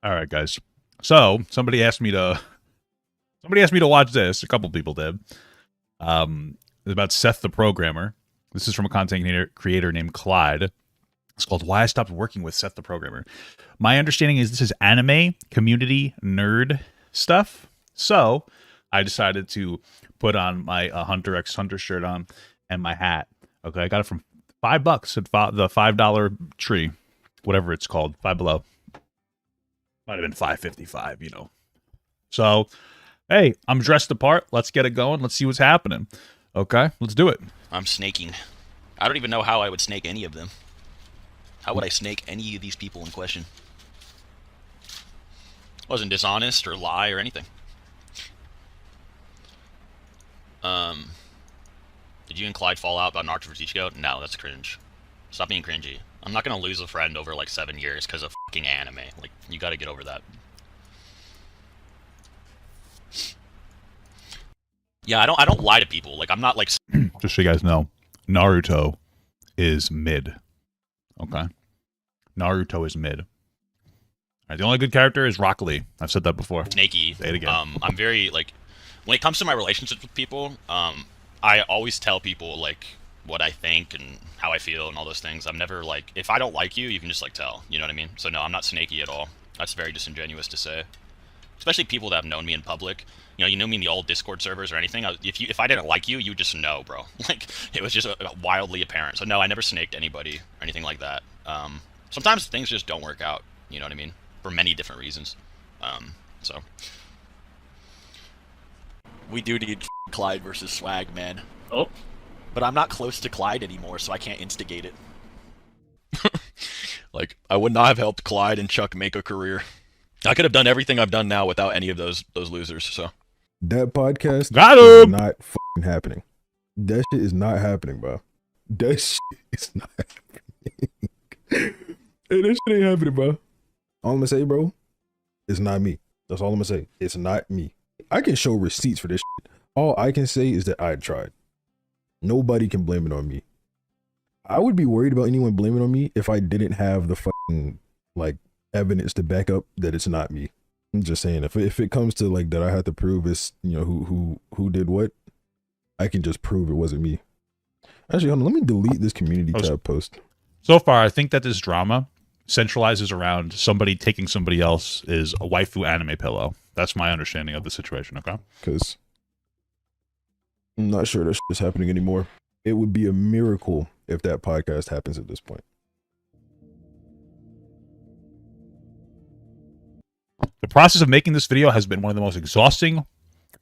All right, guys. So somebody asked me to watch this. A couple people did. It's about Seth the Programmer. This is from a content creator named Clyde. It's called "Why I Stopped Working with Seth the Programmer." My understanding is this is anime community nerd stuff. So I decided to put on my Hunter x Hunter shirt on and my hat. Okay, I got it from $5 at the $5 tree, whatever it's called, Five Below. Might have been $5.55, you know. So, hey, I'm dressed the part. Let's get it going. Let's see what's happening. Okay, let's do it. I'm snaking. I don't even know how I would snake any of them. How would I snake any of these people in question? Wasn't dishonest or lie or anything. Did you and Clyde fall out about Naruto vs. Ichigo? No, that's cringe. Stop being cringy. I'm not gonna lose a friend over like 7 years because of fucking anime. Like, you gotta get over that. Yeah, I don't lie to people. Like, I'm not like. Just so you guys know, Naruto is mid. Okay, Naruto is mid. All right, the only good character is Rock Lee. I've said that before. Snaky. Say it again. I'm very like, when it comes to my relationships with people, I always tell people like what I think and how I feel and all those things. I'm never like, if I don't like you, you can just like tell. You know what I mean? So no, I'm not snaky at all. That's very disingenuous to say. Especially people that have known me in public. You know me in the old Discord servers or anything. If I didn't like you, you would just know, bro. Like, it was just wildly apparent. So no, I never snaked anybody or anything like that. Sometimes things just don't work out. You know what I mean? For many different reasons. So. We do need Clyde versus Swag, man. Oh. But I'm not close to Clyde anymore, so I can't instigate it. Like, I would not have helped Clyde and Chuck make a career. I could have done everything I've done now without any of those losers, so. That podcast Got is him! not fucking happening. That shit is not happening, bro. That shit is not happening. Hey, that shit ain't happening, bro. All I'm gonna say, bro, it's not me. That's all I'm gonna say. It's not me. I can show receipts for this shit. All I can say is that I tried. Nobody can blame it on me. I would be worried about anyone blaming on me if I didn't have the fucking, like, evidence to back up that it's not me. I'm just saying, if it comes to like that, I have to prove it's, you know, who did what. I can just prove it wasn't me. Actually, hold on, let me delete this community tab post. So far, I think that this drama centralizes around somebody taking somebody else's a waifu anime pillow. That's my understanding of the situation. Okay, because I'm not sure that shit is happening anymore. It would be a miracle if that podcast happens at this point. The process of making this video has been one of the most exhausting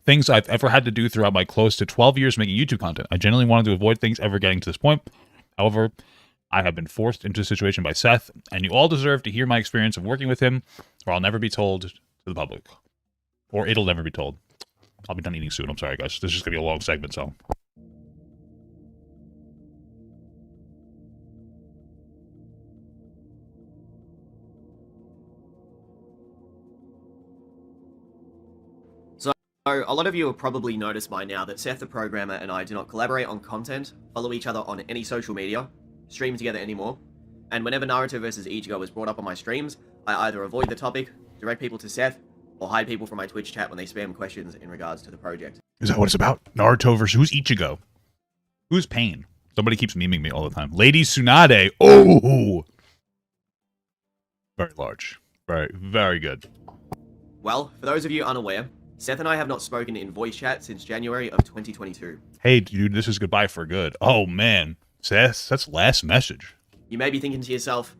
things I've ever had to do throughout my close to 12 years making YouTube content. I genuinely wanted to avoid things ever getting to this point. However, I have been forced into a situation by Seth, and you all deserve to hear my experience of working with him, or I'll never be told to the public. Or it'll never be told. I'll be done eating soon. I'm sorry, guys. This is just going to be a long segment, so... So, a lot of you have probably noticed by now that Seth the Programmer and I do not collaborate on content, follow each other on any social media, stream together anymore, and whenever Naruto vs. Ichigo is brought up on my streams, I either avoid the topic, direct people to Seth, or hide people from my Twitch chat when they spam questions in regards to the project. Is that what it's about? Naruto versus... Who's Ichigo? Who's Pain? Somebody keeps memeing me all the time. Lady Tsunade. Oh! Very large. Very, very good. Well, for those of you unaware, Seth and I have not spoken in voice chat since January of 2022. Hey, dude, this is goodbye for good. Oh, man. Seth, that's last message. You may be thinking to yourself,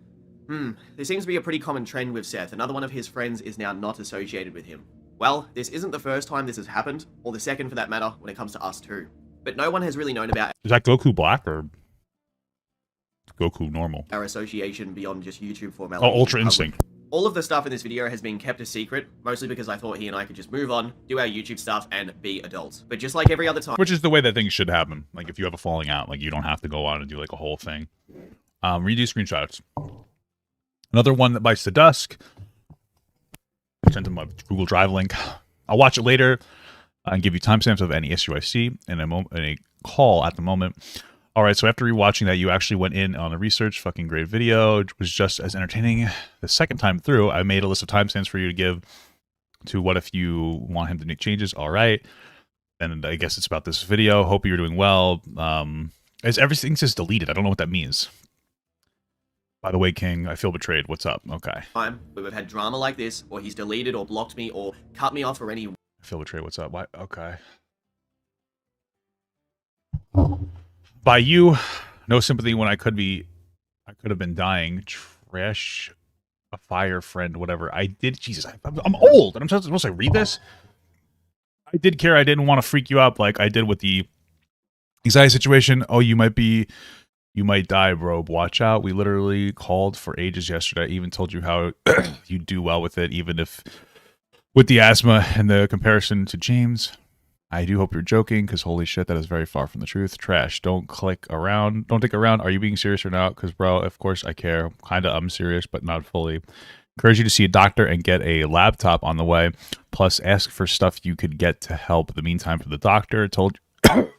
there seems to be a pretty common trend with Seth. Another one of his friends is now not associated with him. Well, this isn't the first time this has happened, or the second for that matter, when it comes to us too. But no one has really known about Is that Goku Black or Goku Normal? our association beyond just YouTube formality. Oh, Ultra Instinct. All of the stuff in this video has been kept a secret, mostly because I thought he and I could just move on, do our YouTube stuff, and be adults. But just like every other time... Which is the way that things should happen. Like, if you have a falling out, like, you don't have to go on and do, like, a whole thing. Redo screenshots. Another one that bites the dust. Send them a Google Drive link. I'll watch it later and give you timestamps of any issue I see in a call at the moment. All right, so after rewatching that, you actually went in on a research. Fucking great video. It was just as entertaining. The second time through, I made a list of timestamps for you to give to what if you want him to make changes. All right. And I guess it's about this video. Hope you're doing well. As everything says deleted. I don't know what that means. By the way, King, I feel betrayed. What's up? Okay. Time where we've had drama like this, or he's deleted or blocked me or cut me off for any I feel betrayed. What's up? Why? Okay. By you, no sympathy when I could have been dying. Trash, a fire friend, whatever. I did. Jesus, I'm old, and I'm supposed to read this. I did care. I didn't want to freak you up like I did with the anxiety situation. Oh, you might die, bro. Watch out. We literally called for ages yesterday. I even told you how you do well with it, even if with the asthma and the comparison to James. I do hope you're joking, because holy shit, that is very far from the truth. Trash. Don't click around. Don't dick around. Are you being serious or not? Because, bro, of course I care. Kinda, I'm serious, but not fully. Encourage you to see a doctor and get a laptop on the way. Plus, ask for stuff you could get to help. In the meantime, for the doctor, told you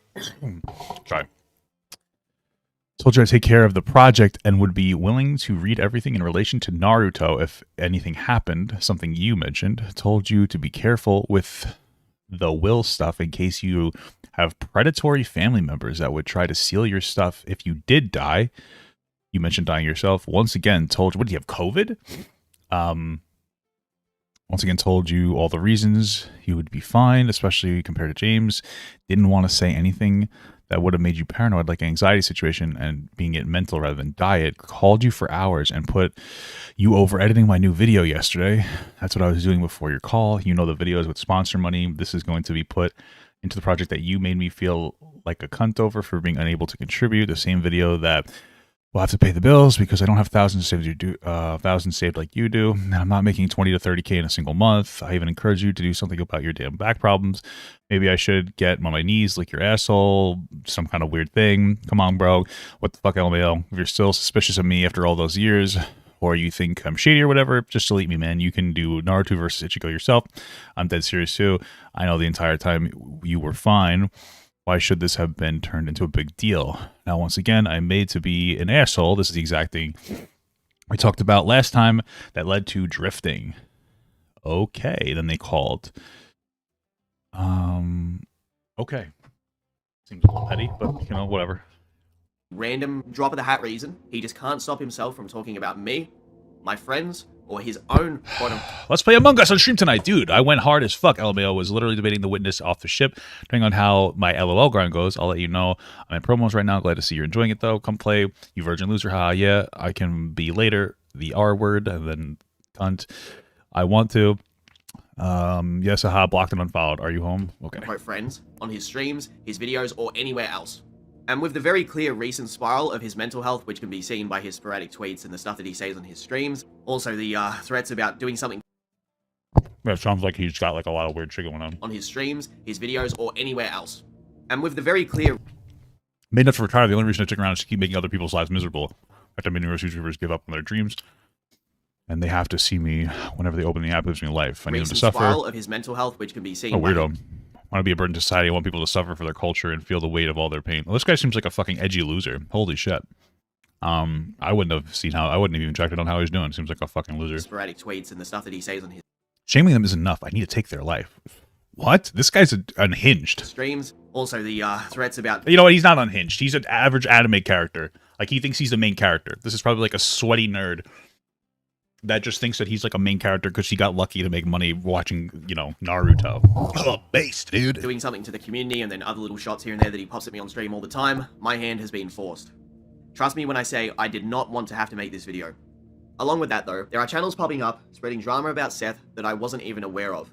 to take care of the project and would be willing to read everything in relation to Naruto if anything happened. Something you mentioned. Told you to be careful with the will stuff in case you have predatory family members that would try to steal your stuff if you did die. You mentioned dying yourself. Once again, told you, what do you have, COVID? Once again, told you all the reasons you would be fine, especially compared to James. Didn't want to say anything that would have made you paranoid, like an anxiety situation and being it mental rather than diet. Called you for hours and put you over editing my new video yesterday. That's what I was doing before your call. You know the videos with sponsor money. This is going to be put into the project that you made me feel like a cunt over for being unable to contribute. The same video that will have to pay the bills because I don't have thousands saved like you do. And I'm not making 20 to 30K in a single month. I even encourage you to do something about your damn back problems. Maybe I should get on my knees, lick your asshole, some kind of weird thing. Come on, bro. What the fuck, LMAO? If you're still suspicious of me after all those years, or you think I'm shady or whatever, just delete me, man. You can do Naruto versus Ichigo yourself. I'm dead serious too. I know the entire time you were fine. Why should this have been turned into a big deal? Now, once again, I'm made to be an asshole. This is the exact thing we talked about last time that led to drifting. Okay, then they called. Okay. Seems a little petty, but, you know, whatever. random drop of the hat reason, he just can't stop himself from talking about me, my friends, or his own bottom. Let's play Among Us on stream tonight. Dude, I went hard as fuck. LMAO was literally debating the witness off the ship. Depending on how my LOL grind goes, I'll let you know. I'm in promos right now. Glad to see you're enjoying it, though. Come play. You virgin loser. Ha, yeah. I can be later. The R word, and then cunt. I want to. Yes, aha, blocked and unfollowed. Are you home? Okay. Quote friends, on his streams, his videos, or anywhere else. And with the very clear recent spiral of his mental health, which can be seen by his sporadic tweets and the stuff that he says on his streams, also the threats about doing something Yeah, it sounds like he's got like a lot of weird shit going on his streams, his videos, or anywhere else. And with the very clear made enough to retire. The only reason I stick around is to keep making other people's lives miserable. After many YouTubers give up on their dreams, and they have to see me whenever they open the app, gives me life. I need them to suffer. Spiral of his mental health, which can be seen. Oh, weirdo. I want to be a burden to society. I want people to suffer for their culture and feel the weight of all their pain. Well, this guy seems like a fucking edgy loser. Holy shit. I wouldn't have seen how. I wouldn't have even checked it on how he's doing. Seems like a fucking loser. Sporadic tweets and the stuff that he says on his Shaming them is enough. I need to take their life. What? This guy's unhinged. streams. Also the threats about. You know what? He's not unhinged. He's an average anime character. Like, he thinks he's the main character. This is probably like a sweaty nerd that just thinks that he's like a main character because he got lucky to make money watching, you know, Naruto. Oh, based, dude. Doing something to the community and then other little shots here and there that he pops at me on stream all the time. My hand has been forced. Trust me when I say I did not want to have to make this video. Along with that though, there are channels popping up spreading drama about Seth that I wasn't even aware of.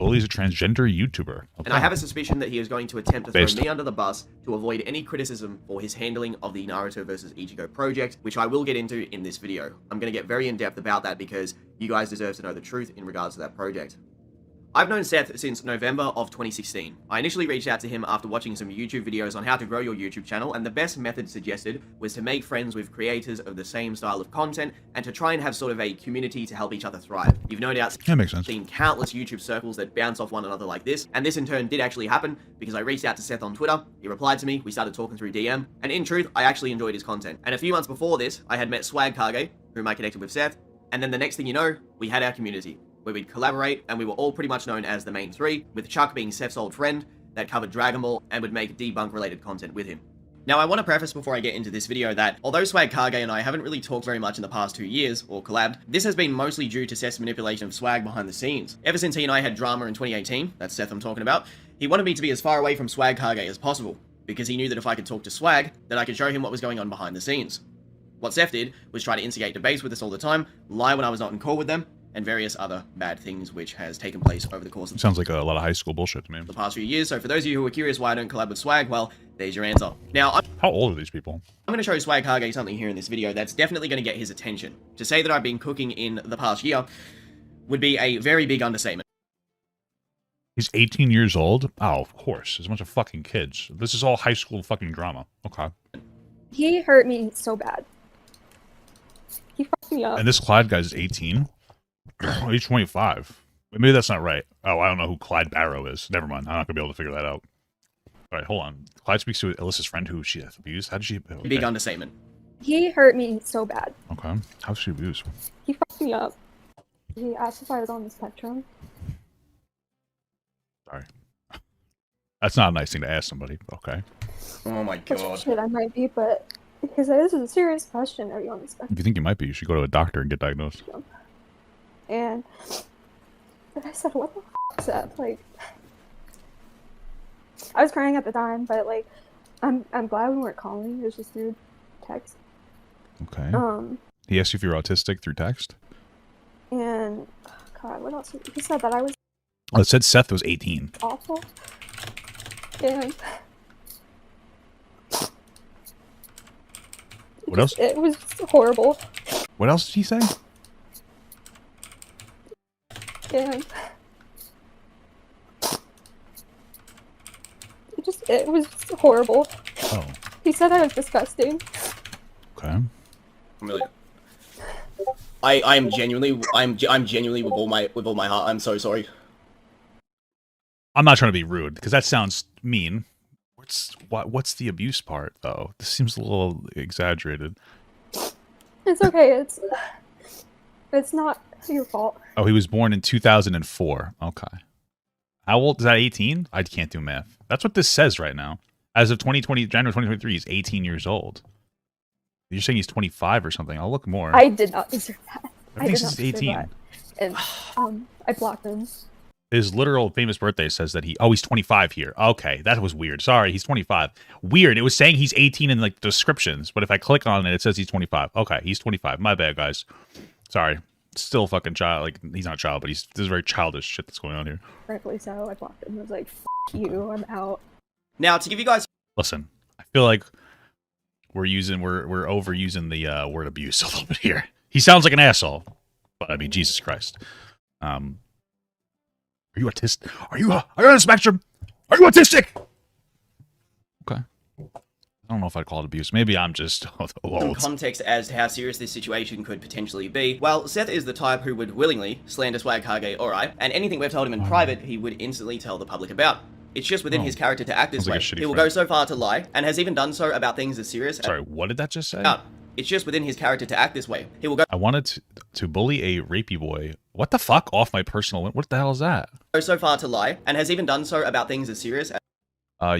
Well, he's a transgender YouTuber. Okay. And I have a suspicion that he is going to attempt to throw me under the bus to avoid any criticism for his handling of the Naruto vs. Ichigo project, which I will get into in this video. I'm going to get very in-depth about that because you guys deserve to know the truth in regards to that project. I've known Seth since November of 2016. I initially reached out to him after watching some YouTube videos on how to grow your YouTube channel, and the best method suggested was to make friends with creators of the same style of content and to try and have sort of a community to help each other thrive. You've no doubt That makes sense. seen countless YouTube circles that bounce off one another like this, and this in turn did actually happen because I reached out to Seth on Twitter, he replied to me, we started talking through DM, and in truth, I actually enjoyed his content. And a few months before this, I had met Swag Kage, whom I connected with Seth, and then the next thing you know, we had our community, where we'd collaborate, and we were all pretty much known as the main three, with Chuck being Seth's old friend that covered Dragon Ball and would make debunk-related content with him. Now, I want to preface before I get into this video that, although Swag Kage and I haven't really talked very much in the past 2 years, or collabed, this has been mostly due to Seth's manipulation of Swag behind the scenes. Ever since he and I had drama in 2018, that's Seth I'm talking about, he wanted me to be as far away from Swag Kage as possible, because he knew that if I could talk to Swag, that I could show him what was going on behind the scenes. What Seth did was try to instigate debates with us all the time, lie when I was not in call with them, and various other bad things which has taken place over the course of Sounds like a lot of high school bullshit to me. the past few years. So for those of you who are curious why I don't collab with Swag, well, there's your answer. Now, I'm How old are these people? going to show Swag Kage something here in this video that's definitely going to get his attention. To say that I've been cooking in the past year would be a very big understatement. He's 18 years old? Oh, of course. There's a bunch of fucking kids. This is all high school fucking drama. Okay. He hurt me so bad. He fucked me up. And this Clyde guy's 18? He's 25. Maybe that's not right. Oh, I don't know who Clyde Barrow is. Never mind. I'm not going to be able to figure that out. All right, hold on. Clyde speaks to Alyssa's friend who she has abused. How did she... Okay. Big understatement. He hurt me so bad. Okay. How's she abused? He fucked me up. He asked if I was on the spectrum. Sorry. That's not a nice thing to ask somebody. Okay. Oh my Which god. shit I might be, but because this is a serious question. Are you on the spectrum? If you think you might be, you should go to a doctor and get diagnosed. And I said, "What the f is that?" Like, I was crying at the time, but like, I'm glad we weren't calling. It was just through text. Okay. He asked you if you're autistic through text? And God, what else? He said that I was Oh, it said Seth was 18. awful. And What else? it was horrible. What else did he say? And it was horrible. Oh, He said I was disgusting. okay. I'm really... I'm genuinely with all my heart. I'm so sorry. I'm not trying to be rude because that sounds mean. What's the abuse part though? This seems a little exaggerated. It's okay. It's not your fault. Oh, he was born in 2004. Okay. How old is that? 18? I can't do math. That's what this says right now. As of January 2023, he's 18 years old. You're saying he's 25 or something. I'll look more. I did not deserve that. I think he's 18. That. And I blocked him. His literal famous birthday says that he's 25 here. Okay, that was weird. Sorry, he's 25. Weird. It was saying he's 18 in like descriptions, but if I click on it, it says he's 25. Okay, he's 25. My bad, guys. Sorry. Still a fucking child. Like, he's not a child, but this is very childish shit that's going on here. Rightfully so. I blocked him. I was like, "F you. I'm out." Now, to give you guys Listen, I feel like we're overusing the word abuse a little bit here. He sounds like an asshole, but I mean, Jesus Christ. Are you autistic? Are you on the spectrum? Are you autistic? Okay. I don't know if I'd call it abuse. Maybe I'm just some old. context as to how serious this situation could potentially be. Well, Seth is the type who would willingly slander Swag Kage, alright, and anything we've told him in private, he would instantly tell the public about. It's just within his character to act this Sounds like way. a shitty He will friend. go so far to lie, and has even done so about things as serious Sorry, what did that just say? as... It's just within his character to act this way. He will go I wanted to bully a rapey boy. What the fuck? Off my personal... What the hell is that? so far to lie, and has even done so about things as serious as...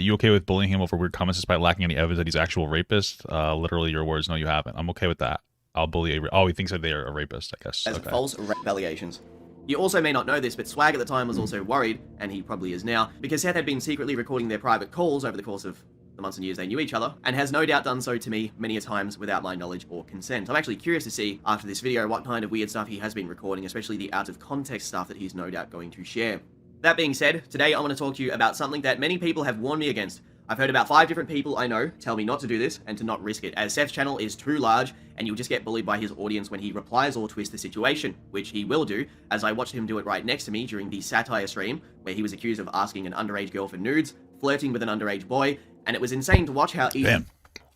You okay with bullying him over weird comments despite lacking any evidence that he's an actual rapist? Literally your words. No, you haven't. I'm okay with that. I'll bully he thinks that they are a rapist, I guess. as Okay. false rape allegations. You also may not know this, but Swag at the time was also worried, and he probably is now, because Seth had been secretly recording their private calls over the course of the months and years they knew each other, and has no doubt done so to me many a times without my knowledge or consent. I'm actually curious to see, after this video, what kind of weird stuff he has been recording, especially the out-of-context stuff that he's no doubt going to share. That being said, today I want to talk to you about something that many people have warned me against I've heard about 5 different people I know tell me not to do this and to not risk it, as Seth's channel is too large and you'll just get bullied by his audience when he replies or twists the situation, which he will do, as I watched him do it right next to me during the satire stream, where he was accused of asking an underage girl for nudes, flirting with an underage boy, and it was insane to watch how easy... Damn.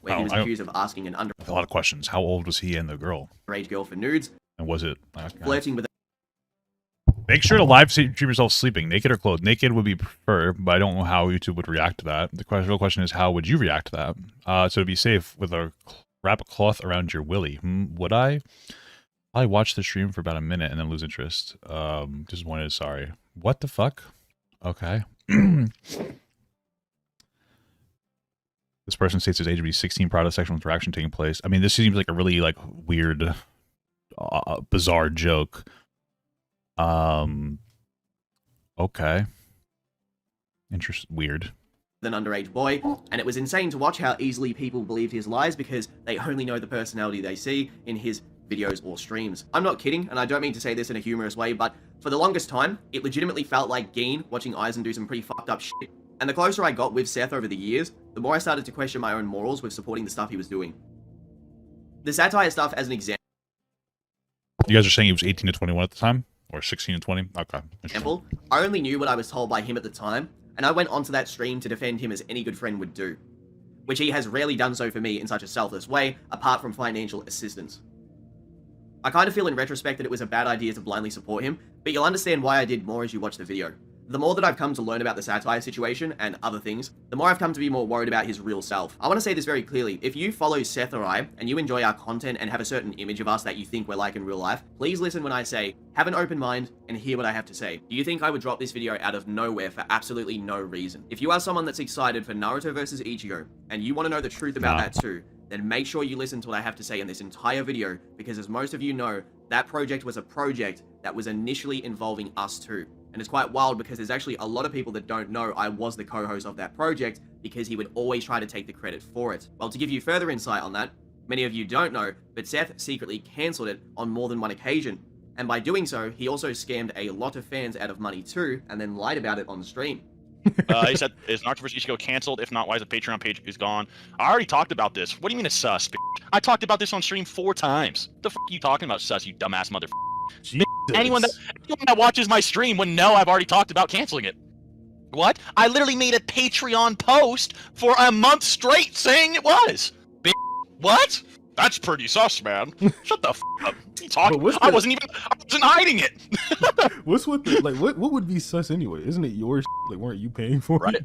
Where he was accused of asking an A lot of questions. How old was he and the girl? underage girl for nudes, And was it... flirting with Make sure to live stream yourself sleeping, naked or clothed. Naked would be preferred, but I don't know how YouTube would react to that. The real question is, how would you react to that? So to be safe, with a wrap a cloth around your willy. Would I? I watch the stream for about a minute and then lose interest. Disappointed, sorry. What the fuck? Okay. This person states his age to be 16, proud of sexual interaction taking place. I mean, this seems like a really weird, bizarre joke. Okay. Weird. an underage boy, and it was insane to watch how easily people believed his lies because they only know the personality they see in his videos or streams. I'm not kidding, and I don't mean to say this in a humorous way, but for the longest time, it legitimately felt like Geen watching Eisen do some pretty fucked up shit. And the closer I got with Seth over the years, the more I started to question my own morals with supporting the stuff he was doing. The satire stuff as an example. You guys are saying he was 18 to 21 at the time? Or 16 to 20? Okay. I only knew what I was told by him at the time, and I went onto that stream to defend him as any good friend would do. Which he has rarely done so for me in such a selfless way, apart from financial assistance. I kind of feel in retrospect that it was a bad idea to blindly support him, but you'll understand why I did more as you watch the video. The more that I've come to learn about the satire situation and other things, the more I've come to be more worried about his real self. I want to say this very clearly, if you follow Seth or I, and you enjoy our content and have a certain image of us that you think we're like in real life, please listen when I say, have an open mind and hear what I have to say. Do you think I would drop this video out of nowhere for absolutely no reason? If you are someone that's excited for Naruto versus Ichigo, and you want to know the truth about that too, then make sure you listen to what I have to say in this entire video, because as most of you know, that project was a project that was initially involving us too. And it's quite wild because there's actually a lot of people that don't know I was the co-host of that project because he would always try to take the credit for it. Well, to give you further insight on that, many of you don't know, but Seth secretly cancelled it on more than one occasion. And by doing so, he also scammed a lot of fans out of money too, and then lied about it on stream. He said, is Naruto vs. Ichigo canceled? If not, why is the Patreon page is gone? I already talked about this. What do you mean it's sus, bitch? I talked about this on stream 4 times. The f*** are you talking about, sus, you dumbass motherfucker? Anyone that watches my stream would know I've already talked about canceling it. What? I literally made a Patreon post for a month straight saying it was. What? That's pretty sus, man. Shut the f up. What are you talking? I wasn't hiding it. What's with the, like, what would be sus anyway? Isn't it your like, weren't you paying for it?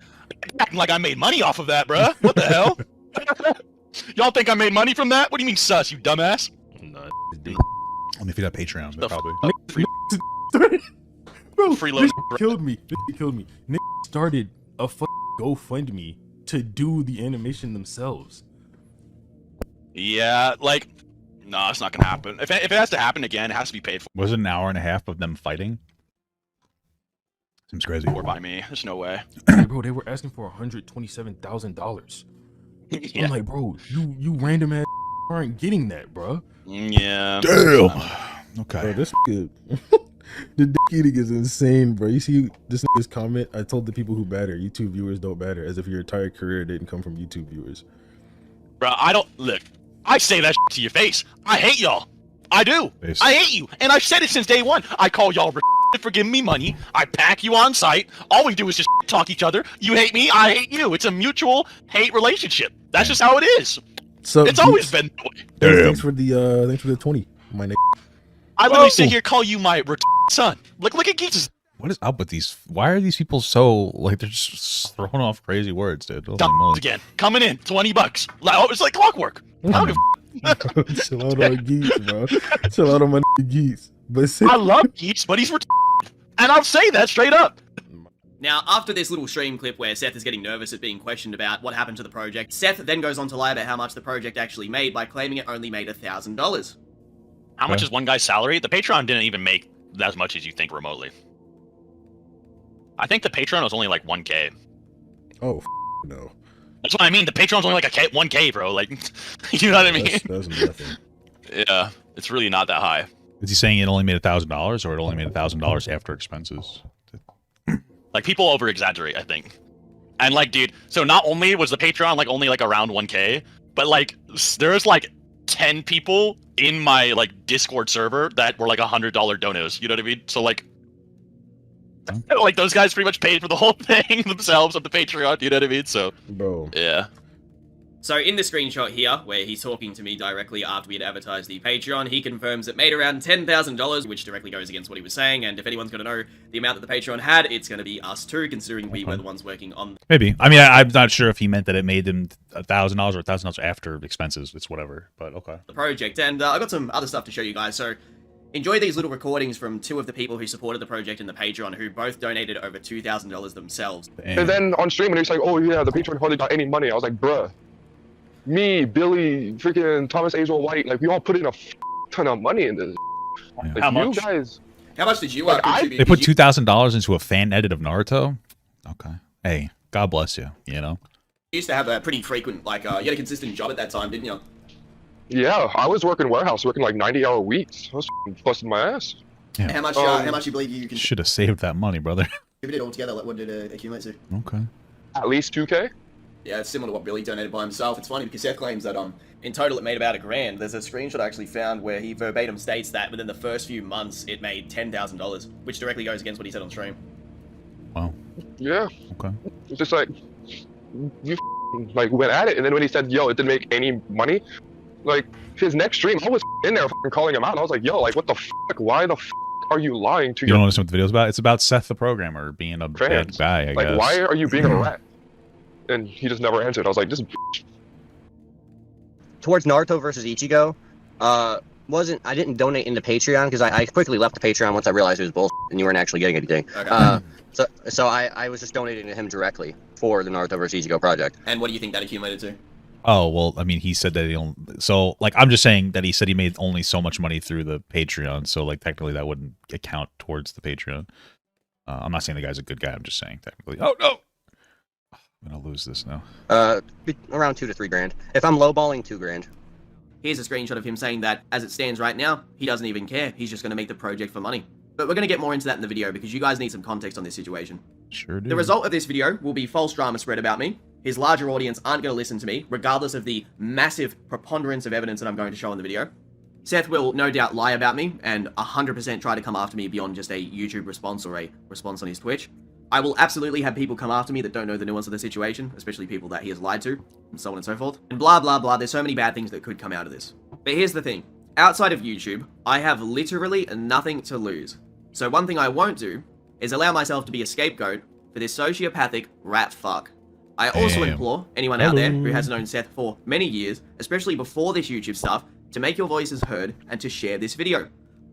Acting like I made money off of that, bruh. What the hell? Y'all think I made money from that? What do you mean sus, you dumbass? No, Only if you got Patreon, but probably. Bro, Freeload. killed me. This killed me. Nick started a GoFundMe to do the animation themselves. Yeah, like, no, it's not gonna happen. If it has to happen again, it has to be paid for. Was it an hour and a half of them fighting? Seems crazy. Or by me. There's no way. Hey, bro, they were asking for $127,000. Yeah. I'm like, bro, you random ass aren't getting that, bro. Yeah. Damn. Okay. Bro, this nigga, the dick eating is insane, bro. You see this nigga's comment? I told the people who batter, YouTube viewers don't batter, as if your entire career didn't come from YouTube viewers. Bro, I don't look. I say that to your face. I hate y'all. I do. I hate you, and I've said it since day one. I call y'all for giving me money. I pack you on site. All we do is just talk each other. You hate me, I hate you. It's a mutual hate relationship. That's just how it is. So it's always been that way. Thanks for the 20, my nigga. I literally sit here call you my son. Look at Geeks. What is up with these? Why are these people so like they're just throwing off crazy words, dude? Again, coming in $20. It's like clockwork. I don't give Chill out on Geeks, bro. Chill out on my Geeks. But I love Geeks, but he's and I'll say that straight up. Now, after this little stream clip where Seth is getting nervous at being questioned about what happened to the project, Seth then goes on to lie about how much the project actually made by claiming it only made $1,000. How much is one guy's salary? The Patreon didn't even make as much as you think remotely. I think the Patreon was only like 1K. Oh, no. That's what I mean. The Patreon's only like 1K, bro. Like, you know what I mean? That's nothing. Yeah, it's really not that high. Is he saying it only made $1,000 or it only made $1,000 after expenses? Like, people over exaggerate, I think. And like, dude, so not only was the Patreon like only like around 1K, but like there's like 10 people in my like Discord server that were like $100 donos. You know what I mean? So like those guys pretty much paid for the whole thing themselves on the Patreon. You know what I mean? So Bro. yeah. So in the screenshot here, where he's talking to me directly after we had advertised the Patreon, he confirms it made around $10,000, which directly goes against what he was saying, and if anyone's going to know the amount that the Patreon had, it's going to be us too, considering we were the ones working on... Maybe. I mean, I'm not sure if he meant that it made him $1,000 or $1,000 after expenses. It's whatever, but okay. ...the project, and I've got some other stuff to show you guys, so... Enjoy these little recordings from two of the people who supported the project in the Patreon, who both donated over $2,000 themselves. Damn. And then on stream, when he's like, oh yeah, the Patreon hardly got any money, I was like, bruh. Me, Billy, freaking Thomas Azrael White, like, we all put in a ton of money in this. Yeah. Like, How you much? guys... How much did you Like, contribute? They put Did you- $2,000 into a fan edit of Naruto? Okay. Hey, God bless you, you know? You used to have a pretty frequent, like, you had a consistent job at that time, didn't you? Yeah, I was working warehouse, working like 90-hour weeks. I was busting my ass. Yeah. How much you believe you Should have saved that money, brother. contributed altogether? Like, what did it accumulate to? Okay. At least 2K? Yeah, it's similar to what Billy donated by himself. It's funny because Seth claims that in total it made about $1,000. There's a screenshot I actually found where he verbatim states that within the first few months it made $10,000, which directly goes against what he said on stream. Wow. Yeah. Okay. It's just like, you like went at it, and then when he said, yo, it didn't make any money, like, his next stream, I was in there calling him out, and I was like, yo, like, what the fuck? Why the are you lying to You don't your understand what the video's about? It's about Seth the Programmer being a bad fans? guy, I Like, guess. why are you being a rat? And he just never answered. I was like, this Towards Naruto versus Ichigo, I didn't donate into Patreon because I quickly left the Patreon once I realized it was bullshit and you weren't actually getting anything. Okay. So I was just donating to him directly for the Naruto versus Ichigo project. And what do you think that accumulated to? Oh, well, I mean, he said that he only... So, like, I'm just saying that he said he made only so much money through the Patreon, so, like, technically that wouldn't account towards the Patreon. I'm not saying the guy's a good guy, I'm just saying, technically. Oh, no! I'm gonna lose this now. Around $2 to $3 grand. If I'm lowballing, $2 grand. Here's a screenshot of him saying that, as it stands right now, he doesn't even care. He's just going to make the project for money. But we're going to get more into that in the video because you guys need some context on this situation. Sure do. The result of this video will be false drama spread about me. His larger audience aren't going to listen to me, regardless of the massive preponderance of evidence that I'm going to show in the video. Seth will no doubt lie about me and 100% try to come after me beyond just a YouTube response or a response on his Twitch. I will absolutely have people come after me that don't know the nuance of the situation, especially people that he has lied to, and so on and so forth. And blah, blah, blah. There's so many bad things that could come out of this. But here's the thing. Outside of YouTube, I have literally nothing to lose. So one thing I won't do is allow myself to be a scapegoat for this sociopathic rat fuck. I also Damn. implore anyone out there who has known Seth for many years, especially before this YouTube stuff, to make your voices heard and to share this video.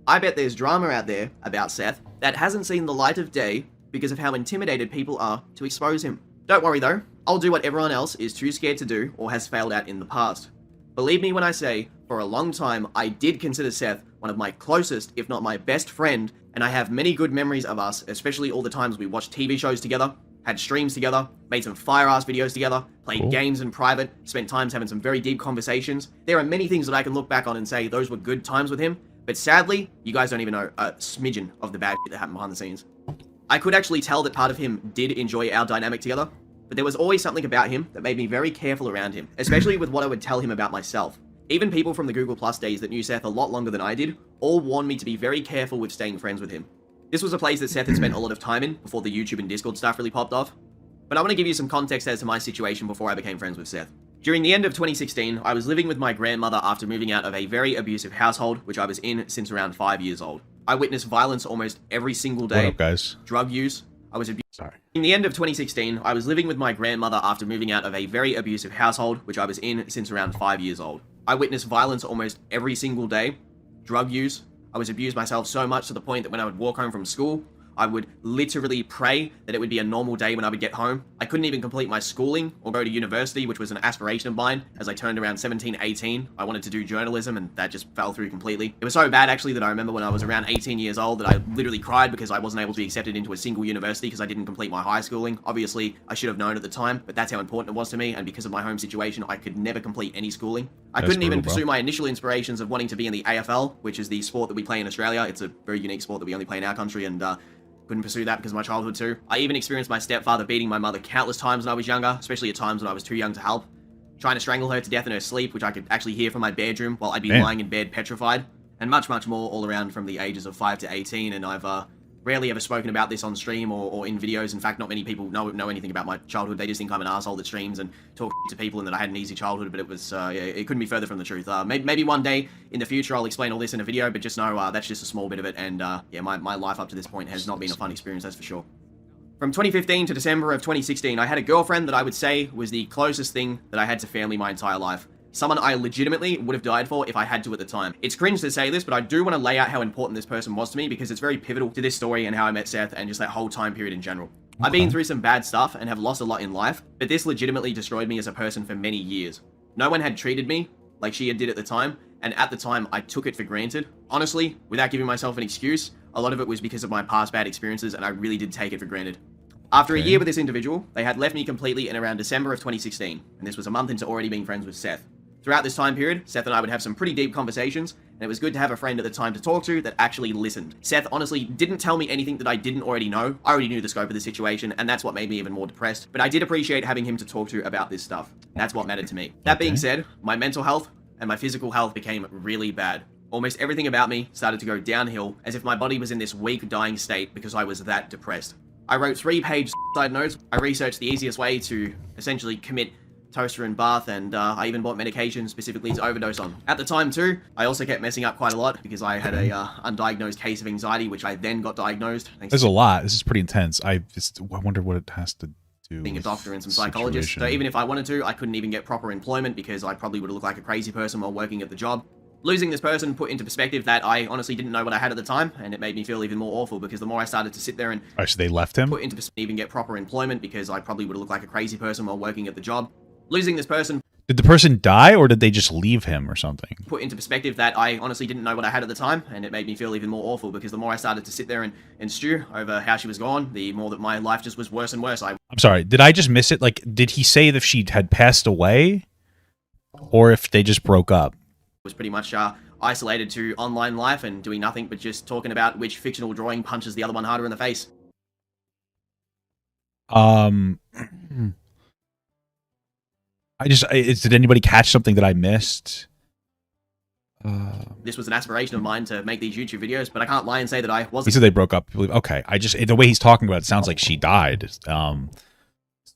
I bet there's drama out there about Seth that hasn't seen the light of day because of how intimidated people are to expose him. Don't worry though, I'll do what everyone else is too scared to do or has failed at in the past. Believe me when I say, for a long time, I did consider Seth one of my closest, if not my best friend, and I have many good memories of us, especially all the times we watched TV shows together, had streams together, made some fire-ass videos together, played games in private, spent times having some very deep conversations. There are many things that I can look back on and say those were good times with him, but sadly, you guys don't even know a smidgen of the bad shit that happened behind the scenes. I could actually tell that part of him did enjoy our dynamic together, but there was always something about him that made me very careful around him, especially with what I would tell him about myself. Even people from the Google Plus days that knew Seth a lot longer than I did, all warned me to be very careful with staying friends with him. This was a place that Seth had spent a lot of time in before the YouTube and Discord stuff really popped off. But I want to give you some context as to my situation before I became friends with Seth. During the end of 2016, I was living with my grandmother after moving out of a very abusive household, which I was in since around 5 years old. I witnessed violence almost every single day. What up, guys? Drug use. I was abused. Sorry. In the end of 2016, I was living with my grandmother after moving out of a very abusive household, which I was in since around 5 years old. I witnessed violence almost every single day. Drug use. I was abused myself so much to the point that when I would walk home from school, I would literally pray that it would be a normal day when I would get home. I couldn't even complete my schooling or go to university, which was an aspiration of mine. As I turned around 17, 18, I wanted to do journalism, and that just fell through completely. It was so bad, actually, that I remember when I was around 18 years old that I literally cried because I wasn't able to be accepted into a single university because I didn't complete my high schooling. Obviously, I should have known at the time, but that's how important it was to me, and because of my home situation, I could never complete any schooling. I couldn't even pursue my initial inspirations of wanting to be in the AFL, which is the sport that we play in Australia. It's a very unique sport that we only play in our country, and couldn't pursue that because of my childhood too. I even experienced my stepfather beating my mother countless times when I was younger, especially at times when I was too young to help. Trying to strangle her to death in her sleep, which I could actually hear from my bedroom while I'd be Damn. lying in bed petrified. And much, much more all around from the ages of 5 to 18, and I've rarely ever spoken about this on stream or in videos. In fact, not many people know anything about my childhood. They just think I'm an asshole that streams and talks to people and that I had an easy childhood, but it was, yeah, it couldn't be further from the truth. Maybe one day in the future I'll explain all this in a video, but just know that's just a small bit of it, and yeah, my life up to this point has not been a fun experience, that's for sure. From 2015 to December of 2016, I had a girlfriend that I would say was the closest thing that I had to family my entire life. Someone I legitimately would have died for if I had to at the time. It's cringe to say this, but I do want to lay out how important this person was to me because it's very pivotal to this story and how I met Seth and just that whole time period in general. Okay. I've been through some bad stuff and have lost a lot in life, but this legitimately destroyed me as a person for many years. No one had treated me like she did at the time, and at the time I took it for granted. Honestly, without giving myself an excuse, a lot of it was because of my past bad experiences, and I really did take it for granted. After a year with this individual, they had left me completely in around December of 2016, and this was a month into already being friends with Seth. Throughout this time period, Seth and I would have some pretty deep conversations, and it was good to have a friend at the time to talk to that actually listened. Seth honestly didn't tell me anything that I didn't already know. I already knew the scope of the situation, and that's what made me even more depressed. But I did appreciate having him to talk to about this stuff. That's what mattered to me. That being said, my mental health and my physical health became really bad. Almost everything about me started to go downhill, as if my body was in this weak, dying state because I was that depressed. I wrote 3-page side notes. I researched the easiest way to essentially commit toaster and bath, and I even bought medication specifically to overdose on. At the time too, I also kept messing up quite a lot because I had a undiagnosed case of anxiety, which I then got diagnosed. There's a lot. This is pretty intense. I wonder what it has to do being a with doctor and some psychologists. So even if I wanted to, I couldn't even get proper employment because I probably would have looked like a crazy person while working at the job. Losing this person put into perspective that I honestly didn't know what I had at the time, and it made me feel even more awful because the more I started to sit there and so they left him? Put into perspective, even get proper employment because I probably would have looked like a crazy person while working at the job. Losing this person. Did the person die, or did they just leave him or something? Put into perspective that I honestly didn't know what I had at the time, and it made me feel even more awful because the more I started to sit there and stew over how she was gone, the more that my life just was worse and worse. I'm sorry, did I just miss it? Like, did he say if she had passed away, or if they just broke up? Was pretty much isolated to online life and doing nothing but just talking about which fictional drawing punches the other one harder in the face. Did anybody catch something that I missed? This was an aspiration of mine to make these YouTube videos, but I can't lie and say that I wasn't. He said they broke up. Okay, the way he's talking about it sounds like she died.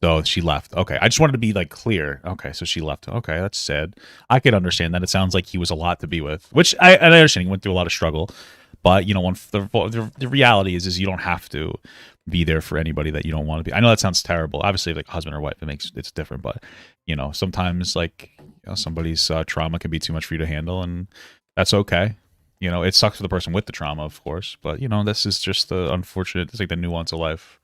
So she left. Okay, I just wanted to be like clear. Okay, so she left. Okay, that's sad. I could understand that. It sounds like he was a lot to be with, which I understand. He went through a lot of struggle, but you know, the reality is you don't have to be there for anybody that you don't want to be. I know that sounds terrible. Obviously, like husband or wife, it's different. But you know, sometimes like somebody's trauma can be too much for you to handle, and that's okay. You know, it sucks for the person with the trauma, of course. But you know, this is just the unfortunate. It's like the nuance of life.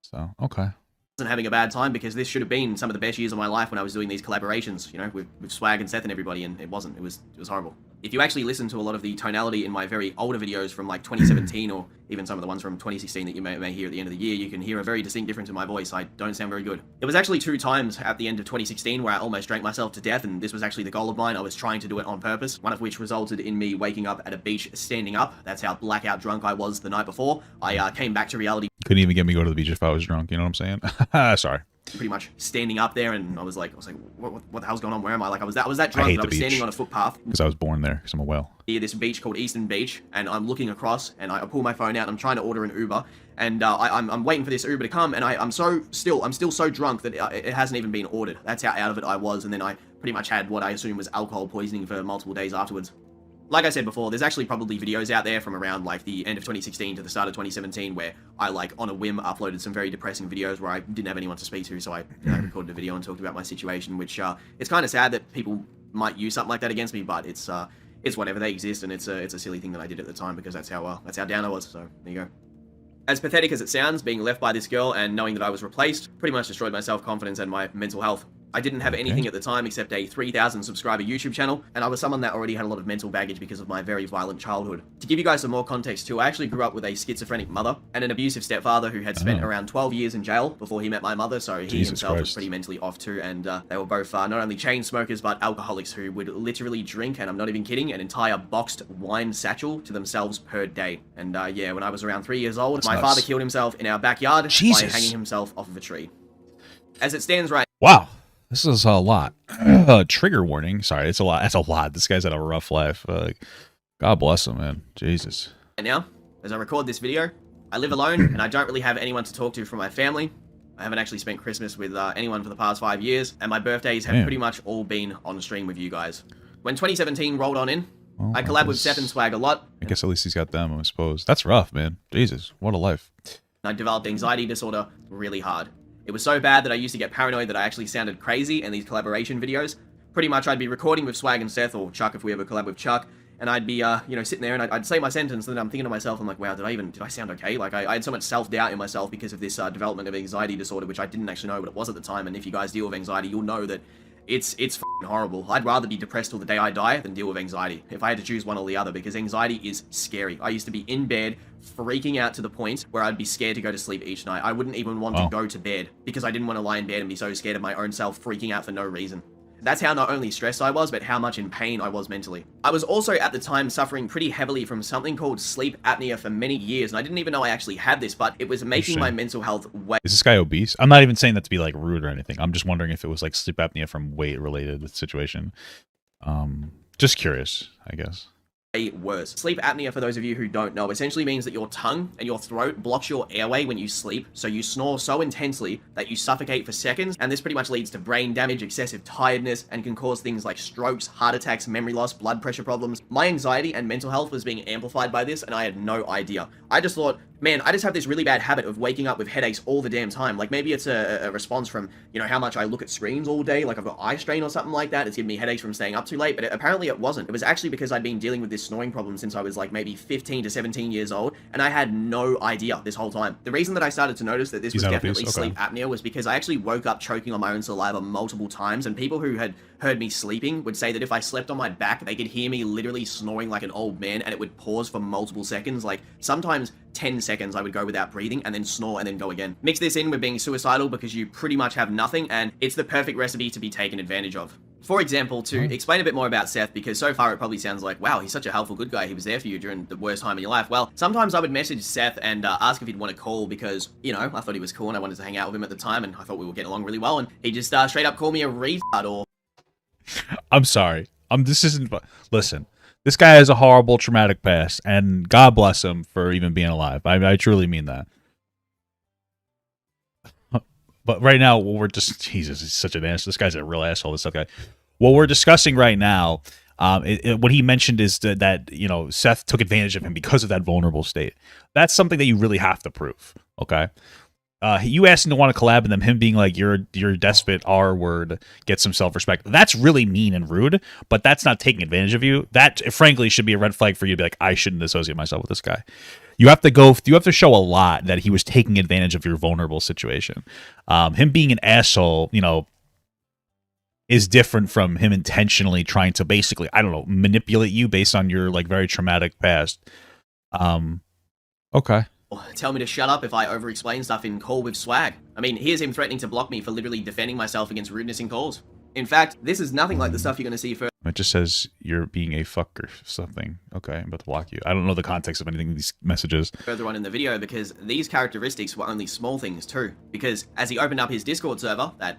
So okay. Wasn't having a bad time because this should have been some of the best years of my life when I was doing these collaborations, you know, with Swag and Seth and everybody, and it wasn't. It was horrible. If you actually listen to a lot of the tonality in my very older videos from like 2017 or even some of the ones from 2016 that you may hear at the end of the year, you can hear a very distinct difference in my voice. I don't sound very good. There was actually 2 times at the end of 2016 where I almost drank myself to death, and this was actually the goal of mine. I was trying to do it on purpose, one of which resulted in me waking up at a beach standing up. That's how blackout drunk I was the night before. I came back to reality. Couldn't even get me to go to the beach if I was drunk, you know what I'm saying? Sorry. Pretty much standing up there, and I was like, what the hell's going on? Where am I? Like, I was that drunk that I was standing on a footpath. Because I was born there, because I'm a whale. Near this beach called Eastern Beach, and I'm looking across, and I pull my phone out, and I'm trying to order an Uber, and I'm waiting for this Uber to come, and I'm still so drunk that it hasn't even been ordered. That's how out of it I was, and then I pretty much had what I assume was alcohol poisoning for multiple days afterwards. Like I said before, there's actually probably videos out there from around like the end of 2016 to the start of 2017 where I like on a whim uploaded some very depressing videos where I didn't have anyone to speak to, so I recorded a video and talked about my situation, which it's kind of sad that people might use something like that against me, but it's whatever, they exist, and it's a silly thing that I did at the time because that's how down I was. So there you go. As pathetic as it sounds, being left by this girl and knowing that I was replaced pretty much destroyed my self-confidence and my mental health. I didn't have anything at the time except a 3,000 subscriber YouTube channel, and I was someone that already had a lot of mental baggage because of my very violent childhood. To give you guys some more context too, I actually grew up with a schizophrenic mother and an abusive stepfather who had spent around 12 years in jail before he met my mother, so he himself was pretty mentally off too, and they were both not only chain smokers but alcoholics who would literally drink, and I'm not even kidding, an entire boxed wine satchel to themselves per day. And yeah, when I was around 3 years old, my father killed himself in our backyard by hanging himself off of a tree. As it stands right... Wow. This is a lot. Trigger warning. Sorry, it's a lot. That's a lot. This guy's had a rough life. God bless him, man. Jesus. Right now, as I record this video, I live alone, and I don't really have anyone to talk to from my family. I haven't actually spent Christmas with anyone for the past 5 years, and my birthdays have pretty much all been on stream with you guys. When 2017 rolled on in, I collabed with Seth and Swag a lot. I guess at least he's got them, I suppose. That's rough, man. Jesus, what a life. I developed anxiety disorder really hard. It was so bad that I used to get paranoid that I actually sounded crazy in these collaboration videos. Pretty much I'd be recording with Swag and Seth, or Chuck if we ever collab with Chuck, and I'd be, you know, sitting there and I'd say my sentence, and then I'm thinking to myself, I'm like, wow, did I sound okay? Like, I had so much self-doubt in myself because of this development of anxiety disorder, which I didn't actually know what it was at the time, and if you guys deal with anxiety, you'll know that it's f***ing horrible. I'd rather be depressed till the day I die than deal with anxiety, if I had to choose one or the other, because anxiety is scary. I used to be in bed, freaking out to the point where I'd be scared to go to sleep each night. I wouldn't even want to go to bed, because I didn't want to lie in bed and be so scared of my own self freaking out for no reason. That's how not only stressed I was, but how much in pain I was mentally. I was also at the time suffering pretty heavily from something called sleep apnea for many years, and I didn't even know I actually had this, but it was making my mental health way... Is this guy obese? I'm not even saying that to be like rude or anything. I'm just wondering if it was like sleep apnea from weight related situation. Just curious, I guess. Worse. Sleep apnea, for those of you who don't know, essentially means that your tongue and your throat blocks your airway when you sleep, so you snore so intensely that you suffocate for seconds, and this pretty much leads to brain damage, excessive tiredness, and can cause things like strokes, heart attacks, memory loss, blood pressure problems. My anxiety and mental health was being amplified by this, and I had no idea. I just thought, man, I just have this really bad habit of waking up with headaches all the damn time. Like, maybe it's a response from, you know, how much I look at screens all day, like I've got eye strain or something like that. It's giving me headaches from staying up too late, but apparently it wasn't. It was actually because I'd been dealing with this snoring problem since I was like maybe 15 to 17 years old, and I had no idea this whole time. The reason that I started to notice that this was definitely sleep apnea was because I actually woke up choking on my own saliva multiple times, and people who had heard me sleeping would say that if I slept on my back, they could hear me literally snoring like an old man, and it would pause for multiple seconds, like sometimes 10 seconds I would go without breathing and then snore and then go again. Mix this in with being suicidal because you pretty much have nothing, and it's the perfect recipe to be taken advantage of. For example, to explain a bit more about Seth, because so far it probably sounds like, wow, he's such a helpful good guy, he was there for you during the worst time in your life. Well, sometimes I would message Seth and ask if he'd want to call because, you know, I thought he was cool and I wanted to hang out with him at the time, and I thought we were getting along really well, and he just straight up called me a retard or... I'm sorry. This isn't... Listen. This guy has a horrible, traumatic past, and God bless him for even being alive. I truly mean that. But right now, what we're just... Jesus, he's such an ass. This guy's a real asshole, this guy. What we're discussing right now, what he mentioned is that, you know, Seth took advantage of him because of that vulnerable state. That's something that you really have to prove, okay? You asked him to want to collab, and then him being like, you're a despot, R-word, get some self-respect. That's really mean and rude, but that's not taking advantage of you. That, frankly, should be a red flag for you to be like, I shouldn't associate myself with this guy. You have to show a lot that he was taking advantage of your vulnerable situation. Him being an asshole, you know, is different from him intentionally trying to basically, I don't know, manipulate you based on your, like, very traumatic past. Okay. Tell me to shut up if I over-explain stuff in Call with Swag. I mean, here's him threatening to block me for literally defending myself against rudeness in calls. In fact, this is nothing like the stuff you're going to see further. It just says you're being a fuck or something. Okay, I'm about to block you. I don't know the context of anything in these messages. Further on in the video, because these characteristics were only small things too. Because as he opened up his Discord server that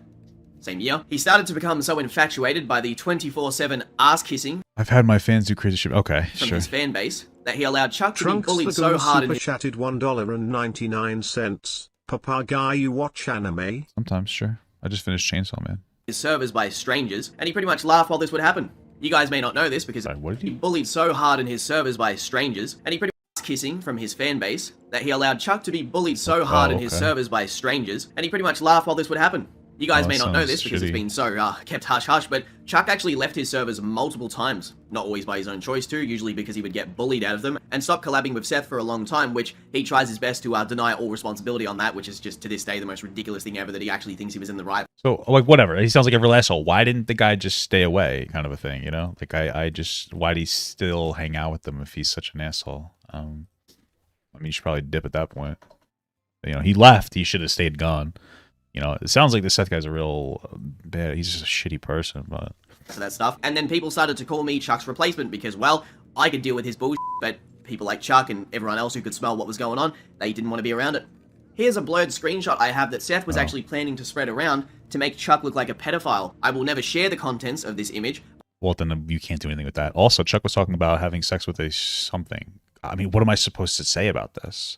same year, he started to become so infatuated by the 24/7 ass-kissing. I've had my fans do crazy shit. Okay, from sure. his fan base, that he allowed Chuck to be bullied so hard in his... chatted $1.99. Papa guy, you watch anime? Sometimes, sure. I just finished Chainsaw Man. His servers by strangers, and he pretty much laughed while this would happen. You guys may not know this because he bullied so hard in his servers by strangers, and he pretty much kissing from his fan base, that he allowed Chuck to be bullied so hard in his servers by strangers, and he pretty much laughed while this would happen. You guys Oh, may that not know sounds this because it's shitty. been so kept hush-hush, but Chuck actually left his servers multiple times. Not always by his own choice too, usually because he would get bullied out of them, and stopped collabing with Seth for a long time, which he tries his best to deny all responsibility on that, which is just to this day the most ridiculous thing ever, that he actually thinks he was in the right. So, like, whatever. He sounds like a real asshole. Why didn't the guy just stay away, kind of a thing, you know? Like, why'd he still hang out with them if he's such an asshole? I mean, you should probably dip at that point. You know, he left. He should have stayed gone. You know, it sounds like the Seth guy's a real bad. He's just a shitty person, but So that stuff. And then people started to call me Chuck's replacement because, well, I could deal with his bullshit, but people like Chuck and everyone else who could smell what was going on, they didn't want to be around it. Here's a blurred screenshot I have that Seth was actually planning to spread around to make Chuck look like a pedophile. I will never share the contents of this image. well, then you can't do anything with that. Also, Chuck was talking about having sex with a something. I mean, what am I supposed to say about this?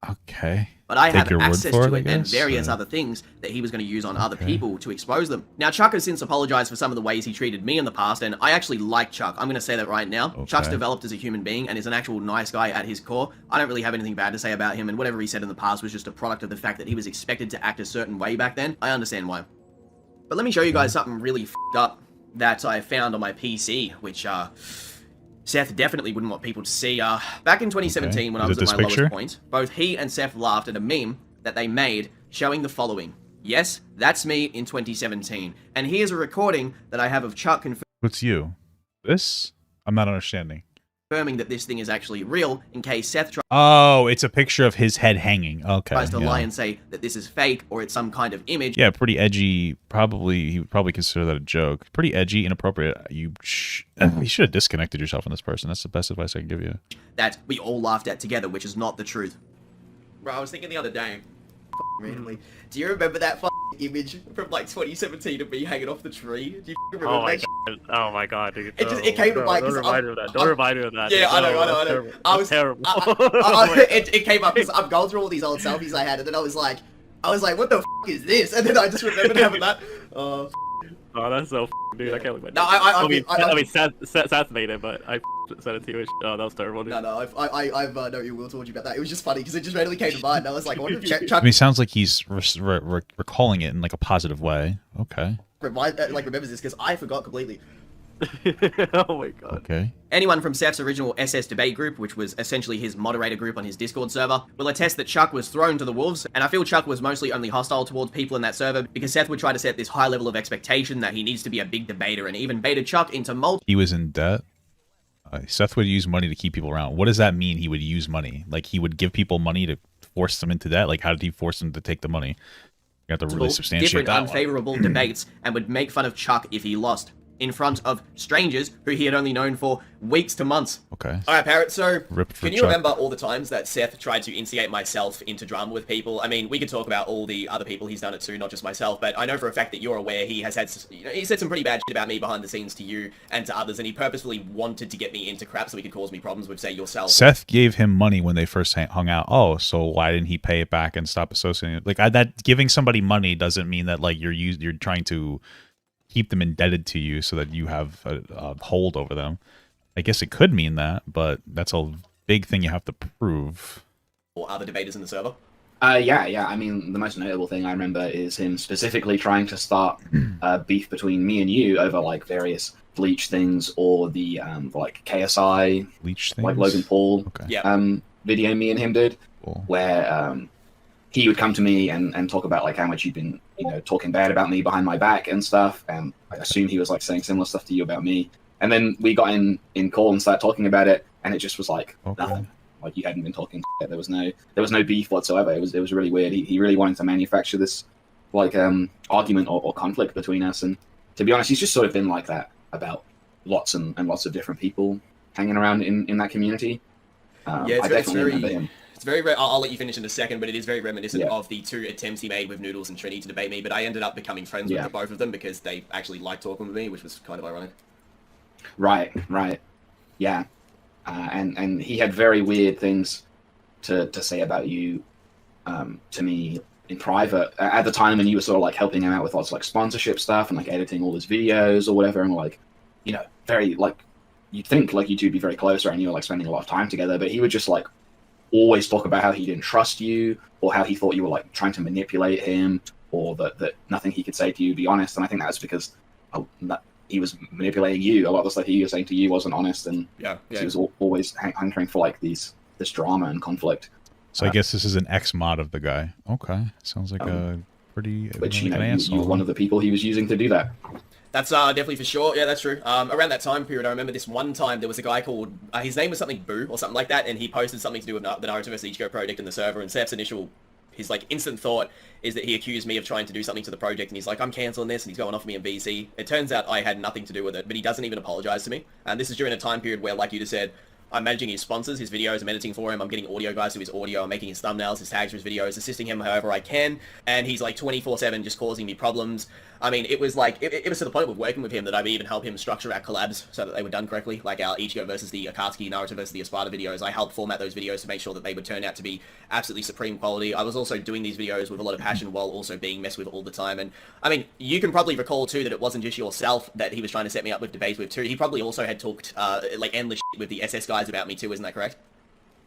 Okay. But I Take have your word access for it, to I it and guess, various or- other things that he was going to use on other Okay. people to expose them. Now, Chuck has since apologized for some of the ways he treated me in the past, and I actually like Chuck. I'm going to say that right now. Chuck's Okay. developed as a human being and is an actual nice guy at his core. I don't really have anything bad to say about him, and whatever he said in the past was just a product of the fact that he was expected to act a certain way back then. I understand why. But let me show you guys something really f***ed up that I found on my PC, which, Seth definitely wouldn't want people to see. Back in 2017, when I Is was it at this my picture? lowest point, both he and Seth laughed at a meme that they made showing the following. Yes, that's me in 2017. And here's a recording that I have of Chuck What's you? This? I'm not understanding. confirming that this thing is actually real in case Seth Oh, it's a picture of his head hanging. Okay. tries to yeah. lie and say that this is fake or it's some kind of image. Yeah, pretty edgy. Probably he would probably consider that a joke. Pretty edgy, inappropriate. You should have disconnected yourself from this person. That's the best advice I can give you. That we all laughed at together, which is not the truth. Bro, I was thinking the other day, randomly, do you remember that image from like 2017 of me hanging off the tree? Do you remember Oh my that? god! Oh my god, dude! It came to mind. Don't remind me of that. Don't remind me of that. Yeah, dude. I know. No, that's Terrible. terrible. I was That's terrible. it came up because I'm going through all these old selfies I had, and then I was like, what the f is this? And then I just remembered having that. Oh, that's so dude. I can't believe that. No, I mean, Seth made it, but I sent it to you. Oh, that was terrible, dude. No, I've no ill will towards you about that. It was just funny because it just randomly came to mind. I was like, I wonder if Chuck I mean, it sounds like he's recalling it in like a positive way. Okay. remembers this because I forgot completely. Oh my god. Okay. Anyone from Seth's original SS debate group, which was essentially his moderator group on his Discord server, will attest that Chuck was thrown to the wolves, and I feel Chuck was mostly only hostile towards people in that server because Seth would try to set this high level of expectation that he needs to be a big debater and even baited Chuck into He was in debt. Seth would use money to keep people around. What does that mean? He would use money, like he would give people money to force them into debt. Like how did he force them to take the money? You have to really substantiate different that one. unfavorable debates and would make fun of Chuck if he lost in front of strangers who he had only known for weeks to months. Okay. Alright, Parrot, so Rip for can you Chuck. remember all the times that Seth tried to instigate myself into drama with people? I mean, we could talk about all the other people he's done it to, not just myself, but I know for a fact that you're aware he has had, he said some pretty bad shit about me behind the scenes to you and to others, and he purposefully wanted to get me into crap so he could cause me problems with, say, yourself. Seth gave him money when they first hung out. Oh, so why didn't he pay it back and stop associating? Like that giving somebody money doesn't mean that like you're trying to keep them indebted to you so that you have a hold over them. I guess it could mean that, but that's a big thing you have to prove. Or other debaters in the server. Yeah. I mean, the most notable thing I remember is him specifically trying to start beef between me and you over like various Bleach things or the like KSI Bleach things, like Logan Paul video me and him did, where he would come to me and talk about like how much you'd been talking bad about me behind my back and stuff, and I assume he was like saying similar stuff to you about me. And then we got in call and started talking about it, and it just was like nothing. Like you hadn't been talking shit. There was no beef whatsoever. It was really weird. He really wanted to manufacture this like argument or conflict between us. And to be honest, he's just sort of been like that about lots and lots of different people hanging around in that community. Yeah, I definitely remember him. It's very, I'll let you finish in a second, but it is very reminiscent of the two attempts he made with Noodles and Trini to debate me, but I ended up becoming friends with the both of them because they actually liked talking with me, which was kind of ironic. Right. Yeah. And he had very weird things to say about you to me in private at the time, and you were sort of like helping him out with lots of like sponsorship stuff and like editing all his videos or whatever, and like, very like, you'd think like you two would be very close, right? And you were like spending a lot of time together, but he would just like always talk about how he didn't trust you or how he thought you were like trying to manipulate him or that nothing he could say to you would be honest. And I think that's because he was manipulating you. A lot of the stuff he was saying to you wasn't honest, and he was always hankering for like this drama and conflict. So I guess this is an ex-mod of the guy. Okay, sounds like a pretty. Which like you were one of the people he was using to do that. That's definitely for sure. Yeah, that's true. Around that time period, I remember this one time there was a guy called, his name was something Boo or something like that, and he posted something to do with the Naruto vs. Ichigo project in the server, and Seth's his like instant thought is that he accused me of trying to do something to the project, and he's like, I'm canceling this, and he's going off me in VC. It turns out I had nothing to do with it, but he doesn't even apologize to me. And this is during a time period where, like you just said, I'm managing his sponsors, his videos, I'm editing for him, I'm getting audio guys to his audio, I'm making his thumbnails, his tags for his videos, assisting him however I can, and he's like 24/7 just causing me problems. I mean, it was like, it was to the point with working with him that I've even helped him structure our collabs so that they were done correctly, like our Ichigo versus the Akatsuki, Naruto versus the Espada videos. I helped format those videos to make sure that they would turn out to be absolutely supreme quality. I was also doing these videos with a lot of passion while also being messed with all the time, and I mean, you can probably recall too that it wasn't just yourself that he was trying to set me up with debates with too. He probably also had talked like endless shit with the SS guys about me too, isn't that correct?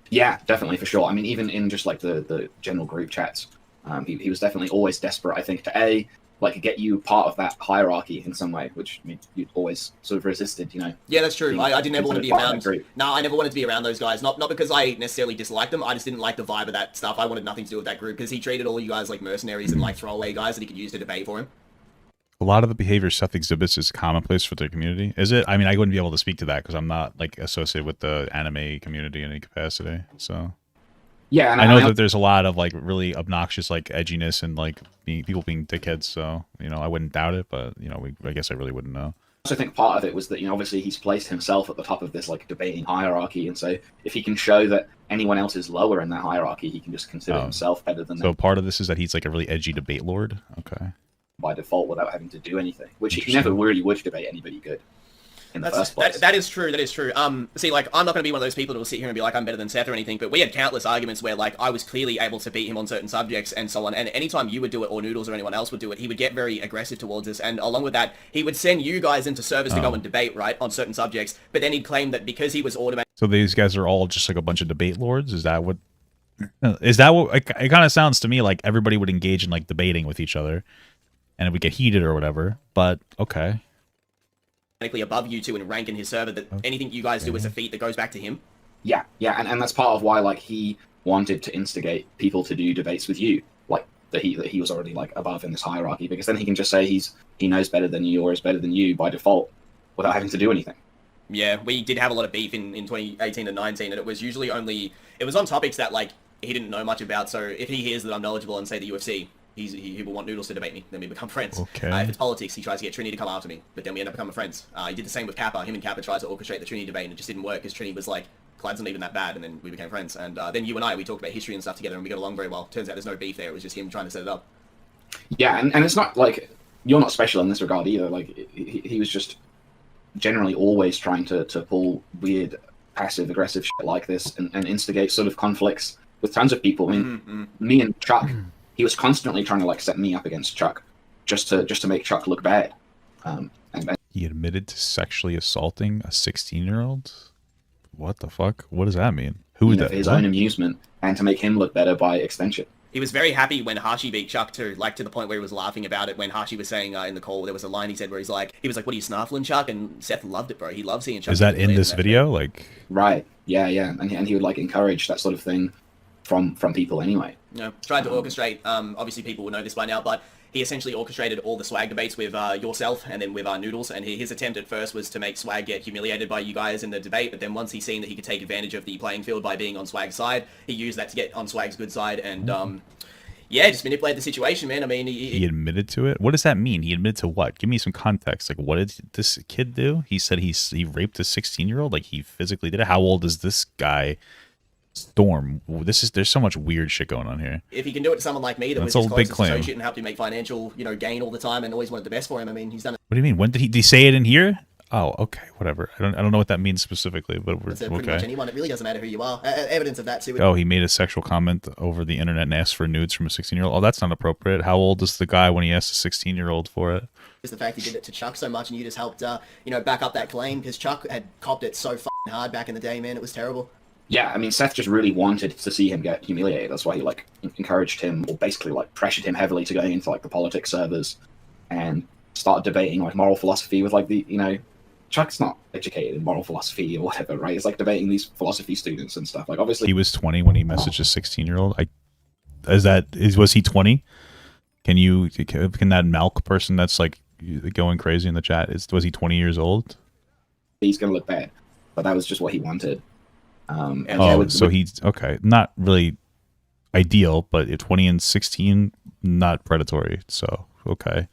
Yeah, definitely, for sure. I mean, even in just like the general group chats, he was definitely always desperate, I think, to get you part of that hierarchy in some way, which I mean, you'd always sort of resisted, you know. Yeah, that's true. I didn't ever want to be around. No, I never wanted to be around those guys. Not because I necessarily disliked them. I just didn't like the vibe of that stuff. I wanted nothing to do with that group because he treated all you guys like mercenaries and like throwaway guys that he could use to debate for him. A lot of the behavior Seth exhibits is commonplace for their community. Is it? I mean, I wouldn't be able to speak to that because I'm not like associated with the anime community in any capacity. So yeah, and I know that there's a lot of like really obnoxious like edginess and like people being dickheads. So you know, I wouldn't doubt it, but you know, I guess I really wouldn't know. I also think part of it was that, you know, obviously he's placed himself at the top of this like debating hierarchy, and so if he can show that anyone else is lower in that hierarchy, he can just consider himself better than them. So part of this is that he's like a really edgy debate lord. Okay. By default, without having to do anything, which he never really would debate anybody good in the first place. That is true. That is true. See, like, I'm not going to be one of those people that will sit here and be like, I'm better than Seth or anything, but we had countless arguments where, like, I was clearly able to beat him on certain subjects and so on, and anytime you would do it, or Noodles or anyone else would do it, he would get very aggressive towards us, and along with that, he would send you guys into servers to go and debate, right, on certain subjects, but then he'd claim that because he was automated... So these guys are all just like a bunch of debate lords? Is that what... It kind of sounds to me like everybody would engage in, like, debating with each other, and it would get heated or whatever, but okay. Above you two in rank in his server, that anything you guys do is a feat that goes back to him. Yeah, and that's part of why, like, he wanted to instigate people to do debates with you, like that he was already like above in this hierarchy, because then he can just say he knows better than you or is better than you by default without having to do anything. Yeah, we did have a lot of beef in 2018 and 19, and it was usually it was on topics that like he didn't know much about. So if he hears that I'm knowledgeable and say the UFC, he will want Noodles to debate me. Then we become friends. Okay. If it's politics, he tries to get Trini to come after me, but then we end up becoming friends. He did the same with Kappa. Him and Kappa tried to orchestrate the Trini debate, and it just didn't work because Trini was like, Clyde's not even that bad, and then we became friends. And then you and we talked about history and stuff together, and we got along very well. Turns out there's no beef there. It was just him trying to set it up. Yeah, and it's not like you're not special in this regard either. Like he was just generally always trying to pull weird, passive aggressive shit like this and instigate sort of conflicts with tons of people. I mean, me and Chuck. He was constantly trying to like set me up against Chuck, just to make Chuck look bad. And he admitted to sexually assaulting a 16-year-old. What the fuck? What does that mean? Who was that? For his own amusement and to make him look better by extension. He was very happy when Hashi beat Chuck too, like to the point where he was laughing about it when Hashi was saying in the call, there was a line he said where he was like, what are you snarfling, Chuck? And Seth loved it, bro. He loves seeing Chuck. Is that in this video? Like, right. Yeah. And he would like encourage that sort of thing from people anyway. No, tried to orchestrate, obviously people will know this by now, but he essentially orchestrated all the swag debates with yourself and then with Noodles, and his attempt at first was to make Swag get humiliated by you guys in the debate, but then once he's seen that he could take advantage of the playing field by being on Swag's side, he used that to get on Swag's good side, and yeah, just manipulate the situation, man. I mean, he admitted to it? What does that mean? He admitted to what? Give me some context. Like, what did this kid do? He said he raped a 16-year-old? Like, he physically did it? How old is this guy? Storm, there's so much weird shit going on here. If he can do it to someone like me that was his closest associate and helped him make financial, gain all the time and always wanted the best for him, I mean, he's done it. What do you mean? When did he say it in here? Oh, okay, whatever. I don't know what that means specifically, but we're pretty much anyone. It really doesn't matter who you are. Evidence of that too. Oh, he made a sexual comment over the internet and asked for nudes from a 16-year-old. Oh, that's not appropriate. How old is the guy when he asked a 16-year-old for it? Just the fact he did it to Chuck so much, and you just helped, back up that claim because Chuck had copped it so hard back in the day, man. It was terrible. yeah, I mean, Seth just really wanted to see him get humiliated. That's why he like encouraged him, or basically like pressured him heavily to go into like the politics servers and start debating like moral philosophy with like the, you know, Chuck's not educated in moral philosophy or whatever, right? It's like debating these philosophy students and stuff. Like obviously He was 20 when he messaged a 16-year-old. Was he 20? Can that Malk person that's like going crazy in the chat, was he 20 years old? he's gonna look bad, but that was just what he wanted. So he's okay. Not really ideal, but at 20 and 16, not predatory. So okay.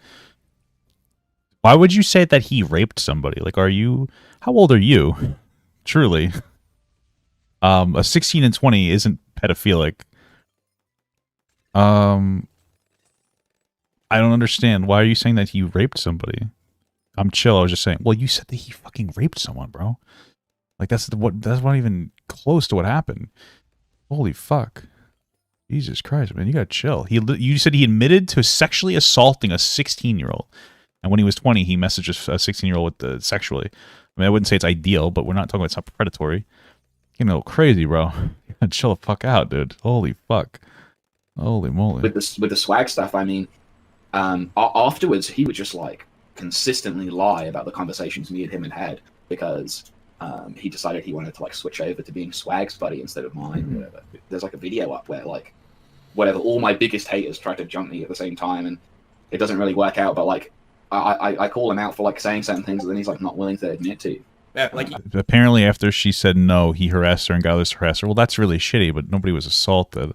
Why would you say that he raped somebody? Like, how old are you? Truly. A 16 and 20 isn't pedophilic. I don't understand. Why are you saying that he raped somebody? I'm chill. I was just saying, well, you said that he fucking raped someone, bro. Like, that's not even close to what happened. Holy fuck. Jesus Christ, man. You gotta chill. You said he admitted to sexually assaulting a 16-year-old. And when he was 20, he messaged a 16-year-old with sexually. I mean, I wouldn't say it's ideal, but we're not talking about something predatory. Getting a little crazy, bro. You gotta chill the fuck out, dude. Holy fuck. Holy moly. With the swag stuff, I mean, afterwards he would just like consistently lie about the conversations me and him had because he decided he wanted to like switch over to being Swag's buddy instead of mine. Whatever. There's like a video up where like whatever, all my biggest haters try to jump me at the same time, and it doesn't really work out. But like I call him out for like saying certain things that then he's like not willing to admit to. Yeah, like apparently after she said no, he harassed her and got others to harass her. Well, that's really shitty, but nobody was assaulted.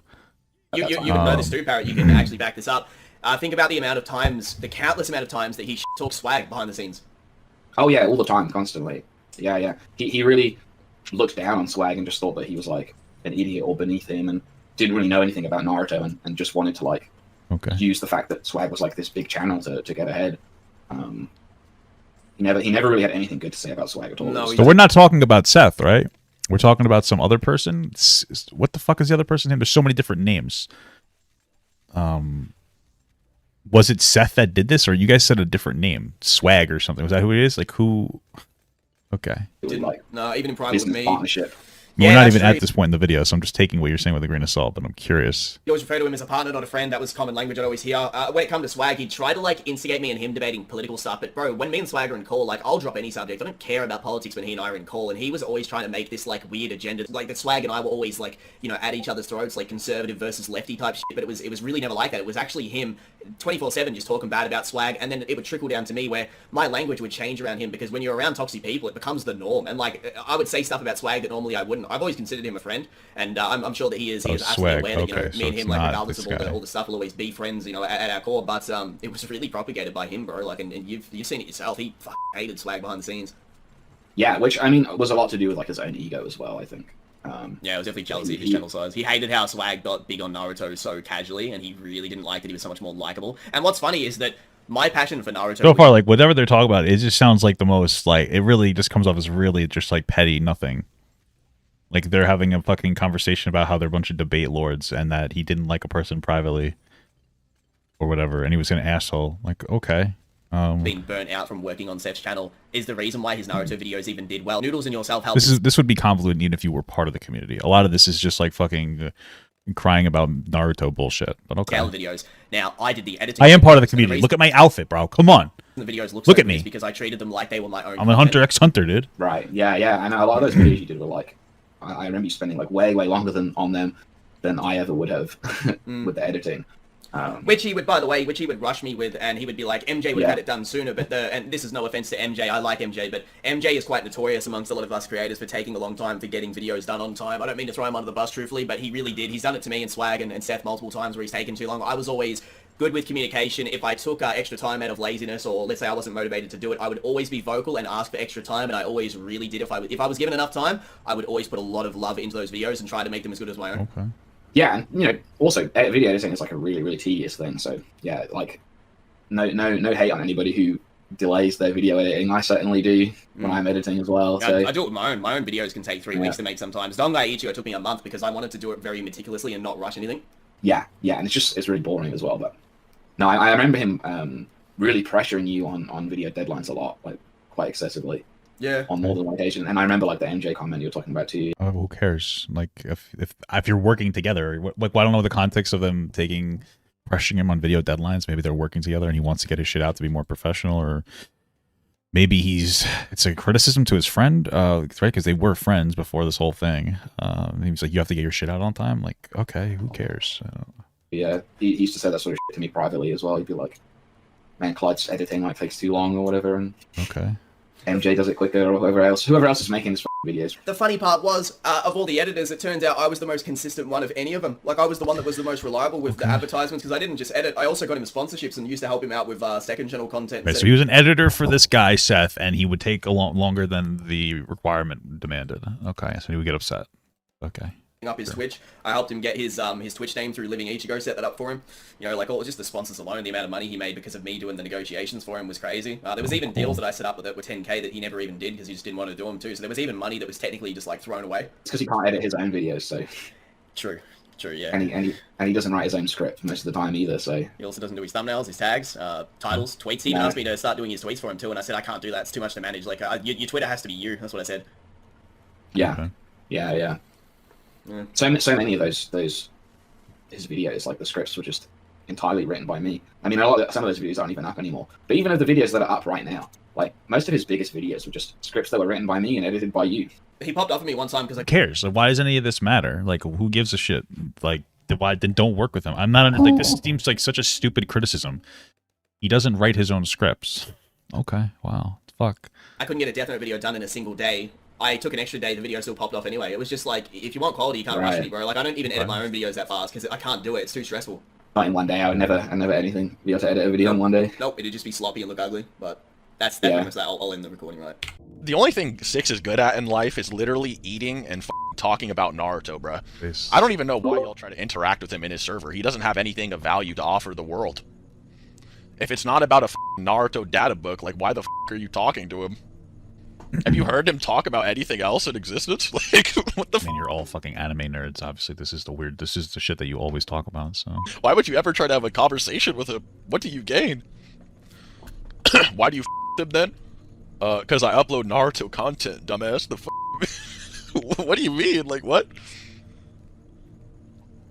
you can know this too, Parrot. You can actually back this up. Think about the amount of times, the countless amount of times that he talks Swag behind the scenes. Oh yeah, all the time, constantly. Yeah. He really looked down on Swag and just thought that he was like an idiot or beneath him, and didn't really know anything about Naruto, and just wanted to like use the fact that Swag was like this big channel to get ahead. He never really had anything good to say about Swag at all. No, so we're not talking about Seth, right? We're talking about some other person. What the fuck is the other person's name? There's so many different names. Was it Seth that did this, or you guys said a different name, Swag or something? Was that who it is? Like who? Okay. No, even in private with me. Partnership. We're not even at this point in the video, so I'm just taking what you're saying with a grain of salt, but I'm curious. You always refer to him as a partner, not a friend. That was common language I'd always hear. When it comes to Swag, he'd try to, like, instigate me and him debating political stuff. But, bro, when me and Swag are in call, like, I'll drop any subject. I don't care about politics when he and I are in call. And he was always trying to make this, like, weird agenda. Like, the Swag and I were always, like, you know, at each other's throats, like, conservative versus lefty type shit. But it was really never like that. It was actually him 24/7 just talking bad about Swag. And then it would trickle down to me where my language would change around him, because when you're around toxic people, it becomes the norm. And, like, I would say stuff about Swag that normally I wouldn't. I've always considered him a friend, and I'm sure that he is absolutely aware that, you know, me and him, like, regardless of all the stuff, will always be friends, you know, at our core. But it was really propagated by him, bro. Like, and you've seen it yourself. He fucking hated Swag behind the scenes. Yeah, which I mean was a lot to do with like his own ego as well, I think. Yeah, it was definitely jealousy of his channel size. He hated how Swag got big on Naruto so casually, and he really didn't like that he was so much more likable. And what's funny is that my passion for Naruto... So far, like, whatever they're talking about, it just sounds like the most, like, it really just comes off as really just, like, petty nothing. Like, they're having a fucking conversation about how they're a bunch of debate lords, and that he didn't like a person privately, or whatever, and he was an asshole. Like, okay. Being burnt out from working on Seth's channel is the reason why his Naruto videos even did well. Noodles and yourself helped. This would be convoluted even if you were part of the community. A lot of this is just like fucking crying about Naruto bullshit. But okay. Videos. Now I did the editing. I am part of the community. Look at my outfit, bro. Come on. The videos look at me because I treated them like they were my own. I'm a Hunter x Hunter, dude. Right. Yeah. I know a lot of those videos you did were like, I remember you spending like way longer on them than I ever would have with the editing. Which he would, by the way, rush me with, and he would be like, MJ would have had it done sooner, but and this is no offense to MJ, I like MJ, but MJ is quite notorious amongst a lot of us creators for taking a long time for getting videos done on time. I don't mean to throw him under the bus, truthfully, but he really did. He's done it to me and Swag and Seth multiple times where he's taken too long. I was always good with communication. If I took extra time out of laziness, or let's say I wasn't motivated to do it, I would always be vocal and ask for extra time, and I always really did. If I was given enough time, I would always put a lot of love into those videos and try to make them as good as my own. Okay. Yeah, and you know, also video editing is like a really tedious thing. So yeah, like no hate on anybody who delays their video editing. I certainly do when I'm editing as well. Yeah, so I do it with my own. My own videos can take 3 weeks to make sometimes. Dongai Ichigo took me a month because I wanted to do it very meticulously and not rush anything. Yeah, and it's really boring as well. But no, I remember him really pressuring you on video deadlines a lot, like quite excessively. Yeah. On more than one occasion. And I remember like the MJ comment you were talking about too. Oh, who cares? Like if you're working together, like I don't know the context of them pressuring him on video deadlines. Maybe they're working together and he wants to get his shit out to be more professional, or maybe it's a criticism to his friend, right? Because they were friends before this whole thing. He was like, you have to get your shit out on time. Like, okay, who cares? Yeah, he used to say that sort of shit to me privately as well. He'd be like, man, Clyde's editing like takes too long or whatever, and okay, MJ does it quicker, or whoever else is making his videos. The funny part was, of all the editors, it turns out I was the most consistent one of any of them. Like, I was the one that was the most reliable with the advertisements, because I didn't just edit, I also got him sponsorships and used to help him out with second channel content. Right, so he was an editor for this guy, Seth, and he would take a lot longer than the requirement demanded. Okay, so he would get upset. Okay. Up his Twitch. I helped him get his Twitch name through Living Ichigo, set that up for him. You know, like all just the sponsors alone, the amount of money he made because of me doing the negotiations for him was crazy. There was even deals that I set up with it were 10k that he never even did because he just didn't want to do them too. So there was even money that was technically just like thrown away. It's because he can't edit his own videos, so. True, yeah. And he doesn't write his own script most of the time either, so. He also doesn't do his thumbnails, his tags, titles, tweets. He even asked me to start doing his tweets for him too, and I said I can't do that. It's too much to manage. Like your Twitter has to be you. That's what I said. Yeah. Okay. Yeah. So many of those his videos, like the scripts, were just entirely written by me. I mean, some of those videos aren't even up anymore. But even of the videos that are up right now, like most of his biggest videos were just scripts that were written by me and edited by you. He popped up at me one time because I cares. Like, why does any of this matter? Like, who gives a shit? Like, why then don't work with him? I'm not like this seems like such a stupid criticism. He doesn't write his own scripts. Okay, wow, fuck. I couldn't get a Death Note video done in a single day. I took an extra day, the video still popped off anyway. It was just like, if you want quality, you can't rush me, bro. Like, I don't even edit my own videos that fast, because I can't do it. It's too stressful. Not in one day. I would never anything be able to edit a video in one day. Nope, it'd just be sloppy and look ugly, but that's pretty much that. I'll end the recording right. The only thing Six is good at in life is literally eating and talking about Naruto, bruh. I don't even know why y'all try to interact with him in his server. He doesn't have anything of value to offer the world. If it's not about a Naruto data book, like, why the are you talking to him? Have you heard him talk about anything else in existence? Like, what the? I mean, you're all fucking anime nerds. Obviously, this is the shit that you always talk about. So why would you ever try to have a conversation with him? What do you gain? Why do you him then? Because I upload Naruto content, dumbass. The what do you mean? Like, what?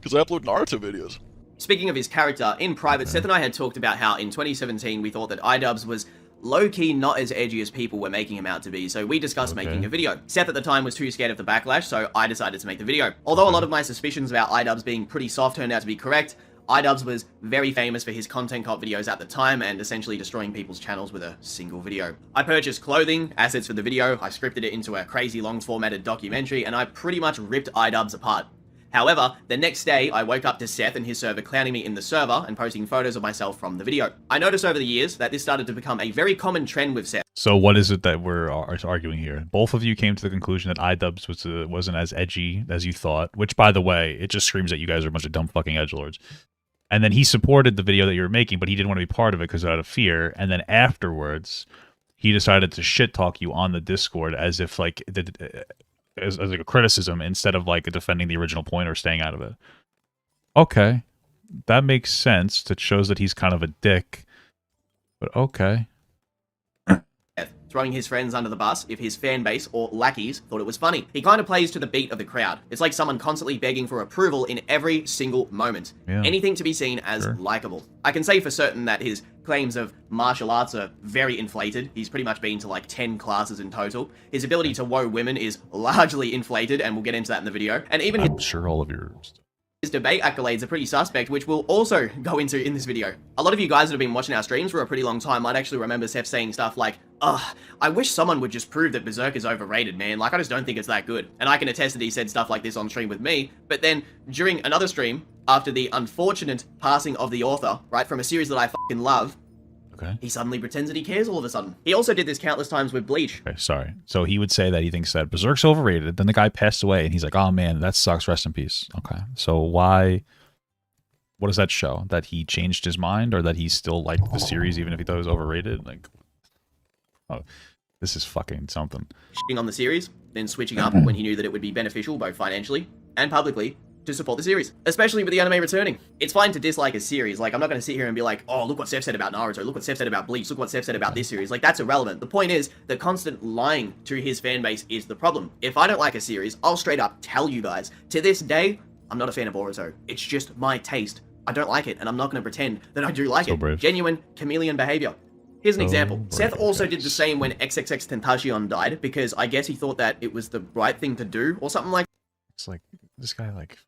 Because I upload Naruto videos. Speaking of his character, in private, Seth and I had talked about how in 2017 we thought that iDubbbz was low-key not as edgy as people were making him out to be, so we discussed making a video. Seth at the time was too scared of the backlash, so I decided to make the video. Although a lot of my suspicions about iDubbbz being pretty soft turned out to be correct, iDubbbz was very famous for his content cop videos at the time and essentially destroying people's channels with a single video. I purchased clothing, assets for the video, I scripted it into a crazy long formatted documentary, and I pretty much ripped iDubbbz apart. However, the next day, I woke up to Seth and his server clowning me in the server and posting photos of myself from the video. I noticed over the years that this started to become a very common trend with Seth. So what is it that we're arguing here? Both of you came to the conclusion that iDubbbz wasn't as edgy as you thought, which, by the way, it just screams that you guys are a bunch of dumb fucking edgelords. And then he supported the video that you were making, but he didn't want to be part of it because out of fear. And then afterwards, he decided to shit talk you on the Discord as if like as like a criticism instead of like defending the original point or staying out of it. Okay, that makes sense. It shows that he's kind of a dick. But okay. Throwing his friends under the bus if his fan base or lackeys thought it was funny. He kind of plays to the beat of the crowd. It's like someone constantly begging for approval in every single moment. Yeah. Anything to be seen as likable. I can say for certain that his claims of martial arts are very inflated. He's pretty much been to like 10 classes in total. His ability to woe women is largely inflated, and we'll get into that in the video. And even I'm sure all of your his debate accolades are pretty suspect, which we'll also go into in this video. A lot of you guys that have been watching our streams for a pretty long time might actually remember Seth saying stuff like, ugh, I wish someone would just prove that Berserk is overrated, man. Like, I just don't think it's that good. And I can attest that he said stuff like this on stream with me, but then during another stream, after the unfortunate passing of the author, right, from a series that I fucking love, he suddenly pretends that he cares all of a sudden. He also did this countless times with Bleach. Okay, sorry. So he would say that he thinks that Berserk's overrated. Then the guy passed away, and he's like, "Oh man, that sucks. Rest in peace." Okay. So why? What does that show? That he changed his mind, or that he still liked the series even if he thought it was overrated? Like, oh, this is fucking something. On the series, then switching up when he knew that it would be beneficial both financially and publicly to support the series, especially with the anime returning. It's fine to dislike a series. Like, I'm not going to sit here and be like, oh, look what Seth said about Naruto, look what Seth said about Bleach, look what Seth said about this series. Like, that's irrelevant. The point is, the constant lying to his fan base is the problem. If I don't like a series, I'll straight up tell you guys. To this day, I'm not a fan of Boruto. It's just my taste. I don't like it, and I'm not going to pretend that I do like it. Brave. Genuine chameleon behavior. Here's an example. Seth also did the same when XXXTentacion died, because I guess he thought that it was the right thing to do, or something like It's like, this guy, like...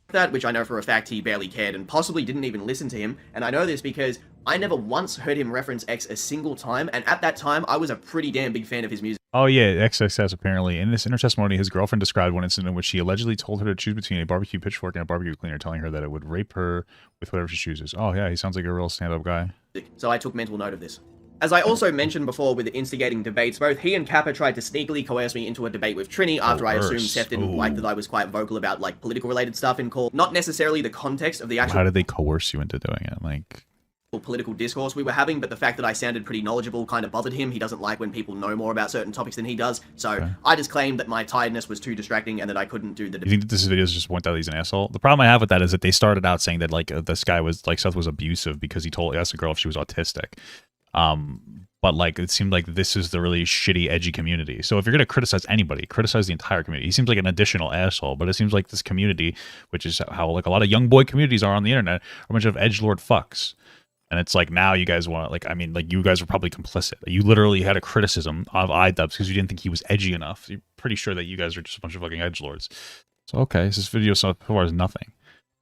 that, which I know for a fact he barely cared and possibly didn't even listen to him. And I know this because I never once heard him reference X a single time, and at that time, I was a pretty damn big fan of his music. Oh yeah, XXS apparently. In this inter-testimony, his girlfriend described one incident in which she allegedly told her to choose between a barbecue pitchfork and a barbecue cleaner, telling her that it would rape her with whatever she chooses. Oh yeah, he sounds like a real stand-up guy. So I took mental note of this. As I also mentioned before with the instigating debates, both he and Kappa tried to sneakily coerce me into a debate with Trini after I assumed Seth didn't like that I was quite vocal about, like, political related stuff in call. Not necessarily the context of the actual... How did they coerce you into doing it? Like... political discourse we were having, but the fact that I sounded pretty knowledgeable kind of bothered him. He doesn't like when people know more about certain topics than he does. So I just claimed that my tiredness was too distracting and that I couldn't do the... You think that this video is just point out he's an asshole? The problem I have with that is that they started out saying that, like, this guy was, like, Seth was abusive because he asked a girl if she was autistic. But, like, it seemed like this is the really shitty, edgy community. So if you're going to criticize anybody, criticize the entire community. He seems like an additional asshole, but it seems like this community, which is how, like, a lot of young boy communities are on the internet, are a bunch of edgelord fucks. And it's like, now you guys want to, like, I mean, like, you guys are probably complicit. You literally had a criticism of iDubbbz because you didn't think he was edgy enough. You're pretty sure that you guys are just a bunch of fucking edgelords. So, okay, this video so far is nothing.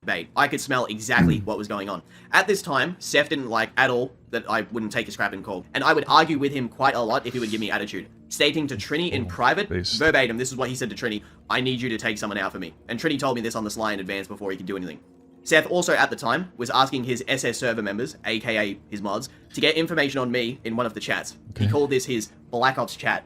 Debate. I could smell exactly what was going on. At this time, Seth didn't like at all that I wouldn't take a scrap and call. And I would argue with him quite a lot if he would give me attitude. Stating to Trini in private, verbatim, this is what he said to Trini, I need you to take someone out for me. And Trini told me this on the sly in advance before he could do anything. Seth also at the time was asking his SS server members, aka his mods, to get information on me in one of the chats. He called this his Black Ops chat.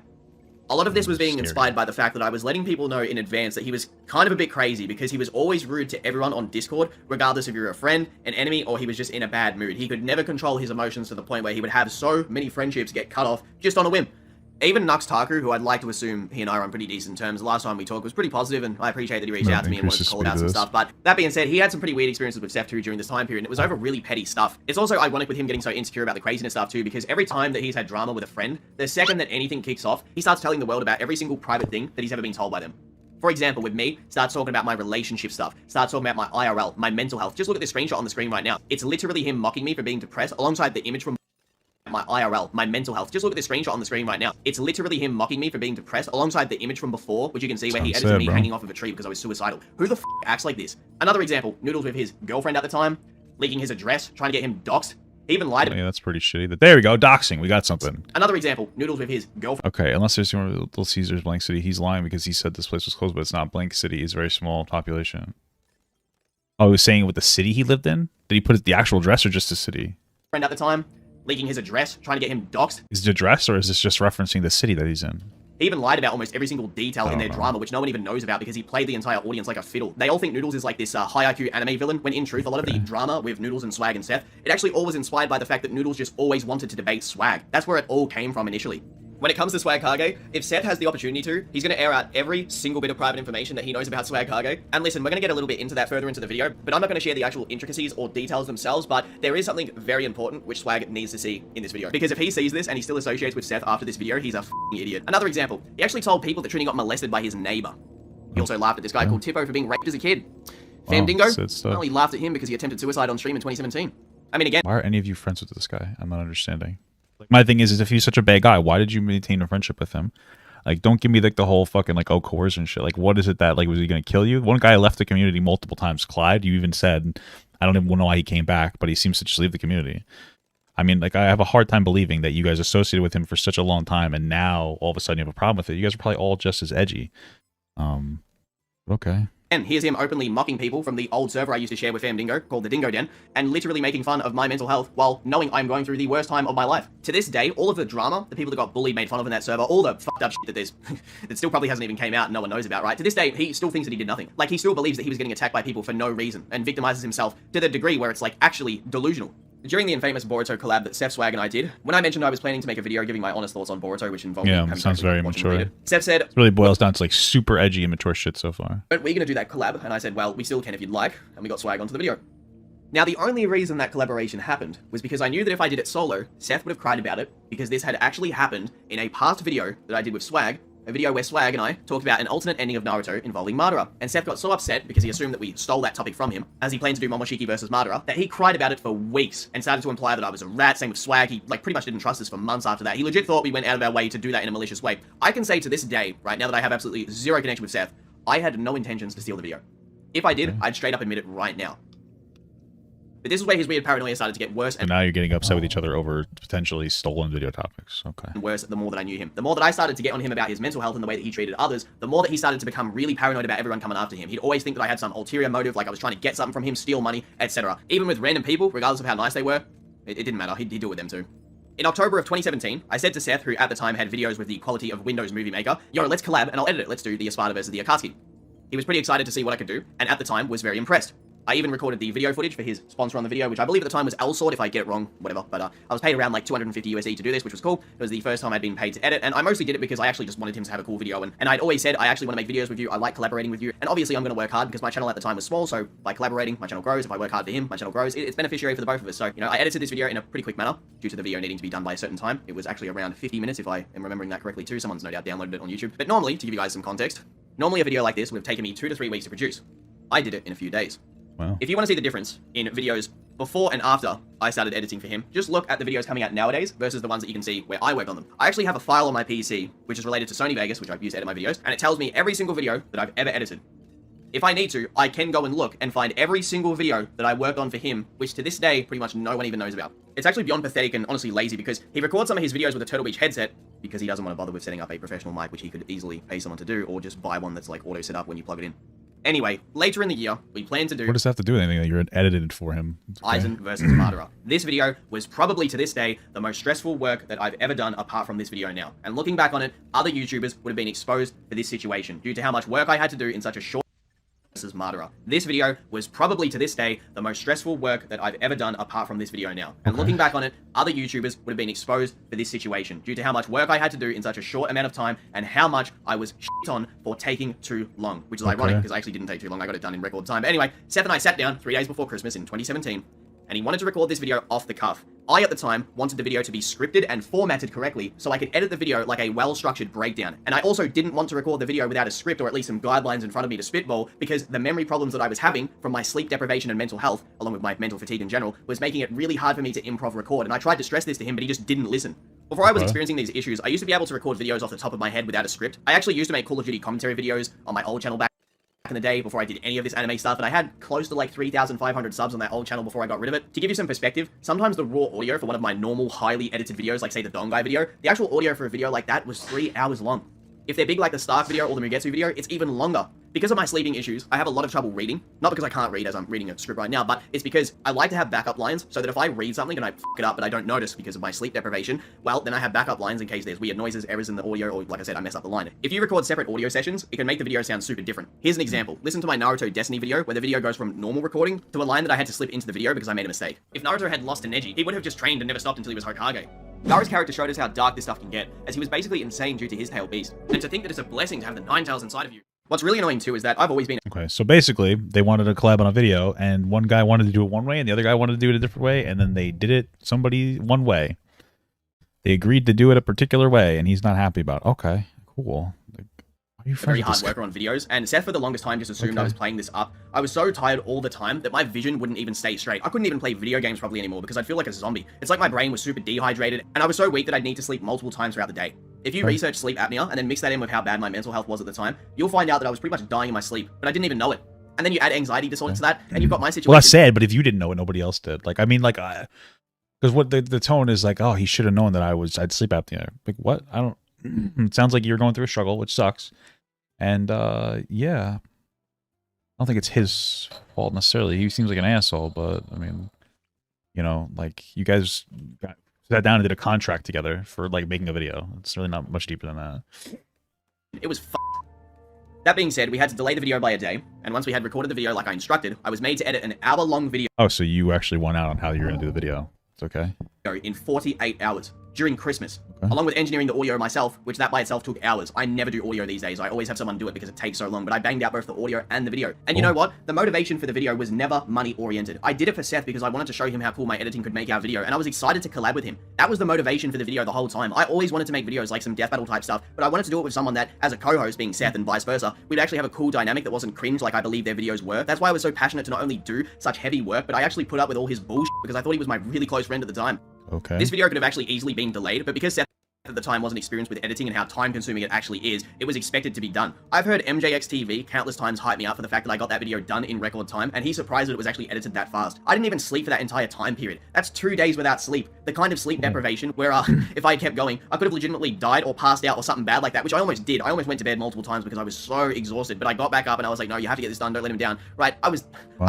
A lot of this was being inspired by the fact that I was letting people know in advance that he was kind of a bit crazy because he was always rude to everyone on Discord, regardless if you're a friend, an enemy, or he was just in a bad mood. He could never control his emotions to the point where he would have so many friendships get cut off just on a whim. Even Nux Taku, who I'd like to assume he and I are on pretty decent terms, the last time we talked was pretty positive, and I appreciate that he reached out to me and wanted to call about some stuff. But that being said, he had some pretty weird experiences with Seth too during this time period, and it was over really petty stuff. It's also ironic with him getting so insecure about the craziness stuff too, because every time that he's had drama with a friend, the second that anything kicks off, he starts telling the world about every single private thing that he's ever been told by them. For example, with me, starts talking about my relationship stuff, starts talking about my IRL, my mental health. Just look at this screenshot on the screen right now. It's literally him mocking me for being depressed alongside the image from my IRL, my mental health. Just look at this screenshot on the screen right now. It's literally him mocking me for being depressed alongside the image from before, which you can see where he edited me hanging off of a tree because I was suicidal. Who the f acts like this? Another example, Noodles with his girlfriend at the time, leaking his address, trying to get him doxxed. He even lied to me. Yeah, that's pretty shitty. There we go, doxing. We got something. Another example, Noodles with his girlfriend. Okay, unless there's Little Caesars Blank City, he's lying because he said this place was closed, but it's not. Blank City is very small population. Oh, he was saying what the city he lived in? Did he put the actual address or just the city? Friend at the time, leaking his address, trying to get him doxxed. Is it address or is this just referencing the city that he's in? He even lied about almost every single detail in their drama, which no one even knows about because he played the entire audience like a fiddle. They all think Noodles is like this high IQ anime villain, when in truth, a lot of the drama with Noodles and Swag and Seth, it actually all was inspired by the fact that Noodles just always wanted to debate Swag. That's where it all came from initially. When it comes to Swag Kage, if Seth has the opportunity to, he's going to air out every single bit of private information that he knows about Swag Kage. And listen, we're going to get a little bit into that further into the video, but I'm not going to share the actual intricacies or details themselves, but there is something very important which Swag needs to see in this video. Because if he sees this and he still associates with Seth after this video, he's a f***ing idiot. Another example, he actually told people that Trini got molested by his neighbor. He also laughed at this guy called Tipo for being raped as a kid. Famdingo only laughed at him because he attempted suicide on stream in 2017. I mean, again... Why are any of you friends with this guy? I'm not understanding. My thing is if he's such a bad guy, why did you maintain a friendship with him? Like, don't give me like the whole fucking like, oh, coercion shit. Like, what is it that, like, was he gonna kill you? One guy left the community multiple times. Clyde, you even said, I don't even know why he came back, but he seems to just leave the community. I mean, like, I have a hard time believing that you guys associated with him for such a long time, and now all of a sudden you have a problem with it. You guys are probably all just as edgy. Okay. And here's him openly mocking people from the old server I used to share with Famdingo, called the Dingo Den, and literally making fun of my mental health while knowing I'm going through the worst time of my life. To this day, all of the drama, the people that got bullied, made fun of in that server, all the fucked up shit that there's, that still probably hasn't even came out and no one knows about, right? To this day, he still thinks that he did nothing. Like, he still believes that he was getting attacked by people for no reason, and victimizes himself to the degree where it's, like, actually delusional. During the infamous Boruto collab that Seth Swag and I did, when I mentioned I was planning to make a video giving my honest thoughts on Boruto, which involved sounds very mature. Seth said, it really boils down to like super edgy and mature shit so far. We're going to do that collab, and I said, well, we still can if you'd like, and we got Swag onto the video. Now, the only reason that collaboration happened was because I knew that if I did it solo, Seth would have cried about it, because this had actually happened in a past video that I did with Swag, a video where Swag and I talked about an alternate ending of Naruto involving Madara. And Seth got so upset because he assumed that we stole that topic from him, as he planned to do Momoshiki versus Madara, that he cried about it for weeks and started to imply that I was a rat. Same with Swag. He pretty much didn't trust us for months after that. He legit thought we went out of our way to do that in a malicious way. I can say to this day, right now that I have absolutely zero connection with Seth, I had no intentions to steal the video. If I did, I'd straight up admit it right now. But this is where his weird paranoia started to get worse. And now you're getting upset with each other over potentially stolen video topics. Okay. Worse the more that I knew him. The more that I started to get on him about his mental health and the way that he treated others, the more that he started to become really paranoid about everyone coming after him. He'd always think that I had some ulterior motive, like I was trying to get something from him, steal money, etc. Even with random people, regardless of how nice they were, it didn't matter. He'd do it with them too. In October of 2017, I said to Seth, who at the time had videos with the quality of Windows Movie Maker, yo, let's collab and I'll edit it. Let's do the Espada versus the Akatsuki. He was pretty excited to see what I could do, and at the time was very impressed. I even recorded the video footage for his sponsor on the video, which I believe at the time was L-Sword, if I get it wrong, whatever. But I was paid around like 250 USD to do this, which was cool. It was the first time I'd been paid to edit, and I mostly did it because I actually just wanted him to have a cool video. And I'd always said, I actually want to make videos with you. I like collaborating with you. And obviously I'm going to work hard because my channel at the time was small. So by collaborating, my channel grows. If I work hard for him, my channel grows. It's beneficiary for the both of us. So, I edited this video in a pretty quick manner due to the video needing to be done by a certain time. It was actually around 50 minutes, if I am remembering that correctly too. Someone's no doubt downloaded it on YouTube. But normally, to give you guys some context, normally a video like this would have taken me 2 to 3 weeks to produce. I did it in a few days. Wow. If you want to see the difference in videos before and after I started editing for him, just look at the videos coming out nowadays versus the ones that you can see where I worked on them. I actually have a file on my PC, which is related to Sony Vegas, which I've used to edit my videos, and it tells me every single video that I've ever edited. If I need to, I can go and look and find every single video that I worked on for him, which to this day, pretty much no one even knows about. It's actually beyond pathetic and honestly lazy because he records some of his videos with a Turtle Beach headset because he doesn't want to bother with setting up a professional mic, which he could easily pay someone to do, or just buy one that's like auto set up when you plug it in. Anyway, later in the year, we plan to do... What does that have to do with anything that you're edited for him? Okay. Aizen versus Madara. This video was probably, to this day, the most stressful work that I've ever done apart from this video now. And looking back on it, other YouTubers would have been exposed for this situation due to how much work I had to do in such a short... versus Madara. This video was probably, to this day, the most stressful work that I've ever done apart from this video now. And looking back on it, other YouTubers would have been exposed for this situation due to how much work I had to do in such a short amount of time and how much I was shit on for taking too long, which is ironic because I actually didn't take too long. I got it done in record time. But anyway, Seth and I sat down 3 days before Christmas in 2017 and he wanted to record this video off the cuff. I, at the time, wanted the video to be scripted and formatted correctly so I could edit the video like a well-structured breakdown. And I also didn't want to record the video without a script or at least some guidelines in front of me to spitball because the memory problems that I was having from my sleep deprivation and mental health, along with my mental fatigue in general, was making it really hard for me to improv record. And I tried to stress this to him, but he just didn't listen. Before I was experiencing these issues, I used to be able to record videos off the top of my head without a script. I actually used to make Call of Duty commentary videos on my old channel back in the day before I did any of this anime stuff, and I had close to like 3,500 subs on that old channel before I got rid of it. To give you some perspective, sometimes the raw audio for one of my normal, highly edited videos, like say the Don Guy video, the actual audio for a video like that was 3 hours long. If they're big like the Stark video or the Mugetsu video, it's even longer. Because of my sleeping issues, I have a lot of trouble reading. Not because I can't read as I'm reading a script right now, but it's because I like to have backup lines so that if I read something and I f it up but I don't notice because of my sleep deprivation, well, then I have backup lines in case there's weird noises, errors in the audio, or like I said, I mess up the line. If you record separate audio sessions, it can make the video sound super different. Here's an example. Listen to my Naruto Destiny video where the video goes from normal recording to a line that I had to slip into the video because I made a mistake. If Naruto had lost to Neji, he would have just trained and never stopped until he was Hokage. Gaara's character showed us how dark this stuff can get, as he was basically insane due to his tail beast. And to think that it's a blessing to have the 9 tails inside of you. What's really annoying too is that I've always been... Okay, so basically, they wanted to collab on a video, and one guy wanted to do it one way, and the other guy wanted to do it a different way, and then they did it one way. They agreed to do it a particular way, and he's not happy about it. Okay, cool. Are you very hard worker on videos, and Seth for the longest time just assumed I was playing this up. I was so tired all the time that my vision wouldn't even stay straight. I couldn't even play video games properly anymore because I'd feel like a zombie. It's like my brain was super dehydrated, and I was so weak that I'd need to sleep multiple times throughout the day. If you research sleep apnea and then mix that in with how bad my mental health was at the time, you'll find out that I was pretty much dying in my sleep, but I didn't even know it. And then you add anxiety disorder to that, and you've got my situation. Well, that's sad, but if you didn't know it, nobody else did. Like, I mean, like, because what the tone is like, oh, he should have known that I'd sleep apnea. Like, what? I don't. It sounds like you're going through a struggle, which sucks. And yeah, I don't think it's his fault necessarily. He seems like an asshole, but I mean, you know, like you guys sat down and did a contract together for like making a video. It's really not much deeper than that. It was That being said, we had to delay the video by a day, and once we had recorded the video like I instructed, I was made to edit an hour-long video Oh, so you actually went out on how you're going to do the video. It's okay. in 48 hours during Christmas, Okay. along with engineering the audio myself, which that by itself took hours. I never do audio these days. I always have someone do it because it takes so long, but I banged out both the audio and the video. And you know what? The motivation for the video was never money-oriented. I did it for Seth because I wanted to show him how cool my editing could make our video, and I was excited to collab with him. That was the motivation for the video the whole time. I always wanted to make videos like some death battle type stuff, but I wanted to do it with someone that, as a co-host being Seth and vice versa, we'd actually have a cool dynamic that wasn't cringe like I believe their videos were. That's why I was so passionate to not only do such heavy work, but I actually put up with all his bullshit because I thought he was my really close friend at the time. Okay. This video could have actually easily been delayed, but because Seth at the time wasn't experienced with editing and how time-consuming it actually is, it was expected to be done. I've heard MJXTV countless times hype me up for the fact that I got that video done in record time, and he's surprised that it was actually edited that fast. I didn't even sleep for that entire time period. That's 2 days without sleep. The kind of sleep deprivation where, if I had kept going, I could have legitimately died or passed out or something bad like that, which I almost did. I almost went to bed multiple times because I was so exhausted, but I got back up and I was like, no, you have to get this done, don't let him down. Right, I was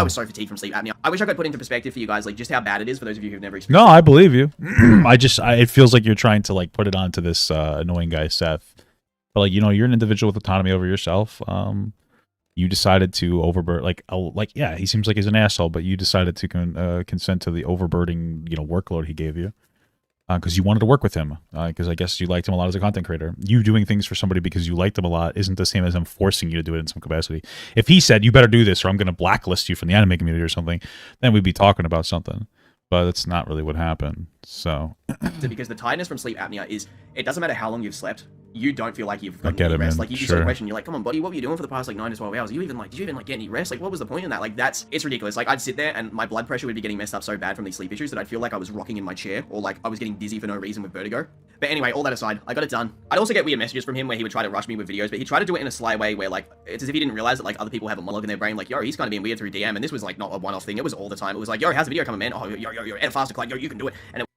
so fatigued from sleep apnea. I wish I could put into perspective for you guys, like, just how bad it is for those of you who've never experienced No, I believe you. It feels like you're trying to like put it onto this annoying guy Seth, but like, you know, you're an individual with autonomy over yourself. You decided to yeah, he seems like he's an asshole, but you decided to consent to the overburdening, you know, workload he gave you because you wanted to work with him, because I guess you liked him a lot as a content creator. You doing things for somebody because you liked them a lot isn't the same as him forcing you to do it in some capacity. If he said you better do this or I'm going to blacklist you from the anime community or something, then we'd be talking about something. But that's not really what happened. So because the tiredness from sleep apnea is, it doesn't matter how long you've slept, you don't feel like you've gotten get any it, rest. man. Like, you sort of question, you're like, come on, buddy, what were you doing for the past like 9 to 12 hours? Did you even get any rest? Like, what was the point in that? Like, it's ridiculous. Like, I'd sit there and my blood pressure would be getting messed up so bad from these sleep issues that I'd feel like I was rocking in my chair, or like I was getting dizzy for no reason with vertigo. But anyway, all that aside, I got it done. I'd also get weird messages from him where he would try to rush me with videos, but he tried to do it in a sly way where, like, it's as if he didn't realize that like other people have a monologue in their brain, like, yo, he's kind of being weird through DM, and this was like not a one-off thing. It was all the time. It was like, yo, how's the video coming, man? Oh, yo, edit faster, like, yo, you can do it. And it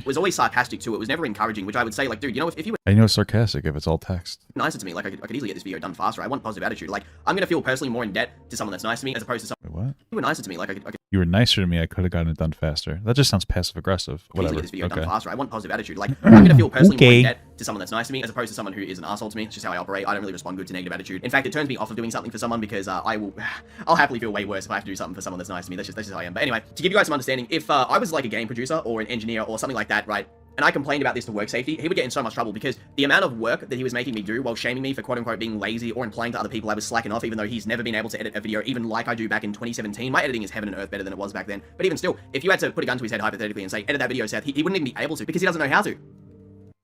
was always sarcastic too. It was never encouraging, which I would say, like, dude, you know, if you were I know it's sarcastic if it's all text. nicer to me, like, I could easily get this video done faster. I want positive attitude. Like, I'm gonna feel personally more in debt to someone that's nice to me as opposed to someone. What? You were nicer to me, like, I could You were nicer to me. I could have gotten it done faster. That just sounds passive aggressive. easily Whatever. get this video done Okay. faster. I want positive attitude. Like, I'm gonna feel personally more Okay. in debt to someone that's nice to me as opposed to someone who is an asshole to me. It's just how I operate. I don't really respond good to negative attitude. In fact, it turns me off of doing something for someone because I'll happily feel way worse if I have to do something for someone that's nice to me. That's just how I am. But anyway, to give you guys some understanding, if I was like a game producer or an engineer or something like that, right? And I complained about this to work safety, he would get in so much trouble because the amount of work that he was making me do while shaming me for quote-unquote being lazy or implying to other people I was slacking off, even though he's never been able to edit a video even like I do back in 2017. My editing is heaven and earth better than it was back then. But even still, if you had to put a gun to his head hypothetically and say, edit that video, Seth, he wouldn't even be able to because he doesn't know how to.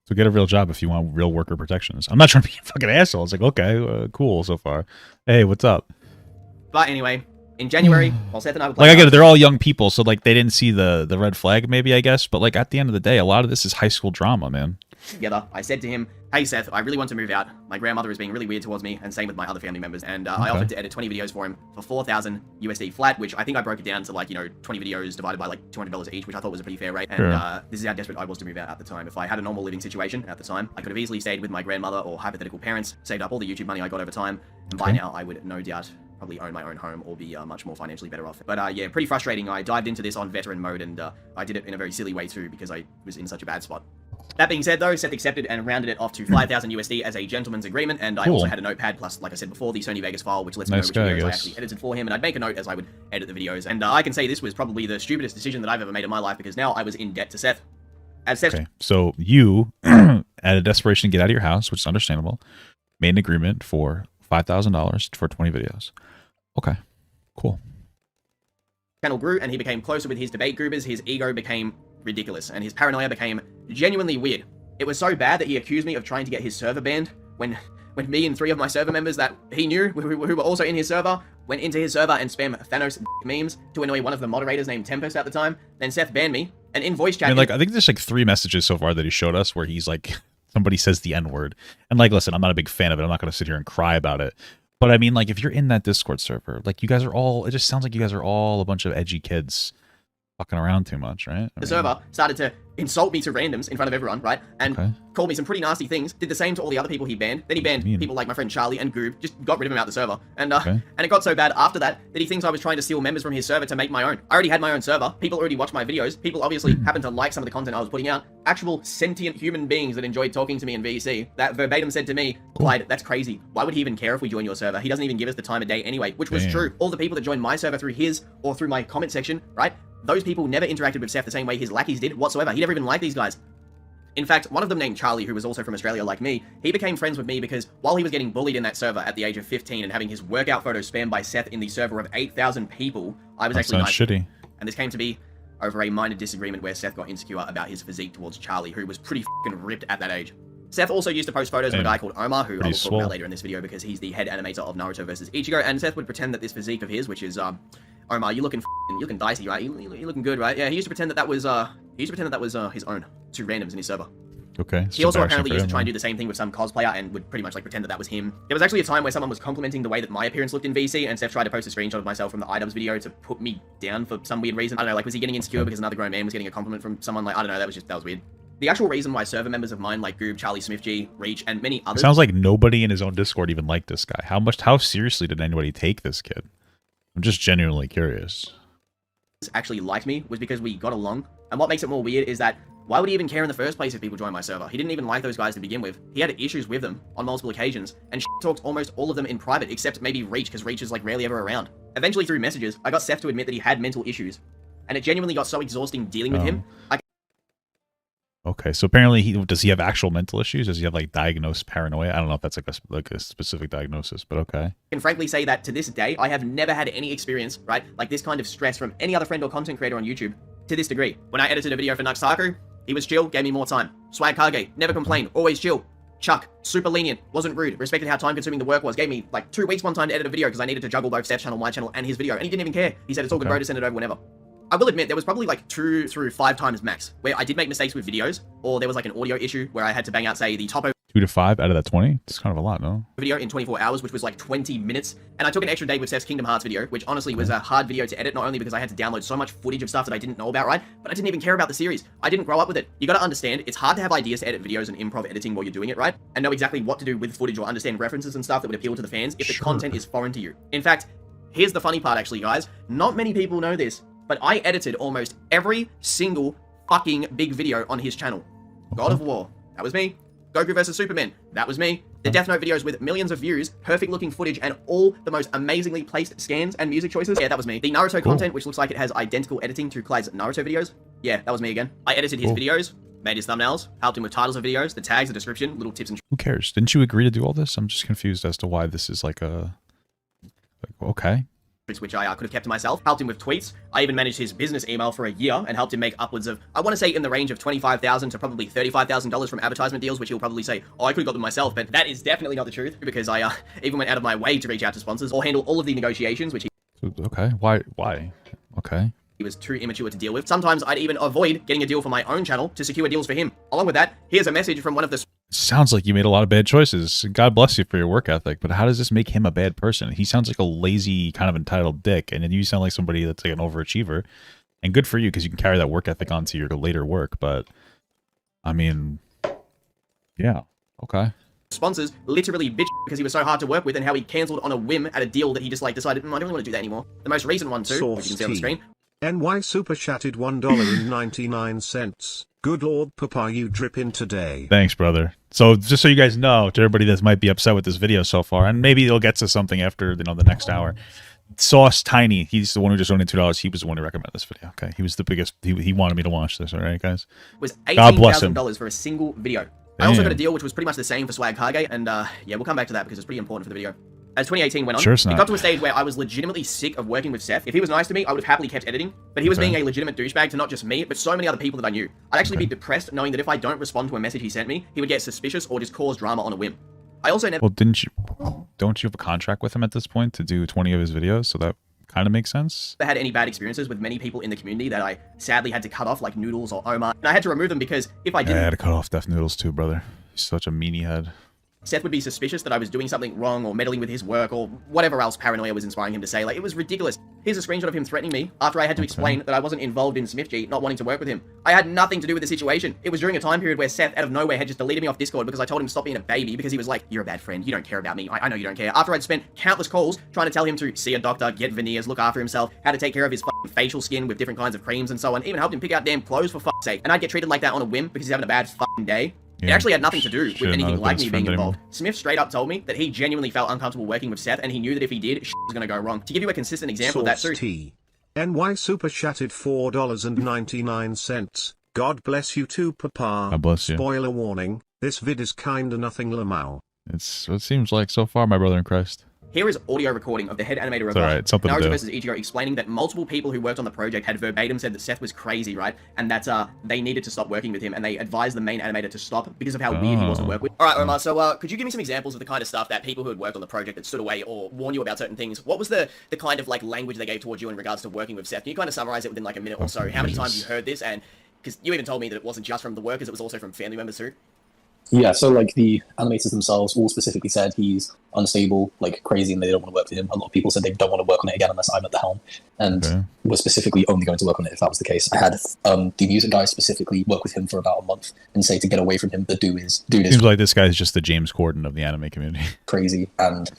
So get a real job if you want real worker protections. I'm not trying to be a fucking asshole. It's like, okay, cool so far. Hey, what's up? But anyway, in January, while Seth and I were Like, playing I get it. They're all young people, so like they didn't see the red flag, maybe, I guess. But like at the end of the day, a lot of this is high school drama, man. together, I said to him, hey Seth, I really want to move out. My grandmother is being really weird towards me, and same with my other family members. And I offered to edit 20 videos for him for 4,000 USD flat, which I think I broke it down to like, 20 videos divided by like $200 each, which I thought was a pretty fair rate. And this is how desperate I was to move out at the time. If I had a normal living situation at the time, I could have easily stayed with my grandmother or hypothetical parents, saved up all the YouTube money I got over time, and by now I would no doubt probably own my own home or be much more financially better off. But yeah, pretty frustrating. I dived into this on veteran mode, and I did it in a very silly way too because I was in such a bad spot. That being said, though, Seth accepted and rounded it off to 5,000 USD as a gentleman's agreement, and I also had a notepad plus, like I said before, the Sony Vegas file, which lets me know which videos I actually edited for him, and I'd make a note as I would edit the videos. And I can say this was probably the stupidest decision that I've ever made in my life because now I was in debt to Seth. As Seth, Okay, so you, out of desperation to get out of your house, which is understandable, made an agreement for $5,000 for 20 videos. Okay, cool. channel grew and he became closer with his debate groupers, his ego became ridiculous and his paranoia became genuinely weird. It was so bad that he accused me of trying to get his server banned when me and 3 of my server members that he knew who were also in his server went into his server and spam Thanos memes to annoy one of the moderators named Tempest at the time. Then Seth banned me, and in voice chat, I think there's like 3 messages so far that he showed us where he's like, somebody says the N-word, and like, listen, I'm not a big fan of it. I'm not going to sit here and cry about it. But I mean, like, if you're in that Discord server, like, you guys are all, it just sounds like you guys are all a bunch of edgy kids fucking around too much, right? The server started to insult me to randoms in front of everyone, right? And called me some pretty nasty things. Did the same to all the other people he banned. Then he banned people like my friend Charlie and Goob. Just got rid of him out the server. And and it got so bad after that that he thinks I was trying to steal members from his server to make my own. I already had my own server. People already watched my videos. People obviously happened to like some of the content I was putting out. Actual sentient human beings that enjoyed talking to me in VC that verbatim said to me, Clyde, that's crazy. Why would he even care if we join your server? He doesn't even give us the time of day anyway, which was true. All the people that joined my server through his or through my comment section, right? Those people never interacted with Seth the same way his lackeys did whatsoever. He never even liked these guys. In fact, one of them named Charlie, who was also from Australia like me, he became friends with me because while he was getting bullied in that server at the age of 15 and having his workout photos spammed by Seth in the server of 8,000 people, I was actually nice. Shitty. And this came to be over a minor disagreement where Seth got insecure about his physique towards Charlie, who was pretty fucking ripped at that age. Seth also used to post photos of a guy called Omar, who I will talk about later in this video because he's the head animator of Naruto vs. Ichigo, and Seth would pretend that this physique of his, which is, Omar, you're looking dicey, right? You're looking good, right? Yeah, he used to pretend that that was his own to randoms in his server. Okay. He also apparently used to try and do the same thing with some cosplayer and would pretty much like pretend that that was him. There was actually a time where someone was complimenting the way that my appearance looked in VC, and Seth tried to post a screenshot of myself from the iDubbbz video to put me down for some weird reason. I don't know, like was he getting insecure because another grown man was getting a compliment from someone? Like, I don't know, that was weird. The actual reason why server members of mine like Goob, Charlie Smith G, Reach, and many others— It sounds like nobody in his own Discord even liked this guy. How seriously did anybody take this kid? I'm just genuinely curious. Actually liked me was because we got along. And what makes it more weird is that why would he even care in the first place if people joined my server? He didn't even like those guys to begin with. He had issues with them on multiple occasions and talked almost all of them in private, except maybe Reach, because Reach is like rarely ever around. Eventually through messages, I got Seth to admit that he had mental issues, and it genuinely got so exhausting dealing with him. Okay, so apparently does he have actual mental issues? Does he have like diagnosed paranoia? I don't know if that's like a specific diagnosis, but okay. I can frankly say that to this day, I have never had any experience, right, like this kind of stress from any other friend or content creator on YouTube to this degree. When I edited a video for Nuxaku, he was chill, gave me more time. Swag Kage, never complained, always chill. Chuck, super lenient, wasn't rude, respected how time consuming the work was, gave me like 2 weeks one time to edit a video because I needed to juggle both Steph's channel, my channel, and his video, and he didn't even care. He said it's all good, bro, to send it over whenever. I will admit, there was probably like 2 through 5 times max where I did make mistakes with videos, or there was like an audio issue where I had to bang out, say, the top 2 to 5 out of that 20? It's kind of a lot, no? Video in 24 hours, which was like 20 minutes. And I took an extra day with Seth's Kingdom Hearts video, which honestly was a hard video to edit, not only because I had to download so much footage of stuff that I didn't know about, right? But I didn't even care about the series. I didn't grow up with it. You gotta understand, it's hard to have ideas to edit videos and improv editing while you're doing it, right? And know exactly what to do with footage or understand references and stuff that would appeal to the fans if the content is foreign to you. In fact, here's the funny part actually, guys. Not many people know this, but I edited almost every single fucking big video on his channel. God of War, that was me. Goku vs. Superman, that was me. The Death Note videos with millions of views, perfect looking footage, and all the most amazingly placed scans and music choices, yeah, that was me. The Naruto content, which looks like it has identical editing to Clyde's Naruto videos, yeah, that was me again. I edited his videos, made his thumbnails, helped him with titles of videos, the tags, the description, little tips and— Who cares? Didn't you agree to do all this? I'm just confused as to why this is like a... okay. which I could have kept to myself, helped him with tweets. I even managed his business email for a year and helped him make upwards of, I want to say in the range of $25,000 to probably $35,000 from advertisement deals, which he'll probably say, oh, I could have got them myself, but that is definitely not the truth because I even went out of my way to reach out to sponsors or handle all of the negotiations, which he— Okay, why? Okay. He was too immature to deal with. Sometimes I'd even avoid getting a deal for my own channel to secure deals for him. Along with that, here's a message from one of the— Sounds like you made a lot of bad choices. God bless you for your work ethic, but how does this make him a bad person? He sounds like a lazy, kind of entitled dick, and then you sound like somebody that's like an overachiever. And good for you, because you can carry that work ethic onto your later work, but, I mean, yeah, okay. Sponsors literally bitch because he was so hard to work with and how he cancelled on a whim at a deal that he just like decided, I don't really want to do that anymore. The most recent one too, which you can see on the screen. NY super chatted $1.99. Good Lord, Papa, you dripping today. Thanks, brother. So just so you guys know, to everybody that might be upset with this video so far, and maybe it'll get to something after, you know, the next hour. Sauce Tiny, he's the one who just donated $2. He was the one who recommended this video. Okay, he was the biggest. He wanted me to watch this. All right, guys. Was $18,000 for a single video. I also got a deal which was pretty much the same for Swag Kage, and yeah, we'll come back to that because it's pretty important for the video. As 2018 went on, it got to a stage where I was legitimately sick of working with Seth. If he was nice to me, I would have happily kept editing, but he was being a legitimate douchebag to not just me, but so many other people that I knew. I'd actually be depressed knowing that if I don't respond to a message he sent me, he would get suspicious or just cause drama on a whim. I also never— Well, don't you have a contract with him at this point to do 20 of his videos, so that kind of makes sense? I had any bad experiences with many people in the community that I sadly had to cut off, like Noodles or Omar, and I had to remove them because if I didn't— I had to cut off Death Noodles too, brother. He's such a meanie head. Seth would be suspicious that I was doing something wrong or meddling with his work or whatever else paranoia was inspiring him to say. Like, it was ridiculous. Here's a screenshot of him threatening me after I had to explain that I wasn't involved in SmithG not wanting to work with him. I had nothing to do with the situation. It was during a time period where Seth, out of nowhere, had just deleted me off Discord because I told him to stop being a baby because he was like, you're a bad friend, you don't care about me, I know you don't care. After I'd spent countless calls trying to tell him to see a doctor, get veneers, look after himself, how to take care of his facial skin with different kinds of creams and so on, even helped him pick out damn clothes for fuck's sake. And I'd get treated like that on a whim because he's having a bad day. It actually had nothing to do with anything like me being involved. Smith straight up told me that he genuinely felt uncomfortable working with Seth, and he knew that if he did, shit was gonna go wrong. To give you a consistent example of that too. NY Super Chatted $4.99. God bless you too, Papa. God bless you. Spoiler warning, this vid is kinda nothing Lamau. It's what it seems like so far, my brother in Christ. Here is audio recording of the head animator of Naruto vs. Ichigo explaining that multiple people who worked on the project had verbatim said that Seth was crazy, right? And that they needed to stop working with him, and they advised the main animator to stop because of how weird he was to work with. Alright, Omar, so could you give me some examples of the kind of stuff that people who had worked on the project that stood away or warned you about certain things? What was the kind of like language they gave towards you in regards to working with Seth? Can you kind of summarize it within like a minute or so? How many times you heard this? And because you even told me that it wasn't just from the workers, it was also from family members too. Yeah, so like the animators themselves all specifically said he's unstable, like crazy, and they don't want to work with him. A lot of people said they don't want to work on it again unless I'm at the helm, and were specifically only going to work on it if that was the case. I had the music guy specifically work with him for about a month and say to get away from him. The dude is seems like this guy is just the James Corden of the anime community. Crazy, and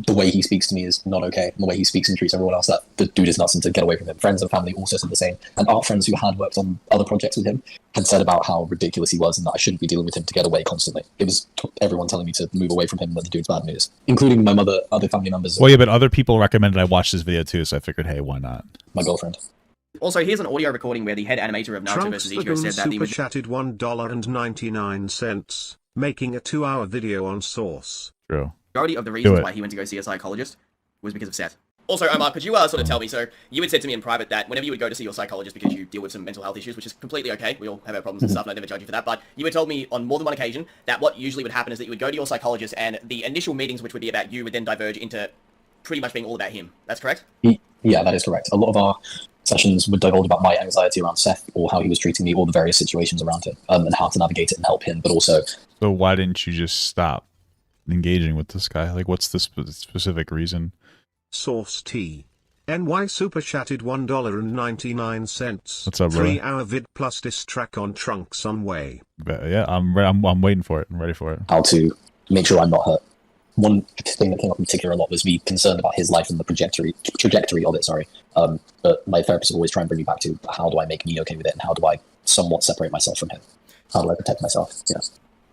the way he speaks to me is not okay. And the way he speaks and treats everyone else, that the dude is nuts, and to get away from him. Friends and family also said the same. And art friends who had worked on other projects with him had said about how ridiculous he was and that I shouldn't be dealing with him to get away constantly. It was everyone telling me to move away from him when the dude's bad news, including my mother, other family members. Well, yeah, but other people recommended I watch this video too, so I figured, hey, why not? My girlfriend. Also, here's an audio recording where the head animator of Naruto vs. Ichigo said that he was chatted $1.99, making a 2-hour video on Source. True. Majority of the reasons why he went to go see a psychologist was because of Seth. Also, Omar, could you sort of tell me, so you had said to me in private that whenever you would go to see your psychologist because you deal with some mental health issues, which is completely okay, we all have our problems and stuff, and I never judge you for that, but you had told me on more than one occasion that what usually would happen is that you would go to your psychologist and the initial meetings, which would be about you, would then diverge into pretty much being all about him. That's correct? Yeah, that is correct. A lot of our sessions would divulge about my anxiety around Seth or how he was treating me, or the various situations around him, and how to navigate it and help him, but also... So why didn't you just stop engaging with this guy? Like, what's the specific reason? Source T. NY Super Chatted $1.99. What's up, bro? 3-hour vid plus diss track on Trunks on way. Yeah, I'm waiting for it. I'm ready for it. How to make sure I'm not hurt. One thing that came up in particular a lot was me concerned about his life and the trajectory of it, sorry. But my therapist will always try and bring me back to how do I make me okay with it, and how do I somewhat separate myself from him? How do I protect myself? Yeah.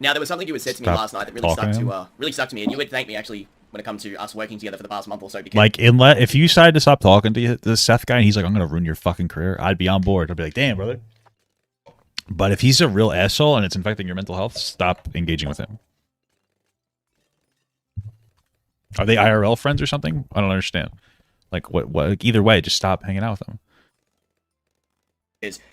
Now, there was something you had said to me last night that really stuck to me, and you would thank me actually when it comes to us working together for the past month or so. Because like, if you decided to stop talking to the Seth guy and he's like, I'm gonna ruin your fucking career, I'd be on board. I'd be like, damn, brother. But if he's a real asshole and it's infecting your mental health, stop engaging with him. Are they IRL friends or something? I don't understand. Like, what? Either way, just stop hanging out with them.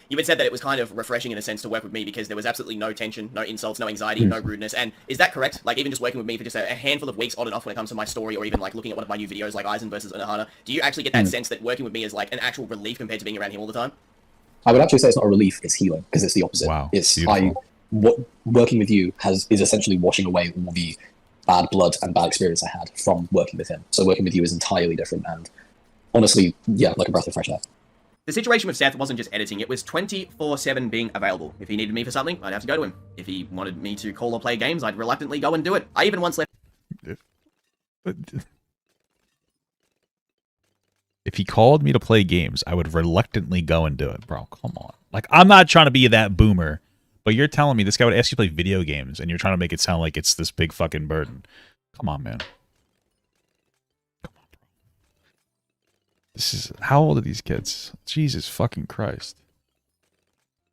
You had said that it was kind of refreshing in a sense to work with me because there was absolutely no tension, no insults, no anxiety, no rudeness. And is that correct? Like, even just working with me for just a handful of weeks on and off when it comes to my story, or even like looking at one of my new videos like Aizen versus Unohana, do you actually get that sense that working with me is like an actual relief compared to being around him all the time? I would actually say it's not a relief, it's healing, because it's the opposite. Wow, working with you is essentially washing away all the bad blood and bad experience I had from working with him. So working with you is entirely different, and honestly, yeah, like a breath of fresh air. The situation with Seth wasn't just editing, it was 24/7 being available. If he needed me for something, I'd have to go to him. If he wanted me to call or play games, I'd reluctantly go and do it. I even once left... If he called me to play games, I would reluctantly go and do it. Bro, come on. Like, I'm not trying to be that boomer, but you're telling me this guy would ask you to play video games, and you're trying to make it sound like it's this big fucking burden. Come on, man. This is, how old are these kids? Jesus fucking Christ.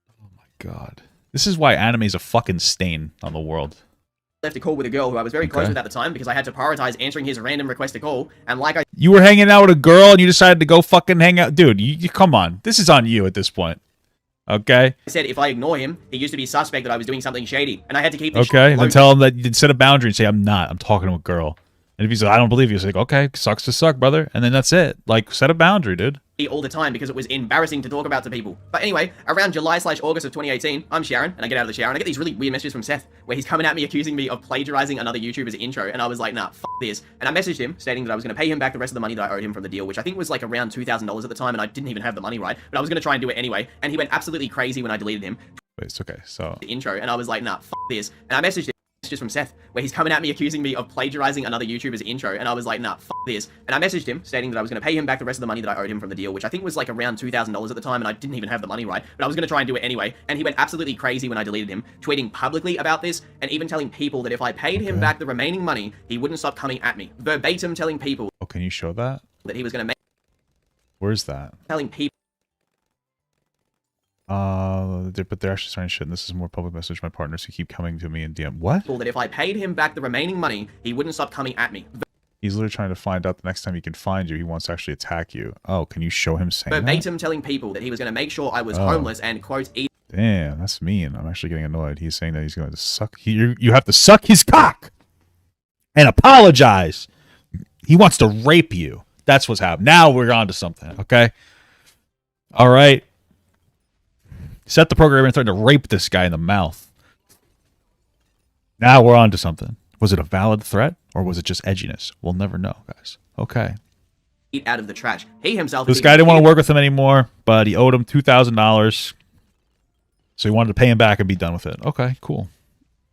Oh my god. This is why anime is a fucking stain on the world. Left a call with a girl who I was very close with at the time because I had to prioritize answering his random request to call, and like I... You were hanging out with a girl and you decided to go fucking hang out? Dude, you come on. This is on you at this point. Okay? I said if I ignore him, he used to be suspect that I was doing something shady, and I had to keep this okay, then tell him that you set a boundary and say, I'm not. I'm talking to a girl. And if he's like, I don't believe you, it's like, okay, sucks to suck, brother. And then that's it. Like, set a boundary, dude. all the time because it was embarrassing to talk about to people. But anyway, around July/August of 2018, I'm showering, and I get out of the shower, and I get these really weird messages from Seth, where he's coming at me accusing me of plagiarizing another YouTuber's intro, and I was like, nah, f this. And I messaged him, stating that I was going to pay him back the rest of the money that I owed him from the deal, which I think was like around $2,000 at the time, and I didn't even have the money right, but I was going to try and do it anyway, and he went absolutely crazy when I deleted him. Wait, it's okay, so... The intro, and I was like, nah, f this. And I messaged him, just from Seth, where he's coming at me accusing me of plagiarizing another YouTuber's intro, and I was like, nah, f this. And I messaged him, stating that I was going to pay him back the rest of the money that I owed him from the deal, which I think was like around $2,000 at the time, and I didn't even have the money right, but I was going to try and do it anyway, and he went absolutely crazy when I deleted him, tweeting publicly about this, and even telling people that if I paid him back the remaining money, he wouldn't stop coming at me. Verbatim telling people... Oh, can you show that? ...that he was going to make... Where's that? Telling people... But they're actually starting shit, and this is more public message. My partners who keep coming to me in DM. What? ...that if I paid him back the remaining money, he wouldn't stop coming at me. He's literally trying to find out the next time he can find you, he wants to actually attack you. Oh, can you show him saying Verbatim that? telling people that he was going to make sure I was homeless and, quote, eat... Damn, that's mean. I'm actually getting annoyed. He's saying that he's going to suck... You have to suck his cock! And apologize! He wants to rape you. That's what's happening. Now we're on to something, okay? Alright. Set the programmer and threatened to rape this guy in the mouth. Now we're on to something. Was it a valid threat, or was it just edginess? We'll never know, guys. Okay. ...eat out of the trash. He himself... This guy didn't want to work with him anymore, but he owed him $2,000. So he wanted to pay him back and be done with it. Okay, cool.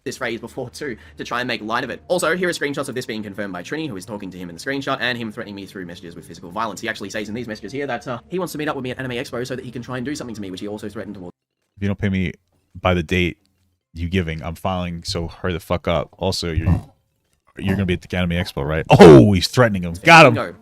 ...this phrase before too, to try and make light of it. Also, here are screenshots of this being confirmed by Trini, who is talking to him in the screenshot, and him threatening me through messages with physical violence. He actually says in these messages here that he wants to meet up with me at Anime Expo so that he can try and do something to me, which he also threatened towards... If you don't pay me by the date you giving, I'm filing, so hurry the fuck up. Also, you're gonna be at the Anime Expo, right? Oh, he's threatening him. Got him.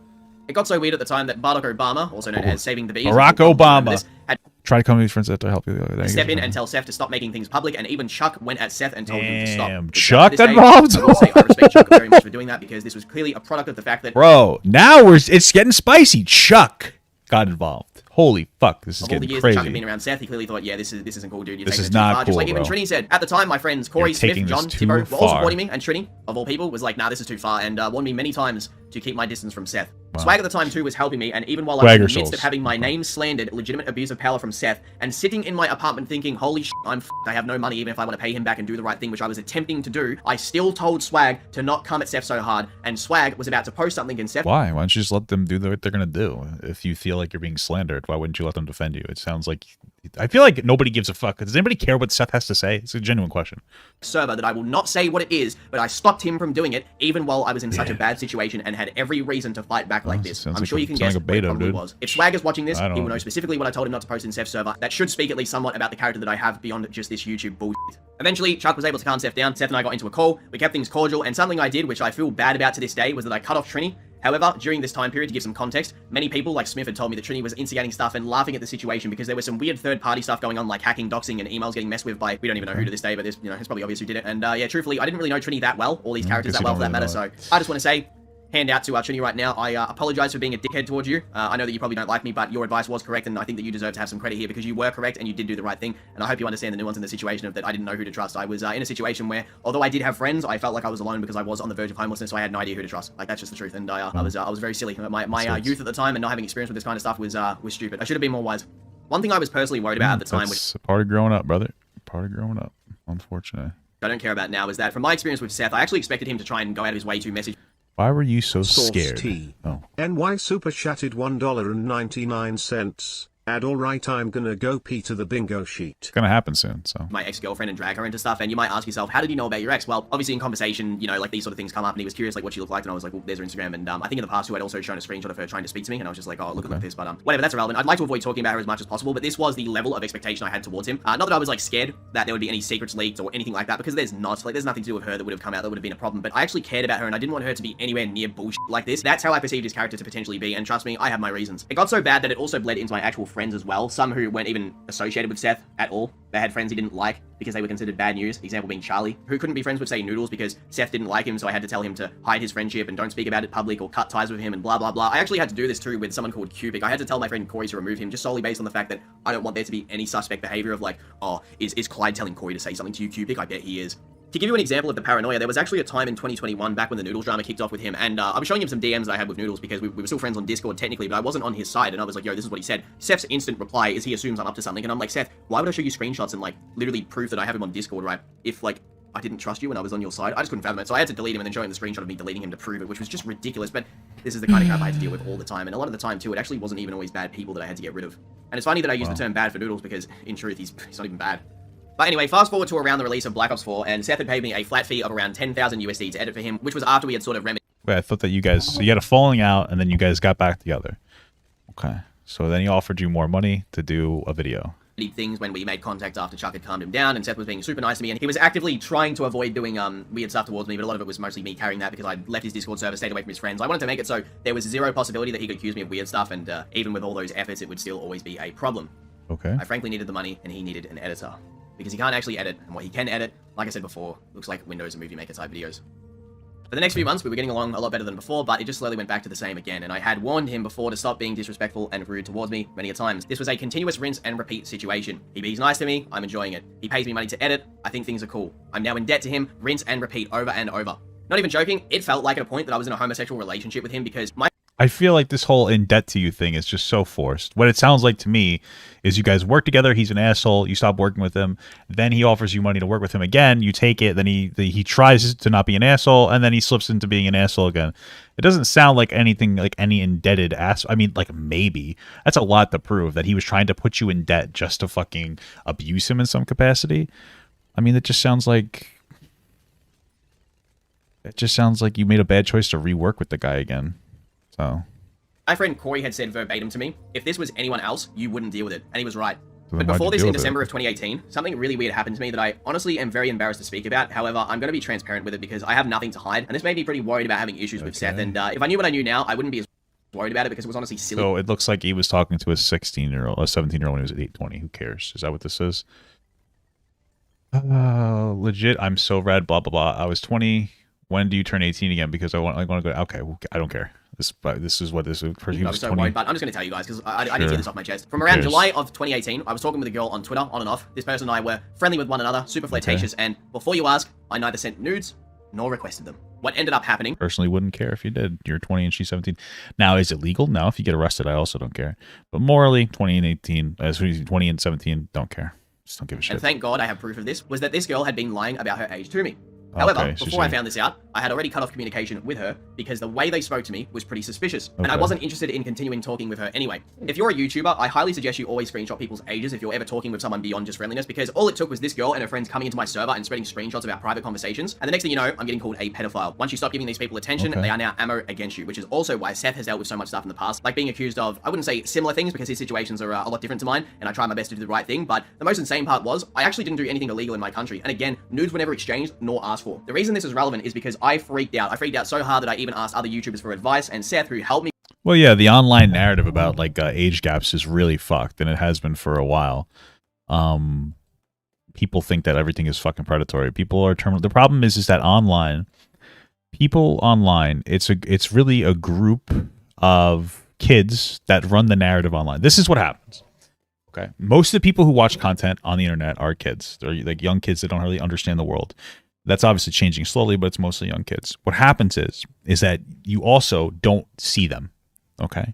It got so weird at the time that Barack Obama, also known as Saving the Bees... Barack Obama had tried to come to his friends to help you. Step in and tell Seth to stop making things public, and even Chuck went at Seth and told him to stop. Damn, Chuck involved? I will say I respect Chuck very much for doing that, because this was clearly a product of the fact that... Bro, now it's getting spicy. Chuck got involved. Holy fuck, this is getting crazy. All the years that Chuck had been around Seth, he clearly thought, yeah, this isn't cool, dude. This is not cool, just like even Trini said. At the time, my friends Corey, Smith, John, Tibbo were all supporting me, and Trini, of all people, was like, nah, this is too far, and warned me many times to keep my distance from Seth. Wow. Swag at the time, too, was helping me, and even while I was in the midst of having my name slandered, legitimate abuse of power from Seth, and sitting in my apartment thinking, holy shit, I'm f***ed, I have no money even if I want to pay him back and do the right thing, which I was attempting to do, I still told Swag to not come at Seth so hard, and Swag was about to post something in Seth... Why? Why don't you just let them do what they're gonna do? If you feel like you're being slandered, why wouldn't you let them defend you? It sounds like... I feel like nobody gives a fuck. Does anybody care what Seth has to say? It's a genuine question. Server that I will not say what it is, but I stopped him from doing it, even while I was in such a bad situation and had every reason to fight back like this. I'm sure you can guess what it probably was. If Swag is watching this, he will know specifically what I told him not to post in Seth's server. That should speak at least somewhat about the character that I have beyond just this YouTube bullshit. Eventually, Chuck was able to calm Seth down. Seth and I got into a call. We kept things cordial, and something I did, which I feel bad about to this day, was that I cut off Trini. However, during this time period, to give some context, many people like Smith had told me that Trini was instigating stuff and laughing at the situation because there was some weird third-party stuff going on, like hacking, doxing, and emails getting messed with by, we don't even know who to this day, but there's, it's probably obvious who did it. And yeah, truthfully, I didn't really know Trini that well, all these characters that well for that matter, so I just want to say, hand out to Trini right now. I apologize for being a dickhead towards you. I know that you probably don't like me, but your advice was correct, and I think that you deserve to have some credit here because you were correct and you did do the right thing. And I hope you understand the nuance in the situation of that I didn't know who to trust. I was in a situation where, although I did have friends, I felt like I was alone because I was on the verge of homelessness, so I had no idea who to trust. Like, that's just the truth. And I was very silly. My youth at the time and not having experience with this kind of stuff was stupid. I should have been more wise. One thing I was personally worried about at the time, which part of growing up, brother. Part of growing up. Unfortunately. I don't care about now, is that from my experience with Seth, I actually expected him to try and go out of his way to message. Why were you so Source scared? T. Oh. NY Super Chatted $1.99. Add alright, I'm gonna go pee to the bingo sheet. It's gonna happen soon, so. My ex-girlfriend and drag her into stuff, and you might ask yourself, how did you know about your ex? Well, obviously in conversation, like these sort of things come up, and he was curious, like what she looked like, and I was like, well, there's her Instagram, and I think in the past, I'd also shown a screenshot of her trying to speak to me, and I was just like, oh, look at this, but whatever, that's irrelevant. I'd like to avoid talking about her as much as possible, but this was the level of expectation I had towards him. Not that I was like scared that there would be any secrets leaked or anything like that, because there's not, like, there's nothing to do with her that would have come out that would have been a problem, but I actually cared about her, and I didn't want her to be anywhere near bullshit like this. That's how I perceived his character to potentially be, and trust me, I have my reasons. It got so bad that it also bled into my actual friends as well, some who weren't even associated with Seth at all. They had friends he didn't like because they were considered bad news, example being Charlie, who couldn't be friends with, say, Noodles because Seth didn't like him, so I had to tell him to hide his friendship and don't speak about it public or cut ties with him and blah, blah, blah. I actually had to do this too with someone called Cubic. I had to tell my friend Corey to remove him just solely based on the fact that I don't want there to be any suspect behavior of like, oh, is Clyde telling Corey to say something to you, Cubic? I bet he is. To give you an example of the paranoia, there was actually a time in 2021, back when the Noodles drama kicked off with him, and I was showing him some DMs that I had with Noodles because we were still friends on Discord technically, but I wasn't on his side, and I was like, yo, this is what he said. Seth's instant reply is he assumes I'm up to something, and I'm like, Seth, why would I show you screenshots and, like, literally prove that I have him on Discord, right? If, like, I didn't trust you and I was on your side. I just couldn't fathom it, so I had to delete him and then show him the screenshot of me deleting him to prove it, which was just ridiculous, but this is the kind of crap I had to deal with all the time, and a lot of the time, too, it actually wasn't even always bad people that I had to get rid of. And it's funny that I use the term bad for Noodles because, in truth, he's not even bad. But anyway, fast forward to around the release of Black Ops 4, and Seth had paid me a flat fee of around 10,000 USD to edit for him, which was after we had sort of remedied. Wait, I thought that you guys, so you had a falling out, and then you guys got back together. Okay, so then he offered you more money to do a video. Things when we made contact after Chuck had calmed him down, and Seth was being super nice to me, and he was actively trying to avoid doing weird stuff towards me, but a lot of it was mostly me carrying that because I'd left his Discord server, stayed away from his friends. I wanted to make it so there was zero possibility that he could accuse me of weird stuff, and even with all those efforts, it would still always be a problem. Okay. I frankly needed the money, and he needed an editor. Because he can't actually edit, and what he can edit, like I said before, looks like Windows and Movie Maker type videos. For the next few months, we were getting along a lot better than before, but it just slowly went back to the same again, and I had warned him before to stop being disrespectful and rude towards me many a times. This was a continuous rinse and repeat situation. He's nice to me, I'm enjoying it. He pays me money to edit, I think things are cool. I'm now in debt to him, rinse and repeat over and over. Not even joking, it felt like at a point that I was in a homosexual relationship with him because I feel like this whole in debt to you thing is just so forced. What it sounds like to me is you guys work together, he's an asshole, you stop working with him, then he offers you money to work with him again, you take it, then he tries to not be an asshole, and then he slips into being an asshole again. It doesn't sound like anything like any indebted ass. I mean, like maybe. That's a lot to prove that he was trying to put you in debt just to fucking abuse him in some capacity. I mean, it just sounds like you made a bad choice to rework with the guy again. So my friend Corey had said verbatim to me, if this was anyone else, you wouldn't deal with it. And he was right. So but before this, in December of 2018, something really weird happened to me that I honestly am very embarrassed to speak about. However, I'm going to be transparent with it because I have nothing to hide. And this made me pretty worried about having issues with Seth. And if I knew what I knew now, I wouldn't be as worried about it because it was honestly silly. So it looks like he was talking to a 16-year-old, a 17-year-old when he was 20. Who cares? Is that what this is? Legit, I'm so red, blah, blah, blah. I was 20. When do you turn 18 again? Because I want to go. Okay, I don't care. This is what this is. I was so worried, but I'm just going to tell you guys because I need to get this off my chest. From around July of 2018, I was talking with a girl on Twitter, on and off. This person and I were friendly with one another, super flirtatious, and before you ask, I neither sent nudes nor requested them. What ended up happening? Personally, wouldn't care if you did. You're 20 and she's 17. Now, is it legal? No. If you get arrested, I also don't care. But morally, 20 and 18, 20 and 17, don't care. Just don't give a shit. And thank God I have proof of this, was that this girl had been lying about her age to me. However, before I found this out, I had already cut off communication with her because the way they spoke to me was pretty suspicious. And I wasn't interested in continuing talking with her anyway. If you're a YouTuber, I highly suggest you always screenshot people's ages if you're ever talking with someone beyond just friendliness, because all it took was this girl and her friends coming into my server and spreading screenshots about private conversations. And the next thing you know, I'm getting called a pedophile. Once you stop giving these people attention, they are now ammo against you, which is also why Seth has dealt with so much stuff in the past, like being accused of, I wouldn't say similar things because his situations are a lot different to mine, and I try my best to do the right thing, but the most insane part was, I actually didn't do anything illegal in my country. And again, nudes were never exchanged nor asked for. The reason this is relevant is because I freaked out. I freaked out so hard that I even asked other YouTubers for advice, and Seth, who helped me. Well, yeah, the online narrative about like age gaps is really fucked, and it has been for a while. People think that everything is fucking predatory. People are terminal. The problem is that people online, it's really a group of kids that run the narrative online. This is what happens. Okay, most of the people who watch content on the internet are kids. They're like young kids that don't really understand the world. That's obviously changing slowly, but it's mostly young kids. What happens is that you also don't see them. Okay,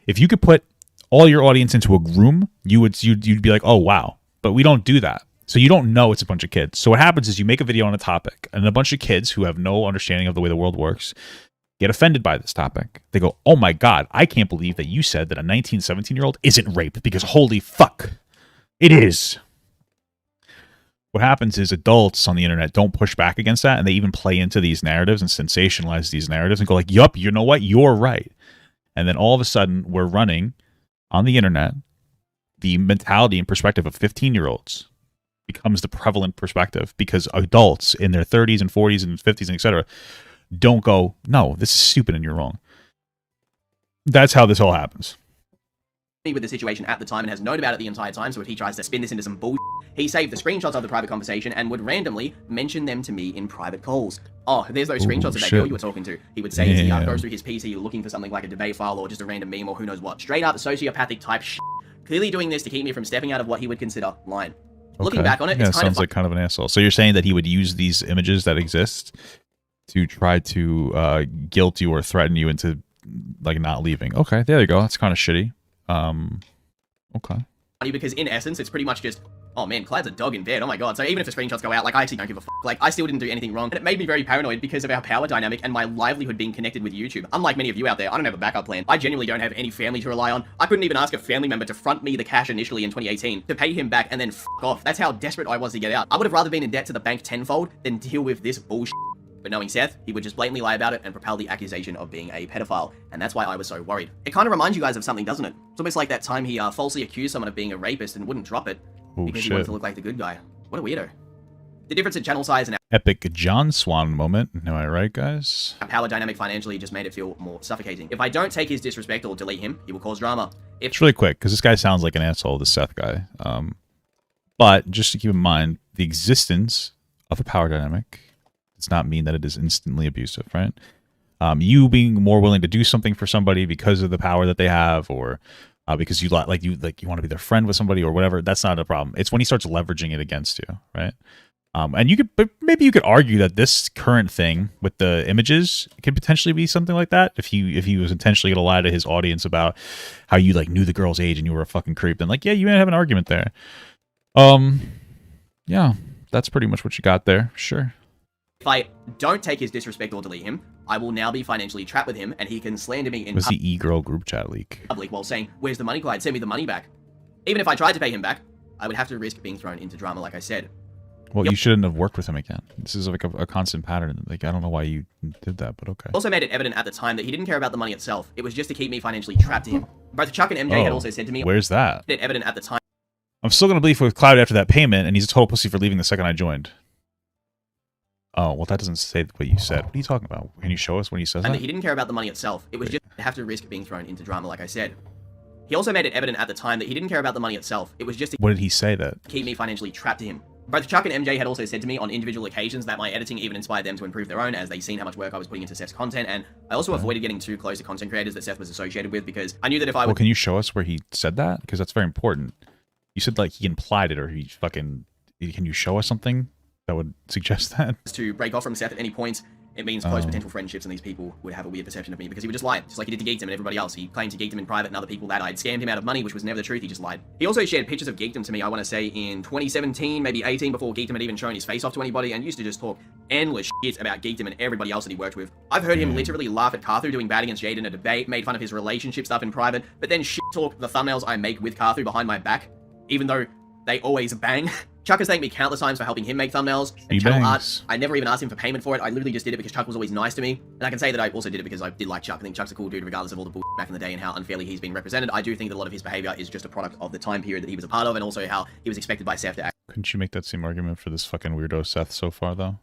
if you could put all your audience into a room, you'd be like, oh wow, but we don't do that. So you don't know it's a bunch of kids. So what happens is you make a video on a topic, and a bunch of kids who have no understanding of the way the world works get offended by this topic. They go, oh my God, I can't believe that you said that a 19, 17-year-old isn't raped, because holy fuck, it is. What happens is adults on the internet don't push back against that, and they even play into these narratives and sensationalize these narratives and go like, yup, you know what? You're right. And then all of a sudden we're running on the internet, the mentality and perspective of 15-year-olds becomes the prevalent perspective, because adults in their 30s and 40s and 50s and etc. don't go, no, this is stupid and you're wrong. That's how this all happens. With the situation at the time and has known about it the entire time, so if he tries to spin this into some bullshit, he saved the screenshots of the private conversation and would randomly mention them to me in private calls. Oh, there's those screenshots of that girl you were talking to. He would say as he goes through his PC looking for something like a debate file or just a random meme or who knows what. Straight up sociopathic type shit. Clearly doing this to keep me from stepping out of what he would consider line. Looking back on it, yeah, it's kind sounds of like kind of an asshole. So you're saying that he would use these images that exist to try to guilt you or threaten you into like not leaving. Okay, there you go. That's kind of shitty. Okay. funny because in essence, it's pretty much just, oh man, Clyde's a dog in bed. Oh my god. So even if the screenshots go out, like I actually don't give a fuck. Like I still didn't do anything wrong. And it made me very paranoid because of our power dynamic and my livelihood being connected with YouTube. Unlike many of you out there, I don't have a backup plan. I genuinely don't have any family to rely on. I couldn't even ask a family member to front me the cash initially in 2018 to pay him back and then fuck off. That's how desperate I was to get out. I would have rather been in debt to the bank tenfold than deal with this bullshit. But knowing Seth, he would just blatantly lie about it and propel the accusation of being a pedophile, and that's why I was so worried. It kind of reminds you guys of something, doesn't it? It's almost like that time he falsely accused someone of being a rapist and wouldn't drop it because he wanted to look like the good guy. What a weirdo. The difference in channel size and Epic John Swan moment. Am I right, guys? our power dynamic financially just made it feel more suffocating. If I don't take his disrespect or delete him, he will cause drama. If It's really quick because this guy sounds like an asshole, the Seth guy. But just to keep in mind, the existence of a power dynamic does not mean that it is instantly abusive, right? You being more willing to do something for somebody because of the power that they have, or because you want to be their friend with somebody or whatever, that's not a problem. It's when he starts leveraging it against you, right? And maybe you could argue that this current thing with the images could potentially be something like that. If he was intentionally going to lie to his audience about how you like knew the girl's age and you were a fucking creep, then like, yeah, you may have an argument there. Yeah, that's pretty much what you got there. Sure. If I don't take his disrespect or delete him, I will now be financially trapped with him, and he can slander me in Was the e-girl group chat leak? public while saying, "Where's the money, Clyde? Send me the money back." Even if I tried to pay him back, I would have to risk being thrown into drama, like I said. Well, you shouldn't have worked with him again. This is like a constant pattern. Like, I don't know why you did that, but okay. Also made it evident at the time that he didn't care about the money itself. It was just to keep me financially trapped to him. Both Chuck and MJ had also said to me, where's that? It evident at the time. I'm still going to believe with Cloud after that payment, and he's a total pussy for leaving the second I joined. Oh, well, that doesn't say what you said. What are you talking about? Can you show us when he says And that? that he didn't care about the money itself. It was just to have to risk being thrown into drama, like I said. He also made it evident at the time that he didn't care about the money itself. It was just to What did he say that? keep me financially trapped to him. Both Chuck and MJ had also said to me on individual occasions that my editing even inspired them to improve their own, as they seen how much work I was putting into Seth's content, and I also avoided getting too close to content creators that Seth was associated with, because I knew that if I Well, would can you show us where he said that? Because that's very important. You said like he implied it, or he fucking... Can you show us something that would suggest that? to break off from Seth at any point, it means close potential friendships, and these people would have a weird perception of me because he would just lie, just like he did to Geekdom and everybody else. He claimed to Geekdom in private and other people that I'd scammed him out of money, which was never the truth. He just lied. He also shared pictures of Geekdom to me, I want to say in 2017, maybe 18, before Geekdom had even shown his face off to anybody, and used to just talk endless shit about Geekdom and everybody else that he worked with. I've heard him literally laugh at Carthu doing bad against Jade in a debate, made fun of his relationship stuff in private, but then shit talk the thumbnails I make with Carthu behind my back, even though they always bang. Chuck has thanked me countless times for helping him make thumbnails and channel art. I never even asked him for payment for it. I literally just did it because Chuck was always nice to me. And I can say that I also did it because I did like Chuck. I think Chuck's a cool dude regardless of all the bullshit back in the day and how unfairly he's been represented. I do think that a lot of his behavior is just a product of the time period that he was a part of, and also how he was expected by Seth to act Couldn't you make that same argument for this fucking weirdo Seth so far, though?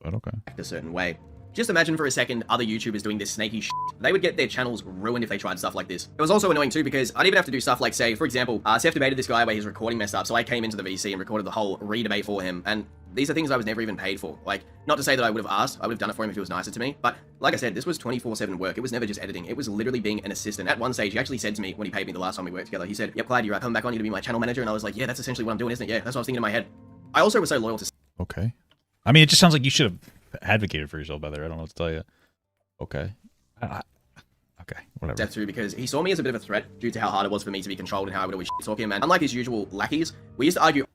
But okay. a certain way. Just imagine for a second other YouTubers doing this snaky shit. They would get their channels ruined if they tried stuff like this. It was also annoying too because I'd even have to do stuff like, say, for example, Seth debated this guy where his recording messed up, so I came into the VC and recorded the whole re-debate for him, and these are things I was never even paid for. Like, not to say that I would have asked, I would have done it for him if he was nicer to me, but like I said, this was 24/7 work. It was never just editing. It was literally being an assistant. At one stage, he actually said to me when he paid me the last time we worked together, he said, "Yep, Clyde, you're coming back on, you to be my channel manager," and I was like, yeah, that's essentially what I'm doing, isn't it? Yeah, that's what I was thinking in my head. I also was so loyal to Okay. I mean, it just sounds like you should have advocated for yourself better. I don't know what to tell you. Okay. Okay, whatever. Seth too, because he saw me as a bit of a threat due to how hard it was for me to be controlled and how I would always talk him. And unlike his usual lackeys, we used to argue.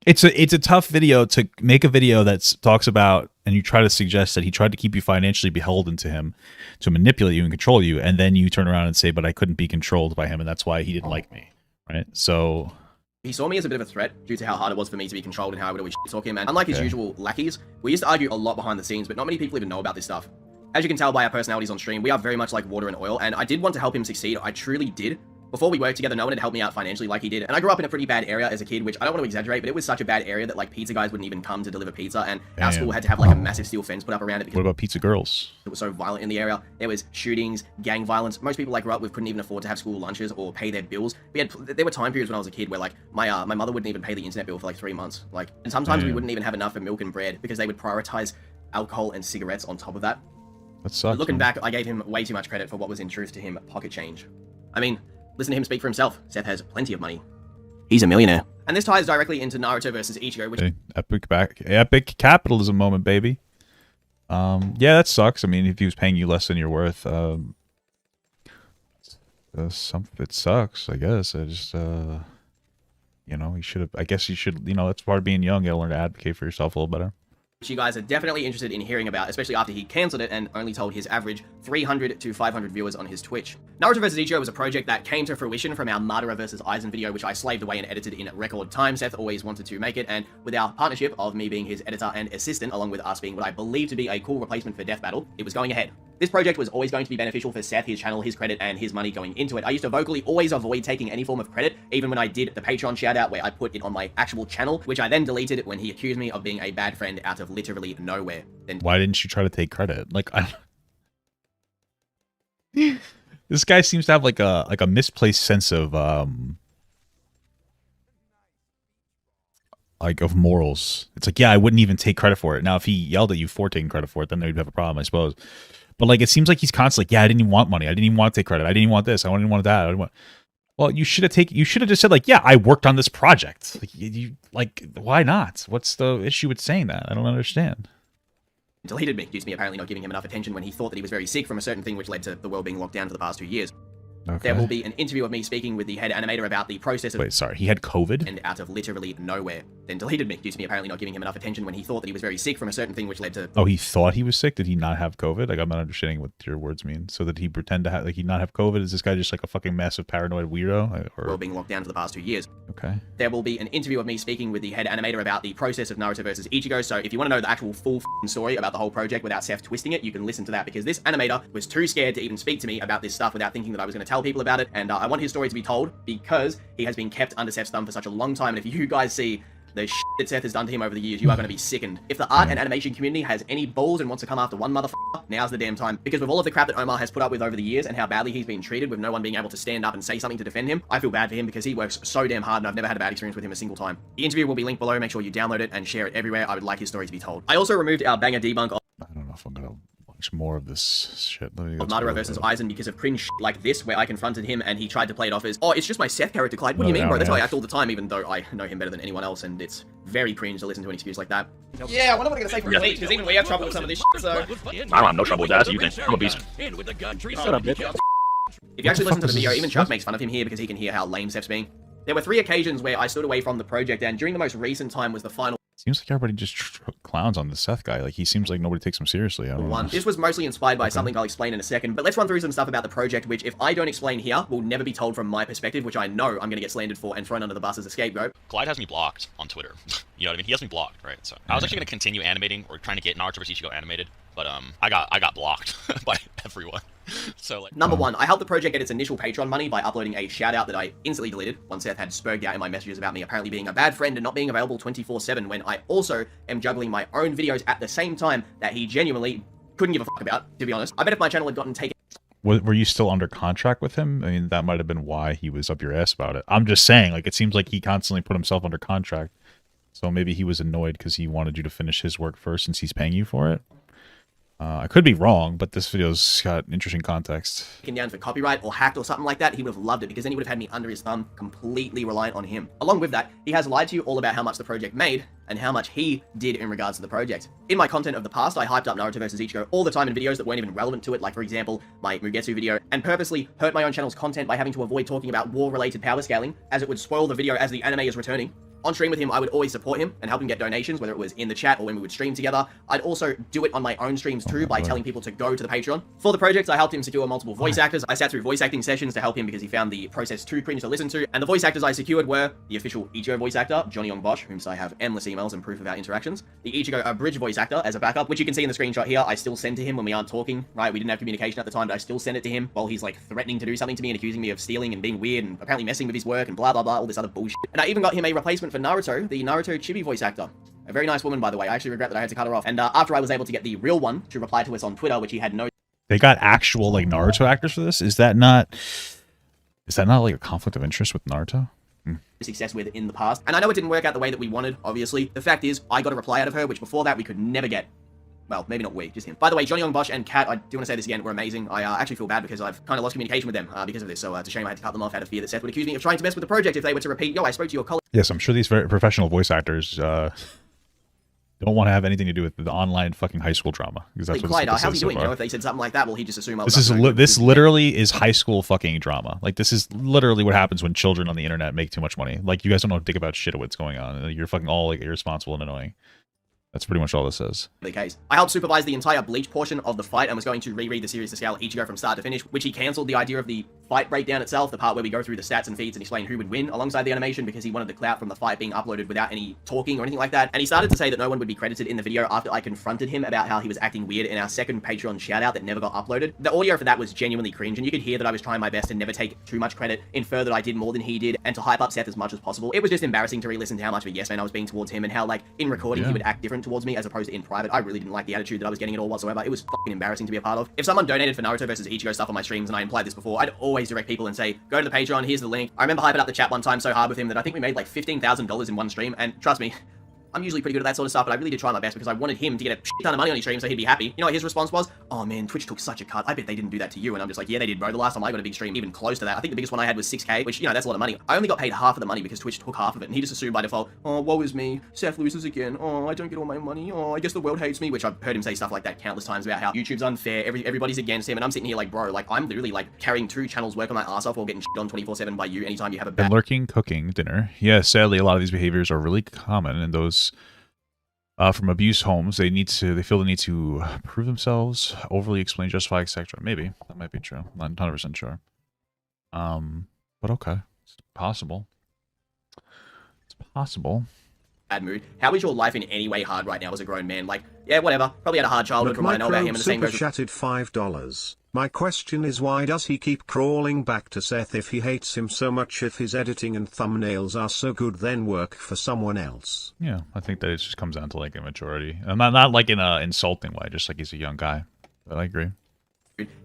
It's a tough video to make a video that talks about, and you try to suggest that he tried to keep you financially beholden to him, to manipulate you and control you, and then you turn around and say, but I couldn't be controlled by him, and that's why he didn't like me, right? So... He saw me as a bit of a threat due to how hard it was for me to be controlled and how I would always talk him. And unlike his usual lackeys, we used to argue a lot behind the scenes, but not many people even know about this stuff. As you can tell by our personalities on stream, we are very much like water and oil, and I did want to help him succeed. I truly did. Before we worked together, no one had helped me out financially like he did. And I grew up in a pretty bad area as a kid, which I don't want to exaggerate, but it was such a bad area that like pizza guys wouldn't even come to deliver pizza, and our school had to have like a massive steel fence put up around it because What about pizza girls? it was so violent in the area. There was shootings, gang violence. Most people I grew up with couldn't even afford to have school lunches or pay their bills. There were time periods when I was a kid where like my mother wouldn't even pay the internet bill for like 3 months. Like, and sometimes we wouldn't even have enough for milk and bread because they would prioritize alcohol and cigarettes on top of that. That sucks. Looking man. back, I gave him way too much credit for what was in truth to him pocket change. I mean, listen to him speak for himself. Seth has plenty of money. he's a millionaire. And this ties directly into Naruto versus Ichigo, which epic capitalism moment, baby. Yeah, that sucks. I mean, if he was paying you less than you're worth, it sucks, I guess. I just, you know, you should have, I guess you should, you know, that's part of being young. You gotta learn to advocate for yourself a little better. you guys are definitely interested in hearing about, especially after he cancelled it and only told his average 300 to 500 viewers on his Twitch. Naruto vs. Ichigo was a project that came to fruition from our Madara vs. Aizen video, which I slaved away and edited in record time. Seth always wanted to make it, and with our partnership of me being his editor and assistant, along with us being what I believe to be a cool replacement for Death Battle, it was going ahead. This project was always going to be beneficial for Seth, his channel, his credit, and his money going into it. I used to vocally always avoid taking any form of credit, even when I did the Patreon shoutout where I put it on my actual channel, which I then deleted when he accused me of being a bad friend out of literally nowhere. Then why didn't you try to take credit? Like, this guy seems to have like a misplaced sense of of morals. It's like, yeah, I wouldn't even take credit for it. Now, if he yelled at you for taking credit for it, then they'd have a problem, I suppose. But like, it seems like he's constantly like, yeah, I didn't even want money. I didn't even want to take credit. I didn't even want this. I didn't want that. I didn't want... Well, you should have just said like, yeah, I worked on this project. Like, why not? What's the issue with saying that? I don't understand. Deleted me, due to me apparently not giving him enough attention when he thought that he was very sick from a certain thing which led to the world being locked down for the past 2 years. Okay. There will be an interview of me speaking with the head animator about the process of... Wait, sorry, he had COVID? And out of literally nowhere. Then deleted me, due to me apparently not giving him enough attention when he thought that he was very sick from a certain thing which led to... Oh, he thought he was sick? Did he not have COVID? Like, I'm not understanding what your words mean. So did he pretend to have, like, he not have COVID? Is this guy just like a fucking massive paranoid weirdo? Or... Well, being locked down for the past 2 years. Okay. There will be an interview of me speaking with the head animator about the process of Naruto versus Ichigo, so if you want to know the actual full story about the whole project without Seth twisting it, you can listen to that, because this animator was too scared to even speak to me about this stuff without thinking that I was going to tell people about it, and I want his story to be told because he has been kept under Seth's thumb for such a long time, and if you guys see the shit that Seth has done to him over the years, you are going to be sickened. If the art and animation community has any balls and wants to come after one motherfucker, now's the damn time. Because with all of the crap that Omar has put up with over the years and how badly he's been treated with no one being able to stand up and say something to defend him, I feel bad for him because he works so damn hard and I've never had a bad experience with him a single time. The interview will be linked below. Make sure you download it and share it everywhere. I would like his story to be told. I also removed our banger debunk of... I don't know if I'm going to watch more of this shit. Of Madara versus Aizen because of cringe shit like this, where I confronted him and he tried to play it off as, oh, it's just my Seth character, Clyde. What do you mean, bro? That's how I act all the time, even though I know him better than anyone else, and it's very cringe to listen to an excuse like that. Yeah, I wonder what I'm gonna say for a week, because even we have trouble with some of this shit, so... I don't have no trouble with that, you think. I'm a beast. Shut up, bitch. If you actually listen to the video, even Chuck makes fun of him here because he can hear how lame Seth's being. There were 3 occasions where I stood away from the project, and during the most recent time was the final... Seems like everybody just clowns on the Seth guy. Like, he seems like nobody takes him seriously. I don't know. This was mostly inspired by something I'll explain in a second, but let's run through some stuff about the project, which if I don't explain here, will never be told from my perspective, which I know I'm gonna get slandered for and thrown under the bus as a scapegoat. Clyde has me blocked on Twitter. You know what I mean? He has me blocked, right? So I was actually gonna continue animating or trying to get Naruto vs. Ichigo animated, but I got blocked by everyone. So like, Number 1, I helped the project get its initial Patreon money by uploading a shout out that I instantly deleted once Seth had spurged out in my messages about me apparently being a bad friend and not being available 24/7 when I also am juggling my own videos at the same time that he genuinely couldn't give a fuck about, to be honest. I bet if my channel had gotten taken... Were you still under contract with him? I mean, that might have been why he was up your ass about it. I'm just saying, like, it seems like he constantly put himself under contract. So maybe he was annoyed because he wanted you to finish his work first since he's paying you for it. I could be wrong, but this video's got interesting context. Taken down for copyright or hacked or something like that, he would have loved it because then he would have had me under his thumb, completely reliant on him. Along with that, he has lied to you all about how much the project made and how much he did in regards to the project. In my content of the past, I hyped up Naruto vs. Ichigo all the time in videos that weren't even relevant to it, like for example, my Mugetsu video, and purposely hurt my own channel's content by having to avoid talking about war-related power scaling, as it would spoil the video as the anime is returning. On stream with him, I would always support him and help him get donations, whether it was in the chat or when we would stream together. I'd also do it on my own streams too by telling people to go to the Patreon. For the project, I helped him secure multiple voice actors. I sat through voice acting sessions to help him because he found the process too cringe to listen to. And the voice actors I secured were the official Ichigo voice actor, Johnny Young Bosch, whom I have endless emails and proof of our interactions. The Ichigo abridged voice actor as a backup, which you can see in the screenshot here. I still send to him when we aren't talking, right? We didn't have communication at the time, but I still send it to him while he's like threatening to do something to me and accusing me of stealing and being weird and apparently messing with his work and blah, blah, blah, all this other bullshit. And I even got him a replacement for Naruto, the Naruto Chibi voice actor. A very nice woman, by the way. I actually regret that I had to cut her off. And after I was able to get the real one to reply to us on Twitter, which he had no... They got actual, like, Naruto actors for this? Is that not like a conflict of interest with Naruto? success with in the past. And I know it didn't work out the way that we wanted, obviously. The fact is, I got a reply out of her, which before that we could never get. well, maybe not we, just him. By the way, Johnny Young Bosch and Kat, I do want to say this again, were amazing. I actually feel bad because I've kind of lost communication with them because of this, so it's a shame I had to cut them off out of fear that Seth would accuse me of trying to mess with the project if they were to repeat, yo, I spoke to your colleague. Yes, I'm sure these very professional voice actors don't want to have anything to do with the online fucking high school drama, because that's what Clyde, this how's he is so doing? far. You know, if they said something like that, will he just assume I was This literally is high school fucking drama. Like, this is literally what happens when children on the internet make too much money. Like, you guys don't know dick about shit of what's going on. You're fucking all like irresponsible and annoying. That's pretty much all this is. The case. I helped supervise the entire Bleach portion of the fight and was going to reread the series to scale Ichigo from start to finish, which he cancelled the idea of the fight breakdown itself, the part where we go through the stats and feeds and explain who would win alongside the animation, because he wanted the clout from the fight being uploaded without any talking or anything like that. And he started to say that no one would be credited in the video after I confronted him about how he was acting weird in our second Patreon shoutout that never got uploaded. The audio for that was genuinely cringe, and you could hear that I was trying my best to never take too much credit, infer that I did more than he did, and to hype up Seth as much as possible. It was just embarrassing to re-listen to how much of a yes man I was being towards him, and how, like, in recording he would act different towards me as opposed to in private. I really didn't like the attitude that I was getting at all whatsoever. It was fucking embarrassing to be a part of. If someone donated for Naruto versus Ichigo stuff on my streams, and I implied this before, I'd always direct people and say, go to the Patreon, here's the link. I remember hyping up the chat one time so hard with him that I think we made like $15,000 in one stream, and trust me, I'm usually pretty good at that sort of stuff, but I really did try my best because I wanted him to get a shit ton of money on his stream so he'd be happy. You know what his response was? Oh man, Twitch took such a cut. I bet they didn't do that to you. And I'm just like, yeah, they did, bro. The last time I got a big stream, even close to that, I think the biggest one I had was 6K, which, you know, that's a lot of money. I only got paid half of the money because Twitch took half of it, and he just assumed by default, oh, woe is me. Seth loses again. Oh, I don't get all my money. Oh, I guess the world hates me, which I've heard him say stuff like that countless times about how YouTube's unfair, everybody's against him, and I'm sitting here like, bro, like, I'm literally like carrying 2 channels working my ass off while getting shit on 24/7 by you anytime you have a bad... Been lurking, cooking, dinner. Yeah, sadly, a lot of these behaviors are really common, and those from abuse homes, they feel the need to prove themselves, overly explain, justify, etc. Maybe that might be true. I'm not 100% sure. But okay, it's possible. It's possible. Bad mood. How is your life in any way hard right now as a grown man? Like, yeah, whatever. Probably had a hard childhood from what I know about him, and the same goes. Chatted $5. My question is, why does he keep crawling back to Seth if he hates him so much? If his editing and thumbnails are so good, then work for someone else. Yeah, I think that it just comes down to like immaturity. And not like in a insulting way, just like he's a young guy. But I agree.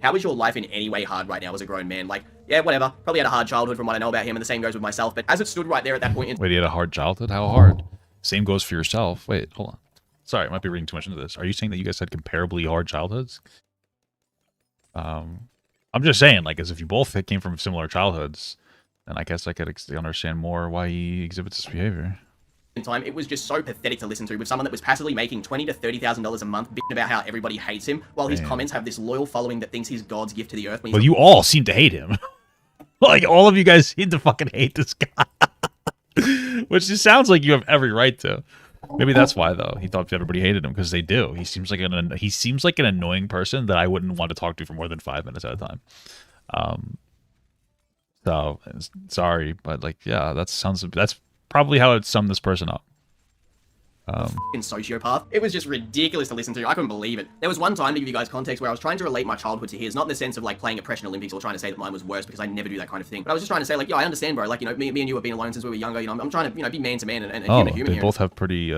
How is your life in any way hard right now as a grown man? Like, yeah, whatever. Probably had a hard childhood from what I know about him, and the same goes with myself. But as it stood right there at that point in... Wait, he had a hard childhood? How hard? Same goes for yourself. Wait, hold on. Sorry, I might be reading too much into this. Are you saying that you guys had comparably hard childhoods? I'm just saying, like, as if you both came from similar childhoods, then I guess I could understand more why he exhibits this behavior. In time, it was just so pathetic to listen to, with someone that was passively making $20,000 to $30,000 a month, bitching about how everybody hates him, while his comments have this loyal following that thinks he's God's gift to the earth. Well, you all seem to hate him. Like, all of you guys seem to fucking hate this guy. Which just sounds like you have every right to. Maybe that's why, though. He thought everybody hated him, because they do. He seems like an annoying person that I wouldn't want to talk to for more than 5 minutes at a time. So sorry, but like, yeah, that's probably how I'd sum this person up. In sociopath. It was just ridiculous to listen to. I couldn't believe it. There was one time, to give you guys context, where I was trying to relate my childhood to his, not in the sense of like playing Oppression Olympics or trying to say that mine was worse, because I never do that kind of thing. But I was just trying to say, like, yo, I understand, bro. Like, you know, me and you have been alone since we were younger. You know, I'm trying to, you know, be man to man and human to human they here. both have pretty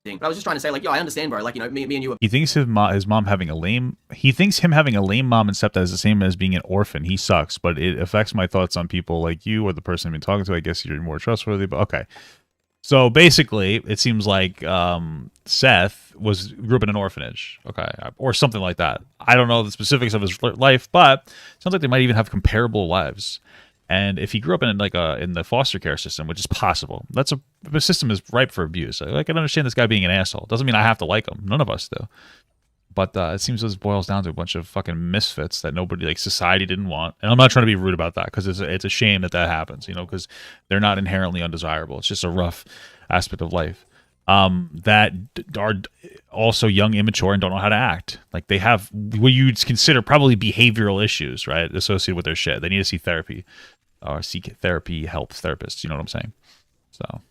But I was just trying to say, like, yo, I understand, bro. Like, you know, me and you. He thinks his mom having a lame. He thinks him having a lame mom and stepdad is the same as being an orphan. He sucks, but it affects my thoughts on people like you or the person I've been talking to. I guess you're more trustworthy. But okay, so basically, it seems like Seth grew up in an orphanage, okay, or something like that. I don't know the specifics of his life, but it sounds like they might even have comparable lives. And if he grew up in in the foster care system, which is possible, the system is ripe for abuse. I can understand this guy being an asshole. Doesn't mean I have to like him. None of us do. But it seems this boils down to a bunch of fucking misfits that nobody, like, society didn't want. And I'm not trying to be rude about that, because it's a shame that happens, you know, because they're not inherently undesirable. It's just a rough aspect of life. That are also young, immature, and don't know how to act. Like, they have what you'd consider probably behavioral issues, right, associated with their shit. They need to see therapy or seek therapy, help therapists. You know what I'm saying? So.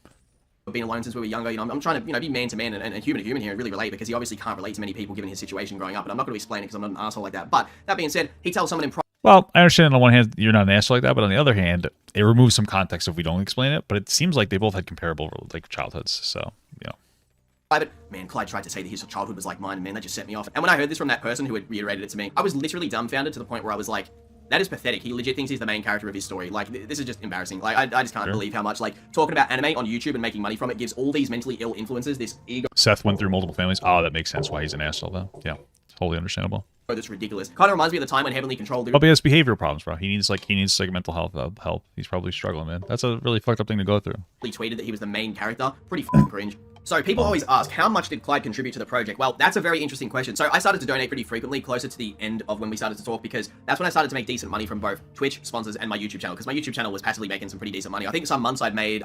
Been alone since we were younger. You know, I'm trying to, you know, be man to man and human to human here and really relate, because he obviously can't relate to many people given his situation growing up. And I'm not going to explain it because I'm not an asshole like that. But that being said, he tells someone in private. Well, I understand on one hand you're not an asshole like that, but on the other hand, it removes some context if we don't explain it. But it seems like they both had comparable, like, childhoods. So, you know. But man, Clyde tried to say that his childhood was like mine, and man, that just set me off. And when I heard this from that person who had reiterated it to me, I was literally dumbfounded to the point where I was like, That is pathetic. He legit thinks he's the main character of his story. Like, this is just embarrassing. Like, I just can't believe how much, like, talking about anime on YouTube and making money from it gives all these mentally ill influences this ego. Seth went through multiple families. Oh, that makes sense why he's an asshole, though. Yeah, totally understandable. Oh, that's ridiculous. Kind of reminds me of the time when Heavenly controlled. Probably has behavioral problems, bro. He needs mental health help. He's probably struggling, man. That's a really fucked up thing to go through. He tweeted that he was the main character. Pretty fucking cringe. So people always ask, how much did Clyde contribute to the project? Well, that's a very interesting question. So I started to donate pretty frequently closer to the end of when we started to talk, because that's when I started to make decent money from both Twitch sponsors and my YouTube channel, because my YouTube channel was passively making some pretty decent money. I think some months I'd made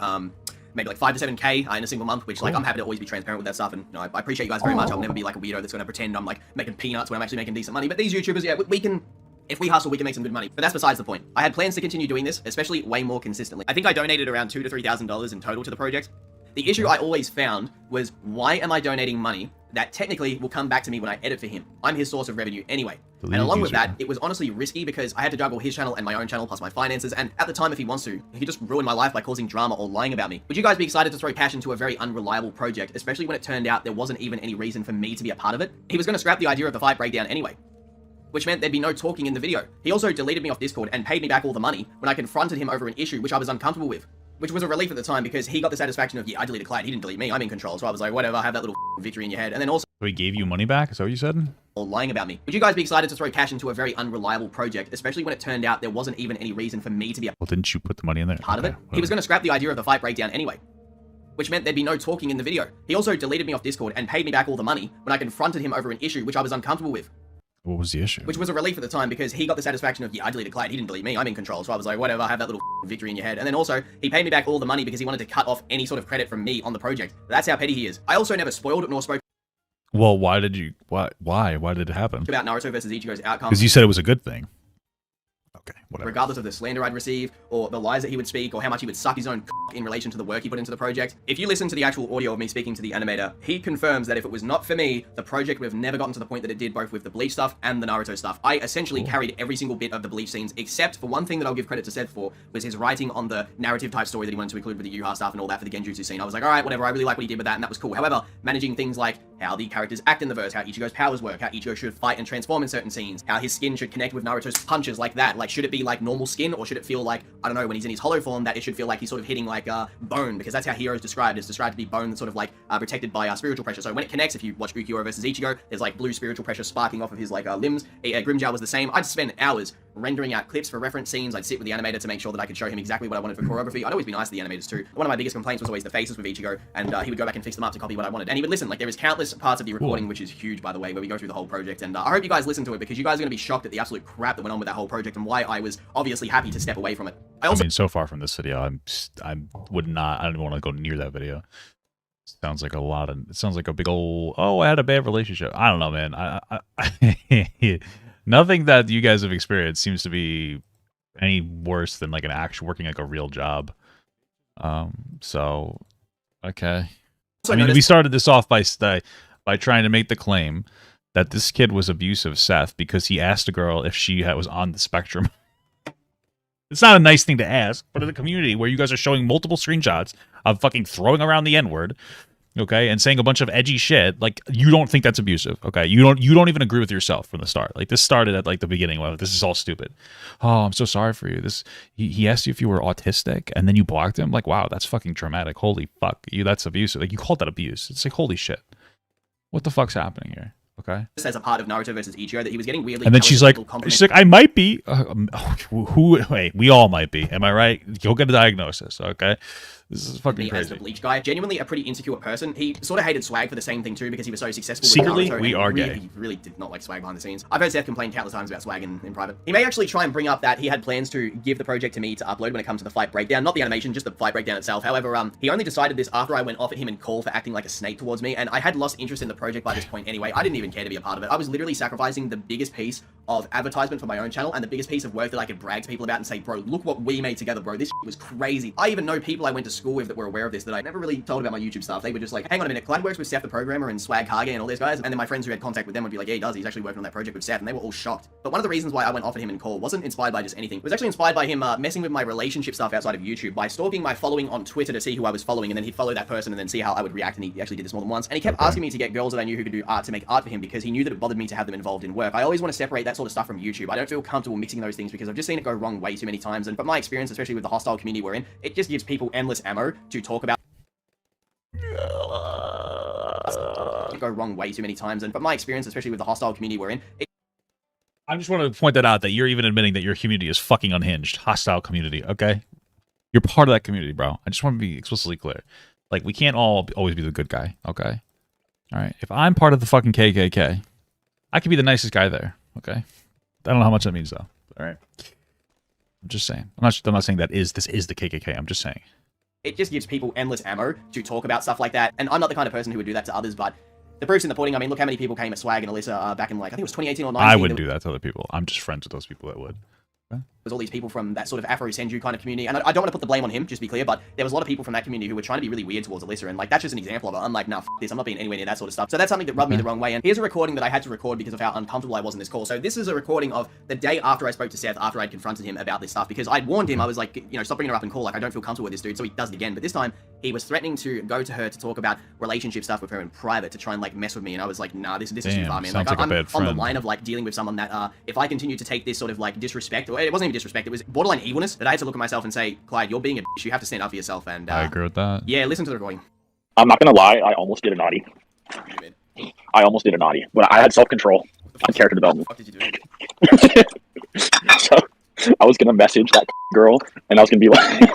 maybe like 5 to 7K in a single month, which like I'm happy to always be transparent with that stuff, and you know, I appreciate you guys very much. I'll never be like a weirdo that's going to pretend I'm like making peanuts when I'm actually making decent money. But these YouTubers, yeah, we can, if we hustle, we can make some good money. But that's besides the point. I had plans to continue doing this, especially way more consistently. I think I donated around $2,000 to $3,000 in total to the project. The issue I always found was, why am I donating money that technically will come back to me when I edit for him? I'm his source of revenue anyway. And along with that, it was honestly risky because I had to juggle his channel and my own channel plus my finances, and at the time, if he wants to, he could just ruin my life by causing drama or lying about me. Would you guys be excited to throw cash into a very unreliable project, especially when it turned out there wasn't even any reason for me to be a part of it? He was going to scrap the idea of the fight breakdown anyway, which meant there'd be no talking in the video. He also deleted me off Discord and paid me back all the money when I confronted him over an issue which I was uncomfortable with. Which was a relief at the time, because he got the satisfaction of, yeah, I deleted Clyde, he didn't delete me, I'm in control. So I was like, whatever, have that little victory in your head. And then also, so he gave you money back? Is that what you said? Or lying about me. Would you guys be excited to throw cash into a very unreliable project, especially when it turned out there wasn't even any reason for me to be a Well, didn't you put the money in there? part of it? He was going to scrap the idea of the fight breakdown anyway, which meant there'd be no talking in the video. He also deleted me off Discord and paid me back all the money when I confronted him over an issue which I was uncomfortable with. What was the issue? Which was a relief at the time, because he got the satisfaction of, yeah, I deleted Clyde, he didn't delete me, I'm in control. So I was like, whatever, have that little victory in your head. And then also, he paid me back all the money because he wanted to cut off any sort of credit from me on the project. That's how petty he is. I also never spoiled nor spoke Well, why did you... Why did it happen? about Naruto versus Ichigo's outcome. Because you said it was a good thing. Okay, whatever. Regardless of the slander I'd receive, or the lies that he would speak, or how much he would suck his own in relation to the work he put into the project. If you listen to the actual audio of me speaking to the animator, he confirms that if it was not for me, the project would have never gotten to the point that it did, both with the Bleach stuff and the Naruto stuff. I essentially carried every single bit of the Bleach scenes, except for one thing that I'll give credit to Seth for, was his writing on the narrative type story that he wanted to include with the Yuha stuff and all that for the Genjutsu scene. I was like, alright, whatever, I really like what he did with that, and that was cool. However, managing things like how the characters act in the verse, how Ichigo's powers work, how Ichigo should fight and transform in certain scenes, how his skin should connect with Naruto's punches like that. Like, should it be like normal skin, or should it feel like, I don't know, when he's in his hollow form, that it should feel like he's sort of hitting like bone, because that's how Hero is described. It's described to be bone that's sort of like protected by spiritual pressure. So when it connects, if you watch Ukiyo versus Ichigo, there's like blue spiritual pressure sparking off of his like limbs. Grimjow was the same. I'd spend hours rendering out clips for reference scenes. I'd sit with the animator to make sure that I could show him exactly what I wanted for choreography. I'd always be nice to the animators too. One of my biggest complaints was always the faces with Ichigo, and he would go back and fix them up to copy what I wanted. And he would listen. Like, there is countless parts of the recording, which is huge, by the way, where we go through the whole project. And I hope you guys listen to it, because you guys are going to be shocked at the absolute crap that went on with that whole project, and why I was obviously happy to step away from it. I mean, so far from this video, I don't even want to go near that video. Sounds like it sounds like a big old, oh, I had a bad relationship. I don't know, man. I nothing that you guys have experienced seems to be any worse than like an actual working like a real job. So, okay. I mean, we started this off by trying to make the claim that this kid was abusive Seth because he asked a girl if she was on the spectrum. It's not a nice thing to ask, but in a community where you guys are showing multiple screenshots of fucking throwing around the N-word, okay, and saying a bunch of edgy shit, like, you don't think that's abusive, okay? You don't even agree with yourself from the start. Like, this started at like the beginning. Well, this is all stupid. Oh, I'm so sorry for you. He asked you if you were autistic, and then you blocked him. Like, wow, that's fucking traumatic. Holy fuck, that's abusive. Like, you called that abuse. It's like, holy shit. What the fuck's happening here? Okay. As a part of Naruto versus Ichigo, that he was getting weirdly. And then she's like, I might be. Wait, we all might be. Am I right? You'll get a diagnosis. Okay. This is fucking crazy. As the Bleach guy, genuinely a pretty insecure person. He sort of hated Swag for the same thing too, because he was so successful. Secretly, with Naruto, we are really, gay. He really did not like Swag behind the scenes. I've heard Seth complain countless times about Swag in private. He may actually try and bring up that he had plans to give the project to me to upload when it comes to the fight breakdown, not the animation, just the fight breakdown itself. However, he only decided this after I went off at him in call for acting like a snake towards me, and I had lost interest in the project by this point anyway. I didn't even care to be a part of it. I was literally sacrificing the biggest piece of advertisement for my own channel and the biggest piece of work that I could brag to people about and say, bro, look what we made together, bro. This was crazy. I even know people I went to school with that were aware of this, that I never really told about my YouTube stuff. They were just like, hang on a minute, Clyde works with Seth the Programmer and Swag Kage and all these guys. And then my friends who had contact with them would be like, yeah, he does. He's actually working on that project with Seth. And they were all shocked. But one of the reasons why I went off at him in call wasn't inspired by just anything. It was actually inspired by him messing with my relationship stuff outside of YouTube by stalking my following on Twitter to see who I was following. And then he'd follow that person and then see how I would react. And he actually did this more than once. And he kept asking me to get girls that I knew who could do art to make art for him because he knew that it bothered me to have them involved in work. I always want to separate that sort of stuff from YouTube. I don't feel comfortable mixing those things because I've just seen it go wrong way too many times. And from my experience, especially with the hostile community we're in, it just gives people endless ammo to talk about. Go wrong way too many times. And from my experience, especially with the hostile community we're in, I just want to point that out, that you're even admitting that your community is fucking unhinged. Hostile community, okay? You're part of that community, bro. I just want to be explicitly clear. Like, we can't all always be the good guy, okay? All right? If I'm part of the fucking KKK, I could be the nicest guy there, okay? I don't know how much that means, though. All right? I'm just saying. I'm not saying this is the KKK. I'm just saying. it just gives people endless ammo to talk about stuff like that. And I'm not the kind of person who would do that to others, but the proof's in the pudding. I mean, look how many people came at Swag and Alyssa back in, like, I think it was 2018 or 19. I wouldn't do that to other people. I'm just friends with those people that would. There's all these people from that sort of Afro Senju kind of community, and I don't want to put the blame on him, just to be clear, but there was a lot of people from that community who were trying to be really weird towards Alyssa, and like that's just an example of it. I'm like, nah, f this, I'm not being anywhere near that sort of stuff. So that's something that rubbed me the wrong way, and here's a recording that I had to record because of how uncomfortable I was in this call. So this is a recording of the day after I spoke to Seth, after I'd confronted him about this stuff, because I'd warned him, I was like, you know, stop bringing her up in call, like I don't feel comfortable with this dude, so he does it again, but this time he was threatening to go to her to talk about relationship stuff with her in private to try and like mess with me, and I was like, nah, this is too far, man. Like, I'm on the line of like dealing with someone that if I continue to take this sort of like disrespect, or it wasn't even disrespect, it was borderline evilness, that I had to look at myself and say, Clyde, you're being a bitch, you have to stand up for yourself. And I agree with that. Yeah, listen to the recording. I'm not gonna lie, I almost did a naughty. I almost did a naughty, but I had self-control on character development. What the fuck did you do? So I was gonna message that girl, and I was gonna be like,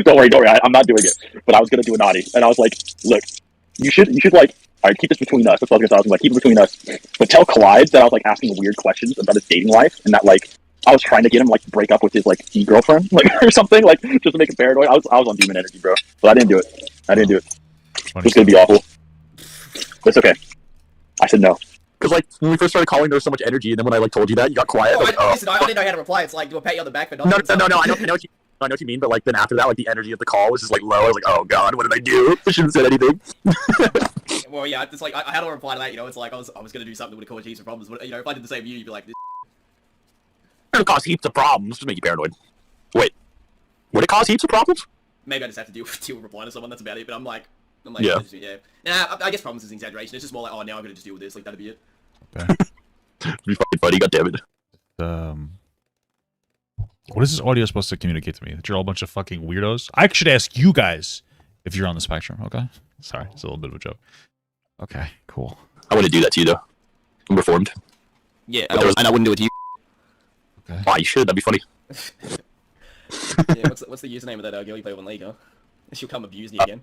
don't worry, I'm not doing it. But I was gonna do a naughty, and I was like, look, you should like, all right, keep this between us. That's what I was gonna say. I was like, keep it between us. But tell Clyde that I was like asking weird questions about his dating life, and that like I was trying to get him like to break up with his like girlfriend, like or something, like just to make him paranoid. I was on demon energy, bro. But I didn't do it. It's gonna be awful. But it's okay. I said no. Because like when we first started calling, there was so much energy, and then when I like told you that, you got quiet. Oh, like, listen, I didn't know how to reply. It's like, do a pat you on the back for not No. I know what you mean, but like then after that, like the energy of the call was just like low. I was like, oh god, what did I do? I shouldn't have said anything. Well, yeah, it's like I had to reply to that. You know, it's like I was gonna do something that would have caused heaps of problems. But you know, if I did the same to you, you'd be like, this. It'll cause heaps of problems to make you paranoid. Wait, would it cause heaps of problems? Maybe I just have to deal with replying to someone. That's about it. But I'm like, yeah. Nah, I guess problems is an exaggeration. It's just more like, oh, now I'm gonna just deal with this. Like that'd be it. Okay. Be fucking funny, goddammit. What is this audio supposed to communicate to me? That you're all a bunch of fucking weirdos? I should ask you guys if you're on the spectrum, okay? Sorry, it's a little bit of a joke. Okay, cool. I wouldn't do that to you, though. I'm reformed. Yeah, and I wouldn't do it to you. Okay. Oh, you should. That'd be funny. Yeah, what's the username of that girl you play with on League, huh? She'll come abuse you again.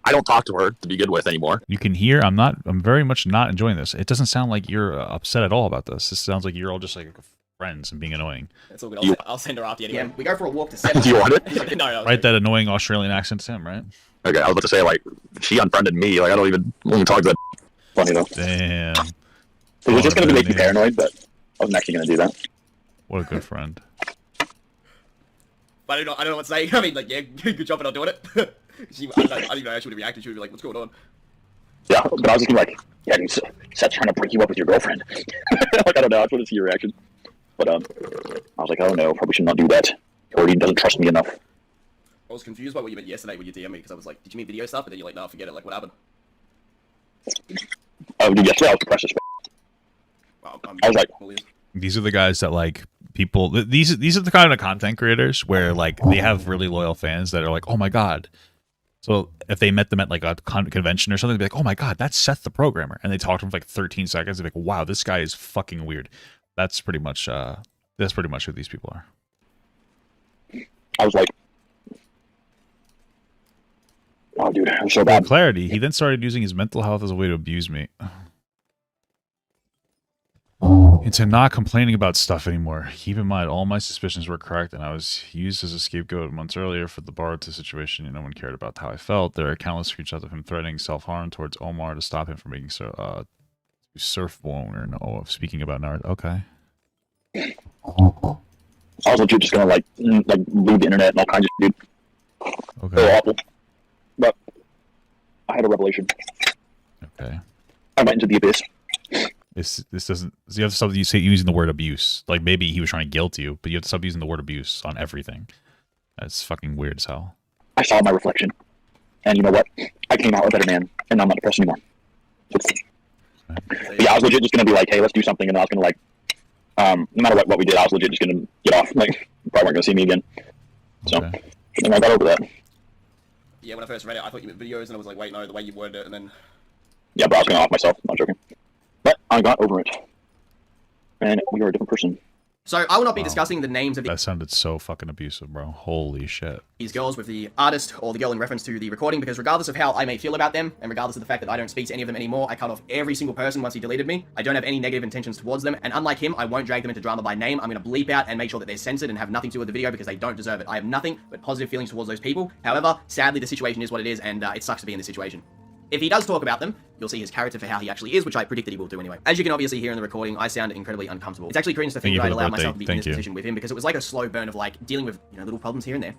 I don't talk to her to be good with anymore. You can hear I'm very much not enjoying this. It doesn't sound like you're upset at all about this. This sounds like you're all just like friends and being annoying. That's all good. I'll send her after you anyway. Yeah, we go for a walk to 7. Do you want it? No. Right, that annoying Australian accent to him, right? Okay, I was about to say, like, she unfriended me. Like, I don't even talk to that. Funny, though. Damn. It was just going to make me paranoid, but I wasn't actually going to do that. What a good friend. But I don't know what to say. I mean, like, yeah, good job for not doing it. I don't even know how she would have reacted. She would be like, what's going on? Yeah, but I was just gonna be like, yeah, dude, Seth's trying to break you up with your girlfriend. Like, I don't know, I just wanted to see your reaction. But, I was like, oh no, probably should not do that. He already doesn't trust me enough. I was confused by what you meant yesterday when you DM'd me, because I was like, did you mean video stuff? And then you're like, no, forget it, like, what happened? Oh, dude, yesterday I was depressed as fuck. Well, I was like... These are the guys that, like, people... These are the kind of content creators where, like, they have really loyal fans that are like, oh my god. So if they met them at like a convention or something, they'd be like, oh my god, that's Seth the Programmer. And they talk to him for like 13 seconds. They'd be like, wow, this guy is fucking weird. That's pretty much who these people are. I was like, oh dude, I'm so bad. For clarity, he then started using his mental health as a way to abuse me. Into not complaining about stuff anymore. Keep in mind, all my suspicions were correct, and I was used as a scapegoat months earlier for the Baruta situation, and no one cared about how I felt. There are countless screenshots of him threatening self-harm towards Omar to stop him from making surfborn or no. Speaking about Naruto, okay. I was legit just gonna like leave the internet and all kinds of shit, dude. Okay. So awful. But I had a revelation. Okay. I went into the abyss. This doesn't. You have to stop using the word abuse. Like maybe he was trying to guilt you, but you have to stop using the word abuse on everything. That's fucking weird as hell. I saw my reflection, and you know what? I came out a better man, and I'm not depressed anymore. Yeah, I was legit just gonna be like, hey, let's do something, and I was gonna like No matter what we did, I was legit just gonna get off. Like, probably weren't gonna see me again. So, Okay. and I got over that. Yeah, when I first read it, I thought you meant videos, and I was like, wait, no, the way you worded it, and then... Yeah, but I was gonna off myself. I'm not joking. But I got over it, and we are a different person. So I will not be discussing the names of That sounded so fucking abusive, bro. Holy shit. these girls with the artist or the girl in reference to the recording, because regardless of how I may feel about them, and regardless of the fact that I don't speak to any of them anymore, I cut off every single person once he deleted me. I don't have any negative intentions towards them, and unlike him, I won't drag them into drama by name. I'm going to bleep out and make sure that they're censored and have nothing to do with the video because they don't deserve it. I have nothing but positive feelings towards those people. However, sadly, the situation is what it is, and it sucks to be in this situation. If he does talk about them, you'll see his character for how he actually is, which I predicted he will do anyway. As you can obviously hear in the recording, I sound incredibly uncomfortable. It's actually cringe to think that I'd allow myself to be in this position with him, because it was like a slow burn of like dealing with, you know, little problems here and there,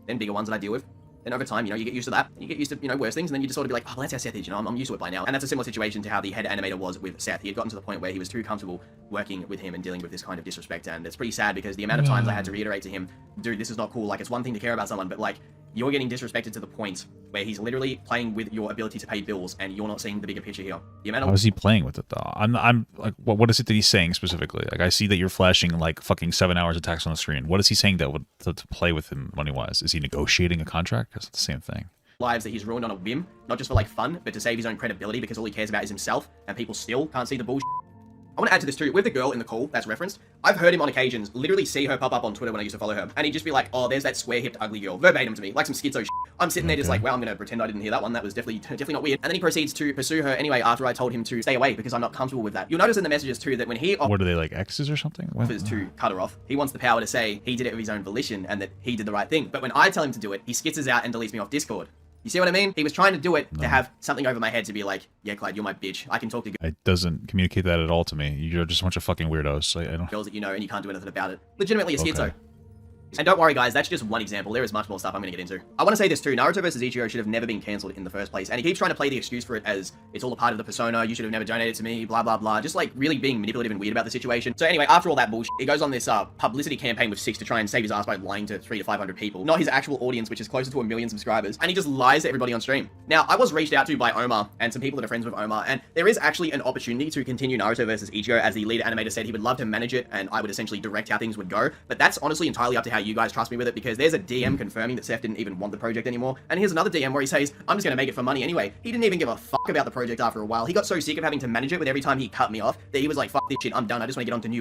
then bigger ones that I deal with. Then over time, you know, you get used to that, and you get used to, you know, worse things, and then you just sort of be like, oh, well, that's how Seth is, you know, I'm used to it by now. And that's a similar situation to how the head animator was with Seth. He had gotten to the point where he was too comfortable working with him and dealing with this kind of disrespect, and it's pretty sad because the amount of times I had to reiterate to him, dude, this is not cool. Like, it's one thing to care about someone, but like, you're getting disrespected to the point where he's literally playing with your ability to pay bills, and you're not seeing the bigger picture here. The amount of How is he playing with it though? I'm like, what is it that he's saying specifically? Like, I see that you're flashing like fucking 7 hours of text on the screen. What is he saying that would to play with him money wise? Is he negotiating a contract? Because it's the same thing. lives that he's ruined on a whim, not just for like fun, but to save his own credibility because all he cares about is himself, and people still can't see the bullshit. I want to add to this too, with the girl in the call that's referenced, I've heard him on occasions literally see her pop up on Twitter when I used to follow her, and he'd just be like, oh, there's that square-hipped ugly girl, verbatim to me, like some schizo shit. I'm sitting there just like, well, I'm gonna pretend I didn't hear that one, that was definitely not weird. And then he proceeds to pursue her anyway after I told him to stay away because I'm not comfortable with that. You'll notice in the messages too that when he What are they, like exes or something? offers to cut her off, he wants the power to say he did it of his own volition and that he did the right thing. But when I tell him to do it, he skitzes out and deletes me off Discord. You see what I mean? He was trying to do it to have something over my head to be like, yeah, Clyde, you're my bitch. I can talk to It doesn't communicate that at all to me. You're just a bunch of fucking weirdos. I don't. girls that you know and you can't do anything about it. Legitimately a schizo. And don't worry guys, that's just one example. There is much more stuff I'm going to get into. I want to say this too, Naruto vs Ichigo should have never been cancelled in the first place, and he keeps trying to play the excuse for it as it's all a part of the persona, you should have never donated to me, blah blah blah, just like really being manipulative and weird about the situation. So anyway, after all that bullshit, he goes on this publicity campaign with Six to try and save his ass by lying to 300 to 500 people, not his actual audience, which is closer to 1 million subscribers, and he just lies to everybody on stream. Now, I was reached out to by Omar and some people that are friends with Omar, and there is actually an opportunity to continue Naruto vs Ichigo, as the lead animator said he would love to manage it, and I would essentially direct how things would go, but that's honestly entirely up to how you guys trust me with it, because there's a DM confirming that Seth didn't even want the project anymore, and here's another DM where he says, I'm just gonna make it for money anyway. He didn't even give a fuck about the project after a while. He got so sick of having to manage it with every time he cut me off that he was like, fuck this shit, I'm done, I just want to get on to new.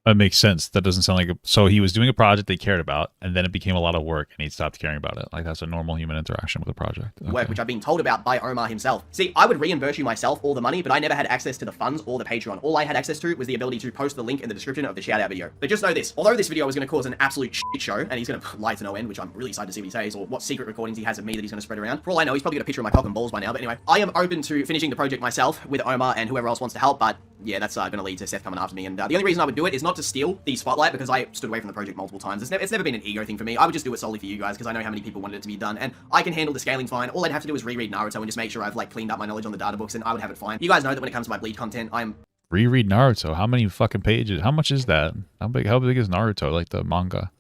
That makes sense. That doesn't sound like a... So he was doing a project they cared about, and then it became a lot of work, and he stopped caring about it. Like, that's a normal human interaction with a project. Okay. Work, which I've been told about by Omar himself. See, I would reimburse you myself all the money, but I never had access to the funds or the Patreon. All I had access to was the ability to post the link in the description of the shout-out video. But just know this, although this video is going to cause an absolute shit show, and he's going to lie to no end, which I'm really excited to see what he says, or what secret recordings he has of me that he's going to spread around. For all I know, he's probably got a picture of my cock and balls by now, but anyway, I am open to finishing the project myself with Omar and whoever else wants to help, but yeah, that's going to lead to Seth coming after me, and the only reason I would do it is not to steal the spotlight, because I stood away from the project multiple times. It's never been an ego thing for me. I would just do it solely for you guys, because I know how many people wanted it to be done, and I can handle the scaling fine. All I'd have to do is reread Naruto and just make sure I've like cleaned up my knowledge on the data books, and I would have it fine. You guys know that when it comes to my bleed content, I'm... Reread Naruto? How many fucking pages? How much is that? How big is Naruto, like the manga?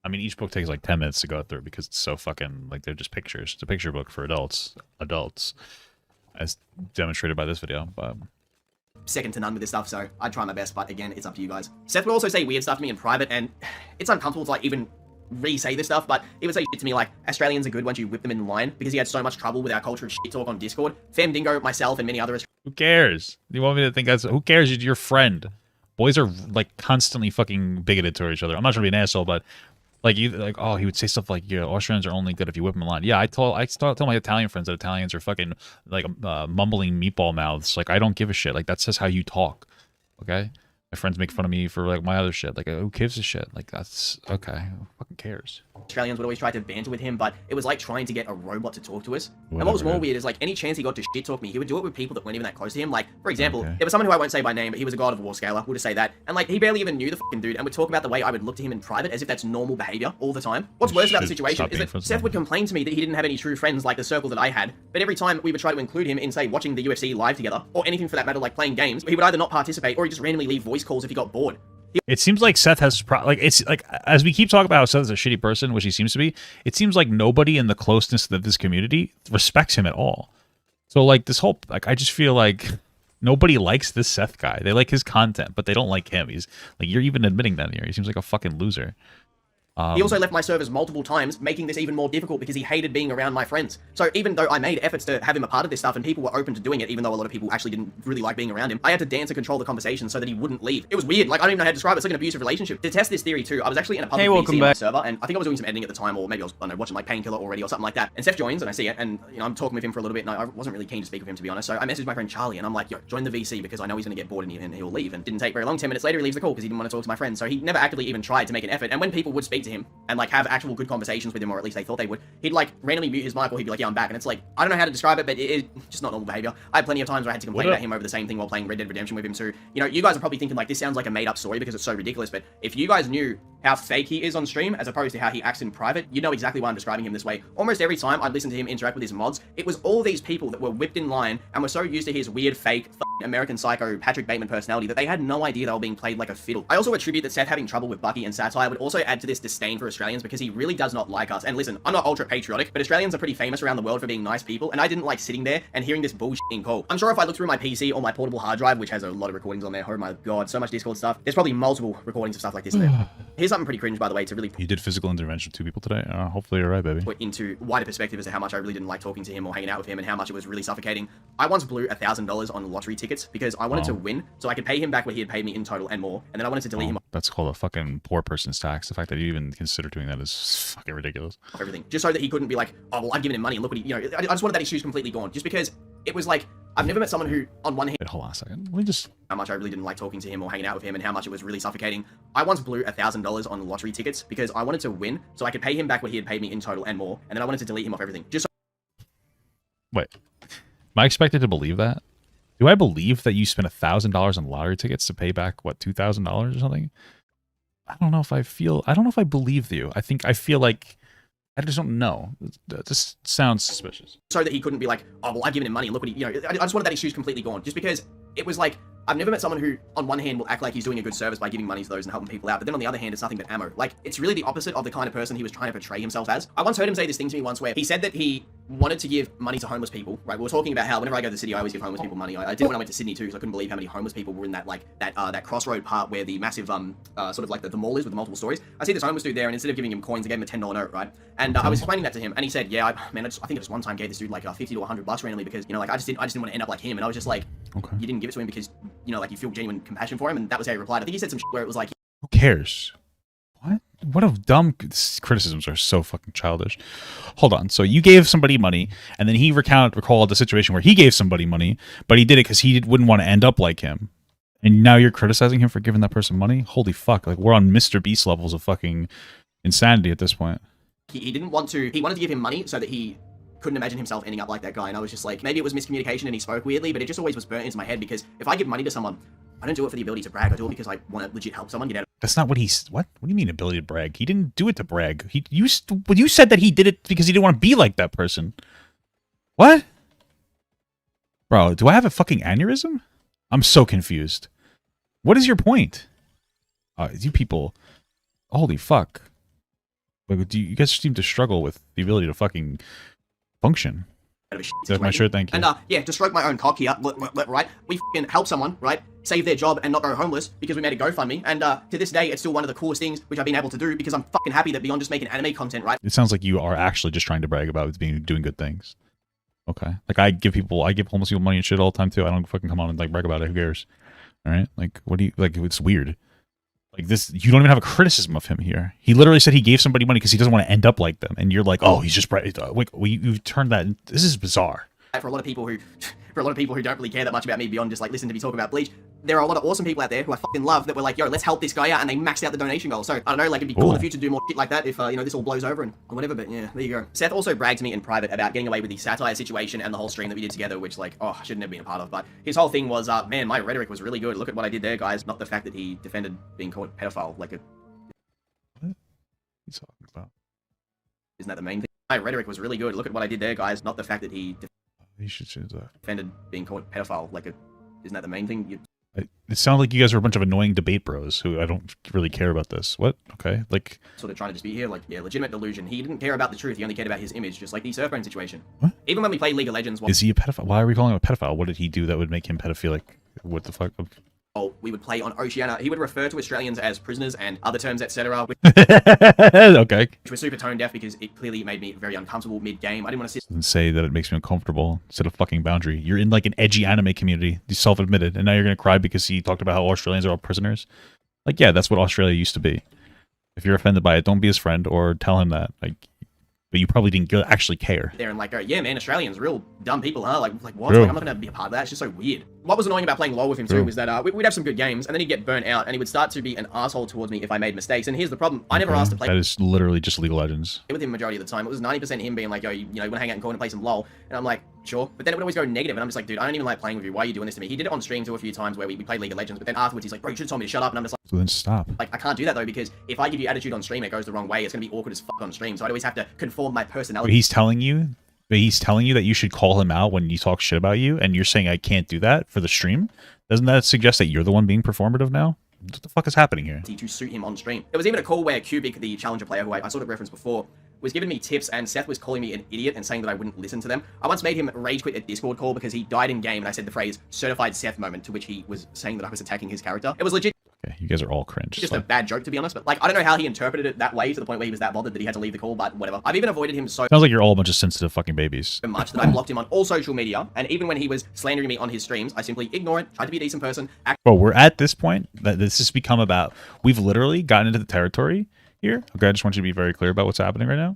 I mean, each book takes like 10 minutes to go through because it's so fucking, like, they're just pictures. It's a picture book for adults, as demonstrated by this video, but... second to none with this stuff, so I'd try my best, but again, it's up to you guys. Seth would also say weird stuff to me in private, and it's uncomfortable to like even re-say this stuff, but he would say shit to me like, Australians are good once you whip them in line, because he had so much trouble with our culture of shit talk on Discord. Femdingo, myself, and many others. Who cares? You want me to think that's... Who cares? You're your friend. Boys are like constantly fucking bigoted toward each other. I'm not trying to be an asshole, but like oh, he would say stuff like, yeah, Australians are only good if you whip them in line. Yeah, I tell my Italian friends that Italians are fucking like mumbling meatball mouths. Like, I don't give a shit. Like, that's just how you talk. Okay? My friends make fun of me for like my other shit. Like, who gives a shit? Like, that's okay. Who fucking cares? Australians would always try to banter with him, but it was like trying to get a robot to talk to us. Whatever, and what was more man. weird is like any chance he got to shit talk me, he would do it with people that weren't even that close to him. Like, for example, there was someone who I won't say by name, but he was a God of War scaler. We'll just say that. And like, he barely even knew the fucking dude, and would talk about the way I would look to him in private as if that's normal behavior all the time. What's worse about the situation is that Seth would complain to me that he didn't have any true friends like the circle that I had, but every time we would try to include him in, say, watching the UFC live together, or anything for that matter, like playing games, he would either not participate or he'd just randomly leave voice calls if he got bored. It seems like Seth has it's like, as we keep talking about how Seth is a shitty person, which he seems to be, it seems like nobody in the closeness of this community respects him at all. So like this whole, like, I just feel like Nobody likes this Seth guy. They like his content, but they don't like him. He's like, you're even admitting that here. He seems like a fucking loser. He also left my servers multiple times, making this even more difficult because he hated being around my friends. So even though I made efforts to have him a part of this stuff and people were open to doing it, even though a lot of people actually didn't really like being around him, I had to dance and control the conversation so that he wouldn't leave. It was weird. Like, I don't even know how to describe it. It's like an abusive relationship. To test this theory too, I was actually in a public VC on my server, and I think I was doing some editing at the time, or maybe I was, I don't know, watching like Painkiller already or something like that. And Seth joins and I see it, and you know, I'm talking with him for a little bit, and I wasn't really keen to speak with him, to be honest. So I messaged my friend Charlie, and I'm like, yo, join the VC because I know he's gonna get bored and he'll leave. And didn't take very long. 10 minutes later, he leaves the call because he didn't want to talk to my friend. So he never actively even tried to make an effort. And when people would speak to him and like have actual good conversations with him, or at least they thought they would, he'd like randomly mute his mic, or he'd be like, yeah, I'm back. And it's like, I don't know how to describe it, but it's just not normal behavior. I had plenty of times where I had to complain about him over the same thing while playing Red Dead Redemption with him. So, you know, you guys are probably thinking like, this sounds like a made up story because it's so ridiculous. But if you guys knew how fake he is on stream as opposed to how he acts in private, you know exactly why I'm describing him this way. Almost every time I'd listen to him interact with his mods, it was all these people that were whipped in line and were so used to his weird, fake, American Psycho, Patrick Bateman personality that they had no idea they were being played like a fiddle. I also attribute that Seth having trouble with Bucky and satire would also add to this disdain for Australians because he really does not like us. And listen, I'm not ultra patriotic, but Australians are pretty famous around the world for being nice people, and I didn't like sitting there and hearing this bullshit being called. I'm sure if I look through my PC or my portable hard drive, which has a lot of recordings on there, oh my god, so much Discord stuff, there's probably multiple recordings of stuff like this in there. Here's something pretty cringe, by the way, to really You did physical intervention with 2 people today. Hopefully you're right, baby. put into wider perspective as to how much I really didn't like talking to him or hanging out with him and how much it was really suffocating. I once blew $1,000 on lottery tickets because I wanted to win so I could pay him back what he had paid me in total and more, and then I wanted to delete him That's called a fucking poor person's tax. The fact that you even consider doing that is fucking ridiculous. off everything, just so that he couldn't be like, oh, well, I've given him money and look what he, you know, I just wanted that excuse completely gone, just because it was like, I've never met someone who, on one hand, Wait, hold on a second. Let me just... how much I really didn't like talking to him or hanging out with him and how much it was really suffocating. I once blew $1,000 on lottery tickets because I wanted to win so I could pay him back what he had paid me in total and more, and then I wanted to delete him off everything, just so Wait. Am I expected to believe that? Do I believe that you spent $1,000 on lottery tickets to pay back, what, $2,000 or something? I don't know if I believe you. I feel like, I just don't know. This sounds suspicious. so that he couldn't be like, oh, well, I've given him money and look what he, you know, I just wanted that excuse completely gone, just because it was like, I've never met someone who, on one hand, will act like he's doing a good service by giving money to those and helping people out, but then on the other hand, it's nothing but ammo. Like, it's really the opposite of the kind of person he was trying to portray himself as. I once heard him say this thing to me once where he said that he wanted to give money to homeless people, right? We were talking about how whenever I go to the city, I always give homeless people money. I did it when I went to Sydney too, because I couldn't believe how many homeless people were in that, like, that crossroad part where the massive, sort of like the mall is with the multiple stories. I see this homeless dude there, and instead of giving him coins, I gave him a $10 note, right? And I was explaining that to him, and he said, yeah, I think I just one time gave this dude like 50 to 100 bucks randomly because, you know, like, I just didn't want to end up like him, and I was just like, okay, you didn't give it to him because, you know, like, you feel genuine compassion for him, and that was how he replied. I think he said some shit where it was like, who cares? What a dumb criticisms are so fucking childish. Hold on. So you gave somebody money, and then he recalled the situation where he gave somebody money, but he did it because he wouldn't want to end up like him. And now you're criticizing him for giving that person money? Holy fuck. Like, we're on Mr. Beast levels of fucking insanity at this point. he wanted to give him money so that he couldn't imagine himself ending up like that guy. And I was just like, maybe it was miscommunication and he spoke weirdly, but it just always was burnt into my head because if I give money to someone, I don't do it for the ability to brag. I do it because I want to legit help someone get out. That's not what what do you mean ability to brag? He didn't do it to brag. You said that he did it because he didn't want to be like that person. What? Bro, do I have a fucking aneurysm? I'm so confused. What is your point? You people, holy fuck. Like, you guys seem to struggle with the ability to fucking function. That's my shirt, thank you. And yeah, to stroke my own cock here, right? We fucking help someone, right? Save their job and not go homeless because we made a GoFundMe. And to this day, it's still one of the coolest things which I've been able to do because I'm fucking happy that beyond just making anime content, right? It sounds like you are actually just trying to brag about doing good things. Okay. Like, I give homeless people money and shit all the time too. I don't fucking come on and like brag about it. Who cares? All right. Like, what do you, like, it's weird. Like this, you don't even have a criticism of him here. He literally said he gave somebody money because he doesn't want to end up like them. And you're like, oh, he's just, you've turned that, this is bizarre. For a lot of people who don't really care that much about me beyond just like listening to me talk about Bleach, there are a lot of awesome people out there who I fucking love that were like, yo, let's help this guy out, and they maxed out the donation goal. So I don't know, like, it'd be cool in the future to do more shit like that if you know, this all blows over and whatever. But yeah, there you go. Seth also bragged to me in private about getting away with the satire situation and the whole stream that we did together, which like, oh, I should have never been a part of. But his whole thing was, man, my rhetoric was really good. Look at what I did there, guys. Not the fact that he defended being called a pedophile. Like, what are you talking about? Isn't that the main thing? My rhetoric was really good. Look at what I did there, guys. Not the fact that he. You should choose that. Defended being called a pedophile. Like, isn't that the main thing? It sounded like you guys are a bunch of annoying debate bros who I don't really care about this. What? Okay, like sort of trying to just be here, like, yeah, legitimate delusion. He didn't care about the truth. He only cared about his image, just like the Surfbone situation. What? Even when we played League of Legends, is he a pedophile? Why are we calling him a pedophile? What did he do that would make him pedophilic? What the fuck? We would play on Oceania. He would refer to Australians as prisoners and other terms, etc. Okay. Which was super tone deaf because it clearly made me very uncomfortable mid-game. I didn't want to sit And say that it makes me uncomfortable. Set a fucking boundary. You're in like an edgy anime community. You self-admitted, and now you're gonna cry because he talked about how Australians are all prisoners. Like, yeah, that's what Australia used to be. If you're offended by it, don't be his friend or tell him that. Like, but you probably didn't actually care. there and like go, yeah, man, Australians, real dumb people, huh? Like what? True. Like, I'm not gonna be a part of that. It's just so weird. What was annoying about playing LoL with him too True. was that we'd have some good games, and then he'd get burnt out, and he would start to be an asshole towards me if I made mistakes. And here's the problem: I never asked to play That is literally just League of Legends. with him majority of the time. It was 90% him being like, yo, you know, you wanna hang out in corner and play some LoL, and I'm like, sure. But then it would always go negative, and I'm just like, dude, I don't even like playing with you. Why are you doing this to me? He did it on stream too a few times where we played League of Legends, but then afterwards he's like, bro, you should have told me to shut up, and I'm just like, So then stop. I can't do that though, because if I give you attitude on stream, it goes the wrong way. It's gonna be awkward as fuck on stream. So I'd always have to conform my But personality. he's telling you that you should call him out when you talk shit about you, and you're saying I can't do that for the stream. Doesn't that suggest that you're the one being performative now? What the fuck is happening here? To suit him on stream. There was even a call where Cubic, the challenger player who I sort of referenced before, was giving me tips, and Seth was calling me an idiot and saying that I wouldn't listen to them. I once made him rage quit a Discord call because he died in game, and I said the phrase certified Seth moment, to which he was saying that I was attacking his character. It was legit. Okay, you guys are all cringe. Just a bad joke, to be honest, but like, I don't know how he interpreted it that way to the point where he was that bothered that he had to leave the call, but whatever. I've even avoided him so Sounds like you're all a bunch of sensitive fucking babies. much that I blocked him on all social media, and even when he was slandering me on his streams, I simply ignore it, try to be a decent person, Well, we're at this point that this has become about, we've literally gotten into the territory here. Okay, I just want you to be very clear about what's happening right now.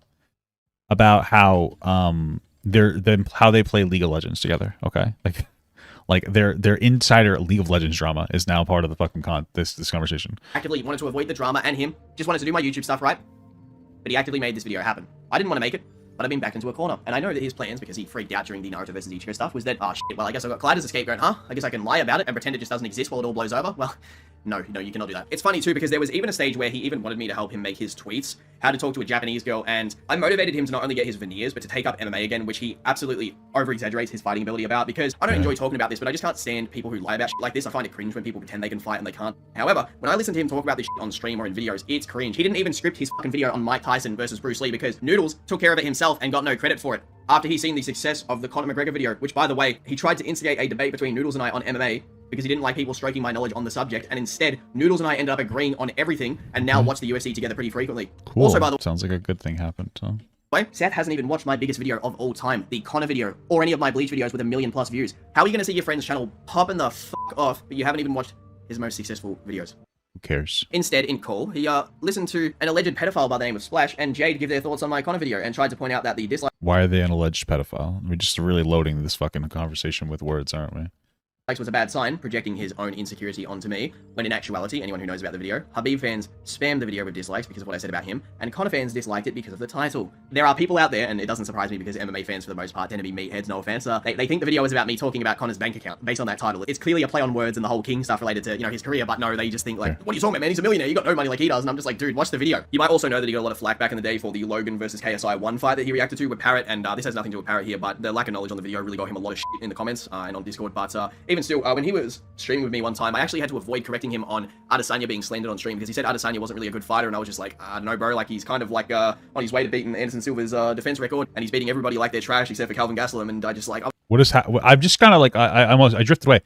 About how how they play League of Legends together. Okay, like their insider League of Legends drama is now part of the fucking this conversation. actively wanted to avoid the drama, and him just wanted to do my YouTube stuff, right? But he actively made this video happen. I didn't want to make it, but I've been backed into a corner. And I know that his plans, because he freaked out during the Naruto versus Ichigo stuff, was that, oh shit, well, I guess I got Clyde as a scapegoat, huh? I guess I can lie about it and pretend it just doesn't exist while it all blows over. Well, no, you cannot do that. It's funny too, because there was even a stage where he even wanted me to help him make his tweets, how to talk to a Japanese girl, and I motivated him to not only get his veneers, but to take up MMA again, which he absolutely over-exaggerates his fighting ability about, because I don't enjoy talking about this, but I just can't stand people who lie about shit like this. I find it cringe when people pretend they can fight and they can't. However, when I listen to him talk about this shit on stream or in videos, it's cringe. He didn't even script his fucking video on Mike Tyson versus Bruce Lee because Noodles took care of it himself and got no credit for it. After he's seen the success of the Conor McGregor video, which by the way, he tried to instigate a debate between Noodles and I on MMA, because he didn't like people stroking my knowledge on the subject, and instead, Noodles and I ended up agreeing on everything, and now watch the UFC together pretty frequently. Cool. Also, by the Sounds like a good thing happened. So. way, Seth hasn't even watched my biggest video of all time, the Connor video, or any of my Bleach videos with 1 million+ views. How are you going to see your friend's channel popping the fuck off, but you haven't even watched his most successful videos? Who cares? Instead, in call, he listened to an alleged pedophile by the name of Splash and Jade give their thoughts on my Connor video and tried to point out that the dislike Why are they an alleged pedophile? We're just really loading this fucking conversation with words, aren't we? was a bad sign, projecting his own insecurity onto me, when in actuality, anyone who knows about the video, Habib fans spammed the video with dislikes because of what I said about him, and Connor fans disliked it because of the title. There are people out there, and it doesn't surprise me because MMA fans for the most part tend to be meatheads, no offense, they think the video is about me talking about Connor's bank account, based on that title. It's clearly a play on words and the whole King stuff related to, you know, his career, but no, they just think like, what are you talking about, man? He's a millionaire, you got no money like he does, and I'm just like, dude, watch the video. You might also know that he got a lot of flack back in the day for the Logan versus KSI 1 fight that he reacted to with Parrot, and this has nothing to do with Parrot here, but the lack of knowledge on the video really got him a lot of shit in the comments and on Discord, but even still, when he was streaming with me one time, I actually had to avoid correcting him on Adesanya being slandered on stream because he said Adesanya wasn't really a good fighter, and I was just like, no bro, like he's kind of like on his way to beating Anderson Silva's defense record, and he's beating everybody like they're trash except for Calvin Gastelum, and I just like, What is I'm just kind of like I drifted away.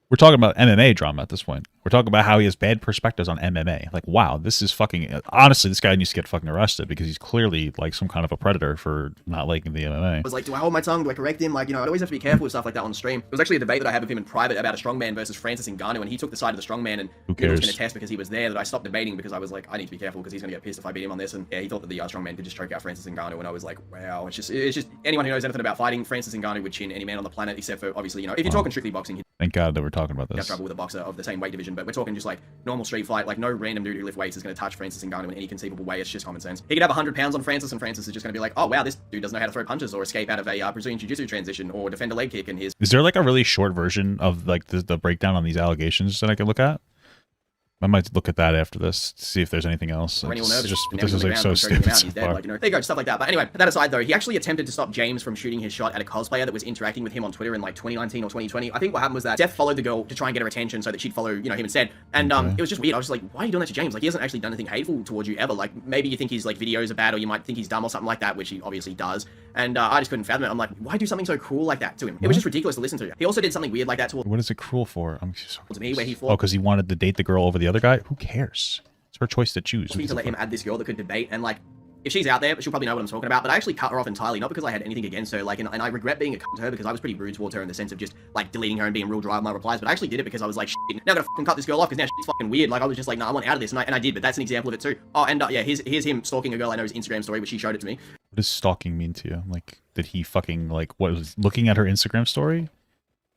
We're talking about MMA drama at this point. We're talking about how he has bad perspectives on MMA. Like, wow, this is fucking... Honestly, this guy needs to get fucking arrested because he's clearly, like, some kind of a predator for not liking the MMA. I was like, do I hold my tongue? Do I correct him? Like, you know, I'd always have to be careful with stuff like that on stream. It was actually a debate that I had with him in private about a strongman versus Francis Ngannou, and he took the side of the strongman, and Who he was cares? going to test because he was there, that I stopped debating because I was like, I need to be careful because he's going to get pissed if I beat him on this, and yeah, he thought that the strongman could just choke out Francis Ngannou, and I was like, wow, it's just anyone who knows anything about fighting, Francis Ngannou would chin any man on the planet, except for, obviously, you know, if you're talking strictly boxing, Thank God that we're talking about have this. trouble with a boxer of the same weight division, but we're talking just like normal street fight, like no random dude who lift weights is going to touch Francis Ngannou in any conceivable way. It's just common sense. He could have 100 pounds on Francis, and Francis is just going to be like, oh wow, this dude doesn't know how to throw punches or escape out of a Brazilian jiu-jitsu transition or defend a leg kick, and his... Is there like a really short version of like the breakdown on these allegations that I could look at? I might look at that after this to see if there's anything else. Perennial It's nervous. just And this now is he's like around, so I'm choking him stupid out, so he's dead, far. like, you know. There you go, stuff like that. But anyway, that aside though, he actually attempted to stop James from shooting his shot at a cosplayer that was interacting with him on Twitter in like 2019 or 2020. I think what happened was that Seth followed the girl to try and get her attention so that she'd follow, you know, him instead. And it was just weird. I was just like, why are you doing that to James? Like, he hasn't actually done anything hateful towards you ever. Like, maybe you think his like videos are bad, or you might think he's dumb or something like that, which he obviously does. And I just couldn't fathom it. I'm like, why do something so cruel like that to him? It was just ridiculous to listen to. He also did something weird like that towards What is it cruel for? I'm so me, where he Oh, because he wanted to date the girl over the other guy? Who cares? It's her choice to choose. to let him add this girl that could debate, and like, if she's out there, she'll probably know what I'm talking about. But I actually cut her off entirely, not because I had anything against her, like, and I regret being a cunt to her because I was pretty rude towards her in the sense of just like deleting her and being real dry with my replies. But I actually did it because I was like, shit, now I gotta fucking cut this girl off because now she's fucking weird. Like, I was just like, no, I want out of this, and I did. But that's an example of it too. Oh, and yeah, here's him stalking a girl I know's Instagram story, which she showed it to me. What does stalking mean to you? Like, did he fucking like what was looking at her Instagram story,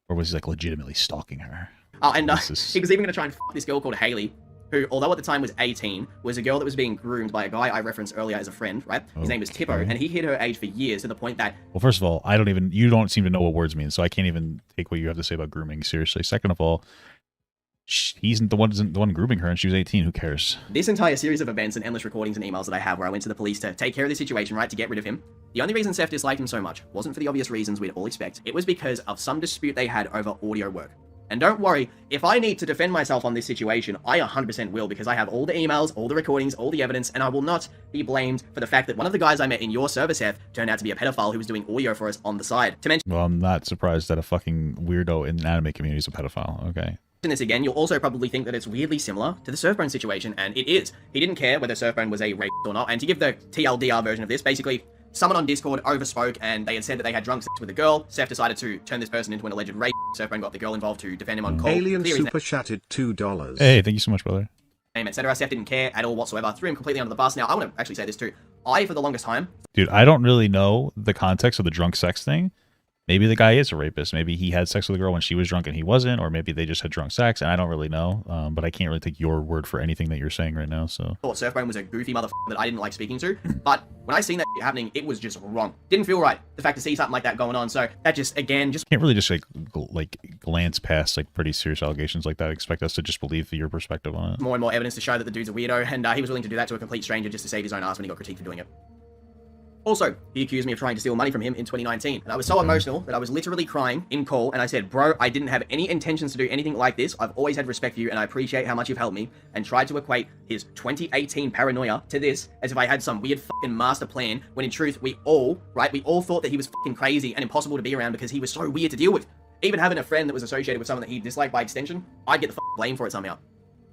or was he like legitimately stalking her? Oh, and he was even gonna try and fuck this girl called Haley, who, although at the time was 18, was a girl that was being groomed by a guy I referenced earlier as a friend, right? His name was Tippo, and he hid her age for years to the point that... Well, first of all, you don't seem to know what words mean, so I can't even take what you have to say about grooming seriously. Second of all, he's the one grooming her, and she was 18. Who cares? This entire series of events and endless recordings and emails that I have where I went to the police to take care of the situation, right, to get rid of him, the only reason Seth disliked him so much wasn't for the obvious reasons we'd all expect. It was because of some dispute they had over audio work. And don't worry, if I need to defend myself on this situation, I 100% will, because I have all the emails, all the recordings, all the evidence, and I will not be blamed for the fact that one of the guys I met in your server, Seth, turned out to be a pedophile who was doing audio for us on the side. To mention Well, I'm not surprised that a fucking weirdo in the anime community is a pedophile. Okay. this again, you'll also probably think that it's weirdly similar to the Surfbone situation, and it is. He didn't care whether Surfbone was a rapist or not, and to give the TLDR version of this, basically, someone on Discord overspoke and they had said that they had drunk sex with a girl. Seth decided to turn this person into an alleged rape. Surfbone got the girl involved to defend him on call. Alien super chatted $2. Hey, thank you so much, brother. Etc. Seth didn't care at all whatsoever. Threw him completely under the bus. Now, I want to actually say this too. I, for the longest time... Dude, I don't really know the context of the drunk sex thing. Maybe the guy is a rapist. Maybe he had sex with a girl when she was drunk and he wasn't, or maybe they just had drunk sex, and I don't really know. But I can't really take your word for anything that you're saying right now, so... thought Surfbone was a goofy motherfucker that I didn't like speaking to, but when I seen that happening, it was just wrong. Didn't feel right, the fact to see something like that going on, so that just, again, just... Can't really just, like glance past, like, pretty serious allegations like that. Expect us to just believe your perspective on it. more and more evidence to show that the dude's a weirdo, and he was willing to do that to a complete stranger just to save his own ass when he got critiqued for doing it. Also, he accused me of trying to steal money from him in 2019, and I was so emotional that I was literally crying in call, and I said, bro, I didn't have any intentions to do anything like this. I've always had respect for you, and I appreciate how much you've helped me, and tried to equate his 2018 paranoia to this, as if I had some weird fucking master plan, when in truth, we all thought that he was fucking crazy and impossible to be around because he was so weird to deal with. Even having a friend that was associated with someone that he disliked by extension, I'd get the fucking blame for it somehow.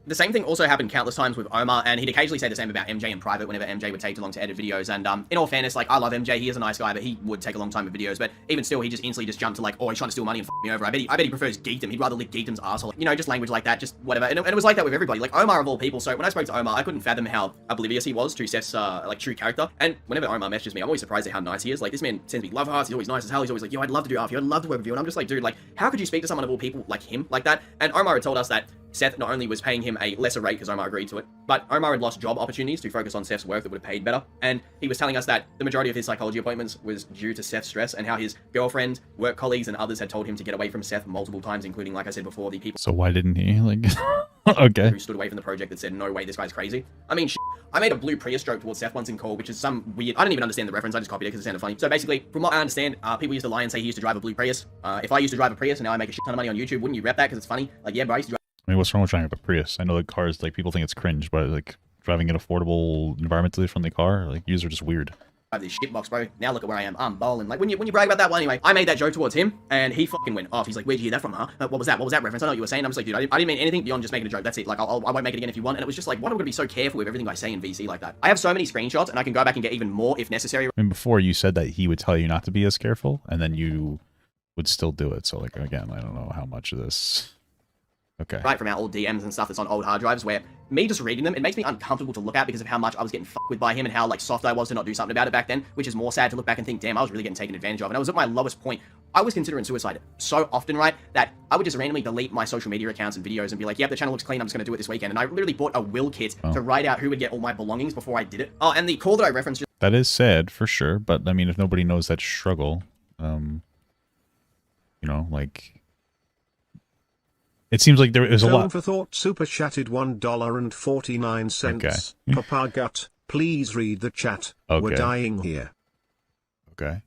The same thing also happened countless times with Omar, and he'd occasionally say the same about MJ in private whenever MJ would take too long to edit videos. And in all fairness, like, I love MJ, he is a nice guy, but he would take a long time with videos. But even still, he just instantly just jumped to like, oh, he's trying to steal money and f me over. I bet he prefers geekdom. He'd rather lick geekdom's asshole. You know, just language like that, just whatever. And it was like that with everybody. Like Omar of all people. So when I spoke to Omar, I couldn't fathom how oblivious he was to Seth's like true character. And whenever Omar messages me, I'm always surprised at how nice he is. Like, this man sends me love hearts. He's always nice as hell. He's always like, yo, I'd love to do after you. I'd love to work with you. And I'm just like, dude, like, how could you speak to someone of all people like him like that? And Omar had told us that Seth not only was paying him a lesser rate because Omar agreed to it, but Omar had lost job opportunities to focus on Seth's work that would have paid better. And he was telling us that the majority of his psychology appointments was due to Seth's stress, and how his girlfriend, work colleagues, and others had told him to get away from Seth multiple times, including, like I said before, the people So why didn't he? Like, okay. who stood away from the project that said, no way, this guy's crazy. I mean, I made a blue Prius joke towards Seth once in call, which is some weird... I don't even understand the reference, I just copied it because it sounded funny. So basically, from what I understand, people used to lie and say he used to drive a blue Prius. If I used to drive a Prius and now I make a shit ton of money on YouTube, wouldn't you rep that because it's funny? Like, yeah, bro, I used to drive... I mean, what's wrong with driving a Prius? I know the cars, like, people think it's cringe, but, like, driving an affordable, environmentally friendly car, like, yous are just weird. This shitbox, bro. Now look at where I am. I'm bowling. Like, when you brag about that, well, anyway, I made that joke towards him, and he fucking went off. He's like, where'd you hear that from, huh? What was that? What was that reference? I know what you were saying. I was like, dude, I didn't mean anything beyond just making a joke. That's it. Like, I won't make it again if you want. And it was just like, why am I gonna be so careful with everything I say in VC like that? I have so many screenshots, and I can go back and get even more if necessary. I mean, before you said that he would tell you not to be as careful, and then you would still do it. So, like, again, I don't know how much of this... Okay. Right, from our old DMs and stuff that's on old hard drives, where me just reading them, it makes me uncomfortable to look at because of how much I was getting fucked with by him and how, like, soft I was to not do something about it back then, which is more sad to look back and think, damn, I was really getting taken advantage of. And I was at my lowest point. I was considering suicide so often, right, that I would just randomly delete my social media accounts and videos and be like, yep, the channel looks clean, I'm just going to do it this weekend. And I literally bought a will kit to write out who would get all my belongings before I did it. Oh, and the call that I referenced... That is sad, for sure, but, I mean, if nobody knows that struggle, you know, like... it seems like there is a Tone lot. for thought super chatted $1.49. Okay. Papa Gut, please read the chat. We're Okay. dying here. Okay.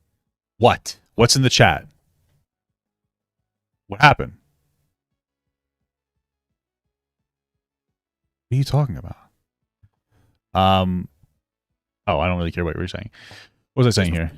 What? What's in the chat? What happened? What are you talking about? Oh, I don't really care what you were saying. What was I saying here?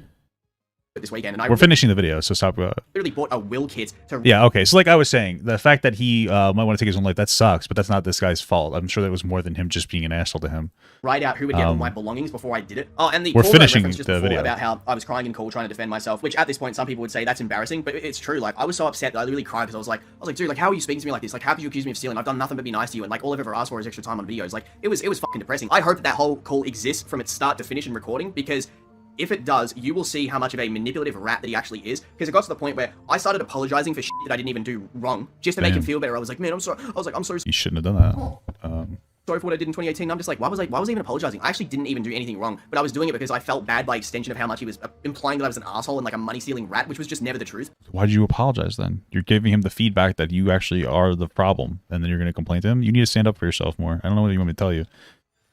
This weekend, and We're finishing the video, so stop. literally bought a will kit to. Yeah, okay. So like I was saying, the fact that he might want to take his own life, that sucks, but that's not this guy's fault. I'm sure that was more than him just being an asshole to him. Write out who would get all my belongings before I did it. Oh, and the We're call finishing reference just the before video. about how I was crying in call trying to defend myself, which at this point some people would say that's embarrassing, but it's true. Like I was so upset that I literally cried because I was like, dude, like how are you speaking to me like this? Like how could you accuse me of stealing? I've done nothing but be nice to you, and like all I've ever asked for is extra time on videos. Like it was fucking depressing. I hope that whole call exists from its start to finish in recording, because if it does, you will see how much of a manipulative rat that he actually is. Because it got to the point where I started apologizing for shit that I didn't even do wrong, just to make him feel better. I was like, man, I'm sorry. I was like, I'm so You shouldn't have done that. sorry for what I did in 2018. I'm just like, why was I even apologizing? I actually didn't even do anything wrong, but I was doing it because I felt bad by extension of how much he was implying that I was an asshole and like a money-stealing rat, which was just never the truth. Why did you apologize then? You're giving him the feedback that you actually are the problem, and then you're going to complain to him? You need to stand up for yourself more. I don't know what you want me to tell you.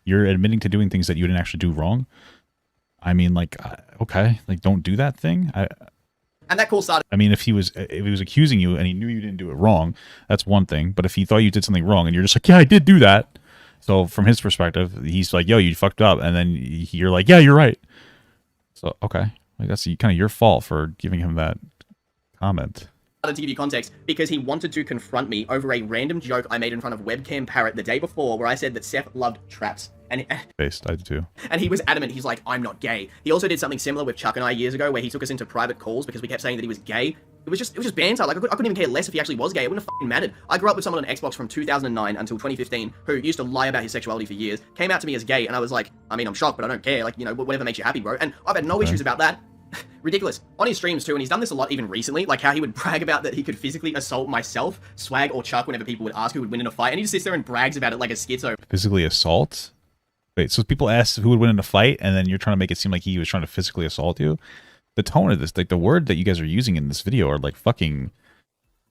You're admitting to doing things that you didn't actually do wrong. I mean, like, okay, like, don't do that thing. And that call started. I mean, if he was accusing you and he knew you didn't do it wrong, that's one thing. But if he thought you did something wrong and you're just like, yeah, I did do that. So from his perspective, he's like, yo, you fucked up. And then you're like, yeah, you're right. So, okay. Like, that's kind of your fault for giving him that comment. To give you context, because he wanted to confront me over a random joke I made in front of webcam Parrot the day before, where I said that Seth loved traps. And Based, I do too. And he was adamant. He's like, I'm not gay. He also did something similar with Chuck and I years ago, where he took us into private calls because we kept saying that he was gay. It was just banter. Like I couldn't even care less if he actually was gay. It wouldn't have fucking mattered. I grew up with someone on Xbox from 2009 until 2015 who used to lie about his sexuality for years. Came out to me as gay, and I was like, I mean, I'm shocked, but I don't care. Like, you know, whatever makes you happy, bro. And I've had no issues about that. Ridiculous. On his streams too, and he's done this a lot even recently, like how he would brag about that he could physically assault myself, Swag, or Chuck whenever people would ask who would win in a fight, and he just sits there and brags about it like a schizo. Physically assault? Wait, so people ask who would win in a fight, and then you're trying to make it seem like he was trying to physically assault you? The tone of this, like the word that you guys are using in this video are like fucking,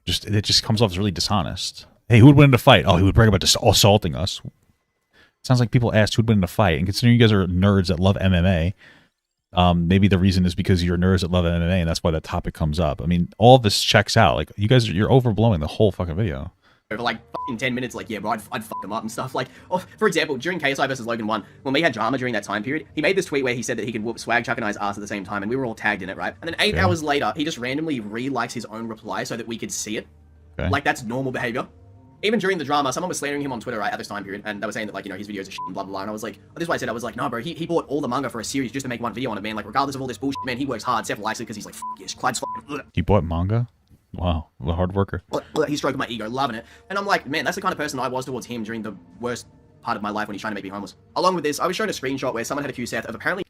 it just comes off as really dishonest. Hey, who would win in a fight? Oh, he would brag about assaulting us. It sounds like people asked who would win in a fight, and considering you guys are nerds that love MMA, maybe the reason is because you're nerds that love MMA, and that's why that topic comes up. I mean, all of this checks out. Like, you guys, you're overblowing the whole fucking video. Over like fucking 10 minutes, like, yeah, bro, I'd fuck him up and stuff. Like, oh, for example, during KSI versus Logan 1, when we had drama during that time period, he made this tweet where he said that he could whoop Swag, Chuck, and I's ass at the same time, and we were all tagged in it, right? And then 8 hours later, he just randomly re-likes his own reply so that we could see it. Okay. Like, that's normal behavior. Even during the drama, someone was slandering him on Twitter, right, at this time period, and they were saying that, like, you know, his videos are shit and blah, blah, blah, and I was like, this is why I said, I was like, no, bro, he bought all the manga for a series just to make one video on it, man. Like, regardless of all this bullshit, man, he works hard. Seth likes it because he's like, yes, Clyde's fucking... He bought manga? Wow, what a hard worker. He's stroking my ego, loving it. And I'm like, man, that's the kind of person I was towards him during the worst part of my life when he's trying to make me homeless. Along with this, I was shown a screenshot where someone had accused Seth of apparently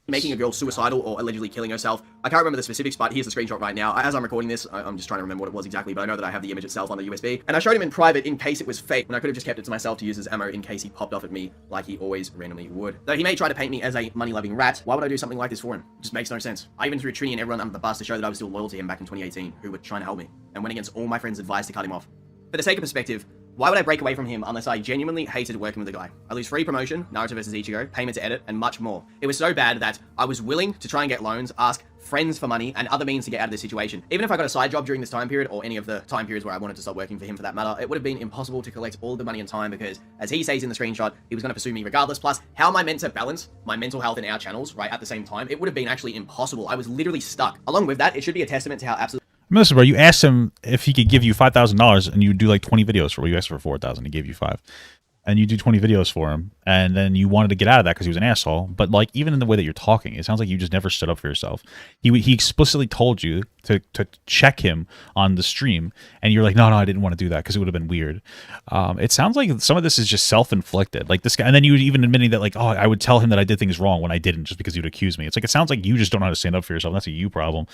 making a girl suicidal or allegedly killing herself. I can't remember the specifics, but here's the screenshot right now. As I'm recording this, I'm just trying to remember what it was exactly, but I know that I have the image itself on the USB. And I showed him in private in case it was fake, when I could have just kept it to myself to use as ammo in case he popped off at me like he always randomly would. Though he may try to paint me as a money-loving rat, why would I do something like this for him? It just makes no sense. I even threw Trini and everyone under the bus to show that I was still loyal to him back in 2018, who were trying to help me, and went against all my friends' advice to cut him off. For the sake of perspective, why would I break away from him unless I genuinely hated working with the guy? I lose free promotion, Naruto vs Ichigo, payment to edit, and much more. It was so bad that I was willing to try and get loans, ask friends for money, and other means to get out of this situation. Even if I got a side job during this time period, or any of the time periods where I wanted to stop working for him for that matter, it would have been impossible to collect all the money and time because, as he says in the screenshot, he was going to pursue me regardless. Plus, how am I meant to balance my mental health and our channels, right, at the same time? It would have been actually impossible. I was literally stuck. Along with that, it should be a testament to how absolutely... Listen, bro, you asked him if he could give you $5,000 and you do like 20 videos for, well, you asked for 4,000, he gave you 5. And you do 20 videos for him, and then you wanted to get out of that because he was an asshole. But like, even in the way that you're talking, it sounds like you just never stood up for yourself. He explicitly told you to check him on the stream, and you're like, no, I didn't want to do that because it would have been weird. It sounds like some of this is just self-inflicted. Like this guy, and then you even admitting that like, oh, I would tell him that I did things wrong when I didn't, just because he would accuse me. It's like, it sounds like you just don't know how to stand up for yourself. That's a you problem.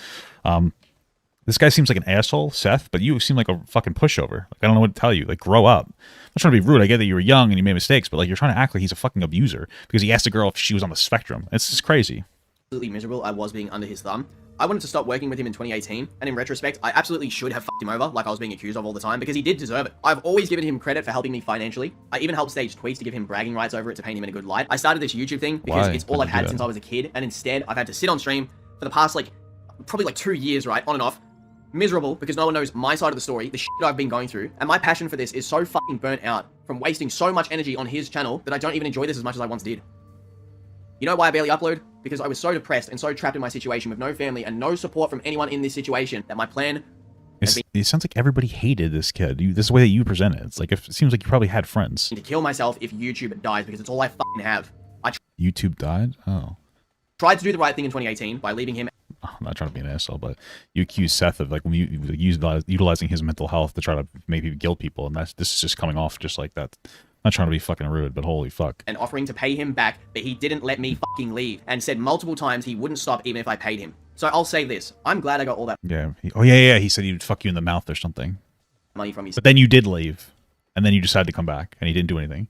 This guy seems like an asshole, Seth, but you seem like a fucking pushover. Like, I don't know what to tell you. Like, grow up. I'm not trying to be rude. I get that you were young and you made mistakes, but like, you're trying to act like he's a fucking abuser because he asked a girl if she was on the spectrum. It's just crazy. Absolutely miserable I was being under his thumb. I wanted to stop working with him in 2018, and in retrospect, I absolutely should have fucked him over like I was being accused of all the time, because he did deserve it. I've always given him credit for helping me financially. I even helped stage tweets to give him bragging rights over it to paint him in a good light. I started this YouTube thing because it's all I've had since I was a kid, and instead I've had to sit on stream for the past probably 2 years, right, on and off, miserable because no one knows my side of the story, the shit I've been going through, and my passion for this is so fucking burnt out from wasting so much energy on his channel that I don't even enjoy this as much as I once did. You know why I barely upload? Because I was so depressed and so trapped in my situation with no family and no support from anyone in this situation that my plan... It sounds like everybody hated this kid. This is the way that you present it. It's like, it seems like you probably had friends. ...to kill myself if YouTube dies because it's all I fucking have. YouTube died? Oh. Tried to do the right thing in 2018 by leaving him... I'm not trying to be an asshole, but you accuse Seth of utilizing his mental health to try to maybe guilt people, and this is just coming off just like that. I'm not trying to be fucking rude, but holy fuck. And offering to pay him back, but he didn't let me fucking leave, and said multiple times he wouldn't stop even if I paid him. So I'll say this, I'm glad I got all that... Yeah. Yeah, he said he'd fuck you in the mouth or something. ...money from his... But then you did leave, and then you decided to come back, and he didn't do anything.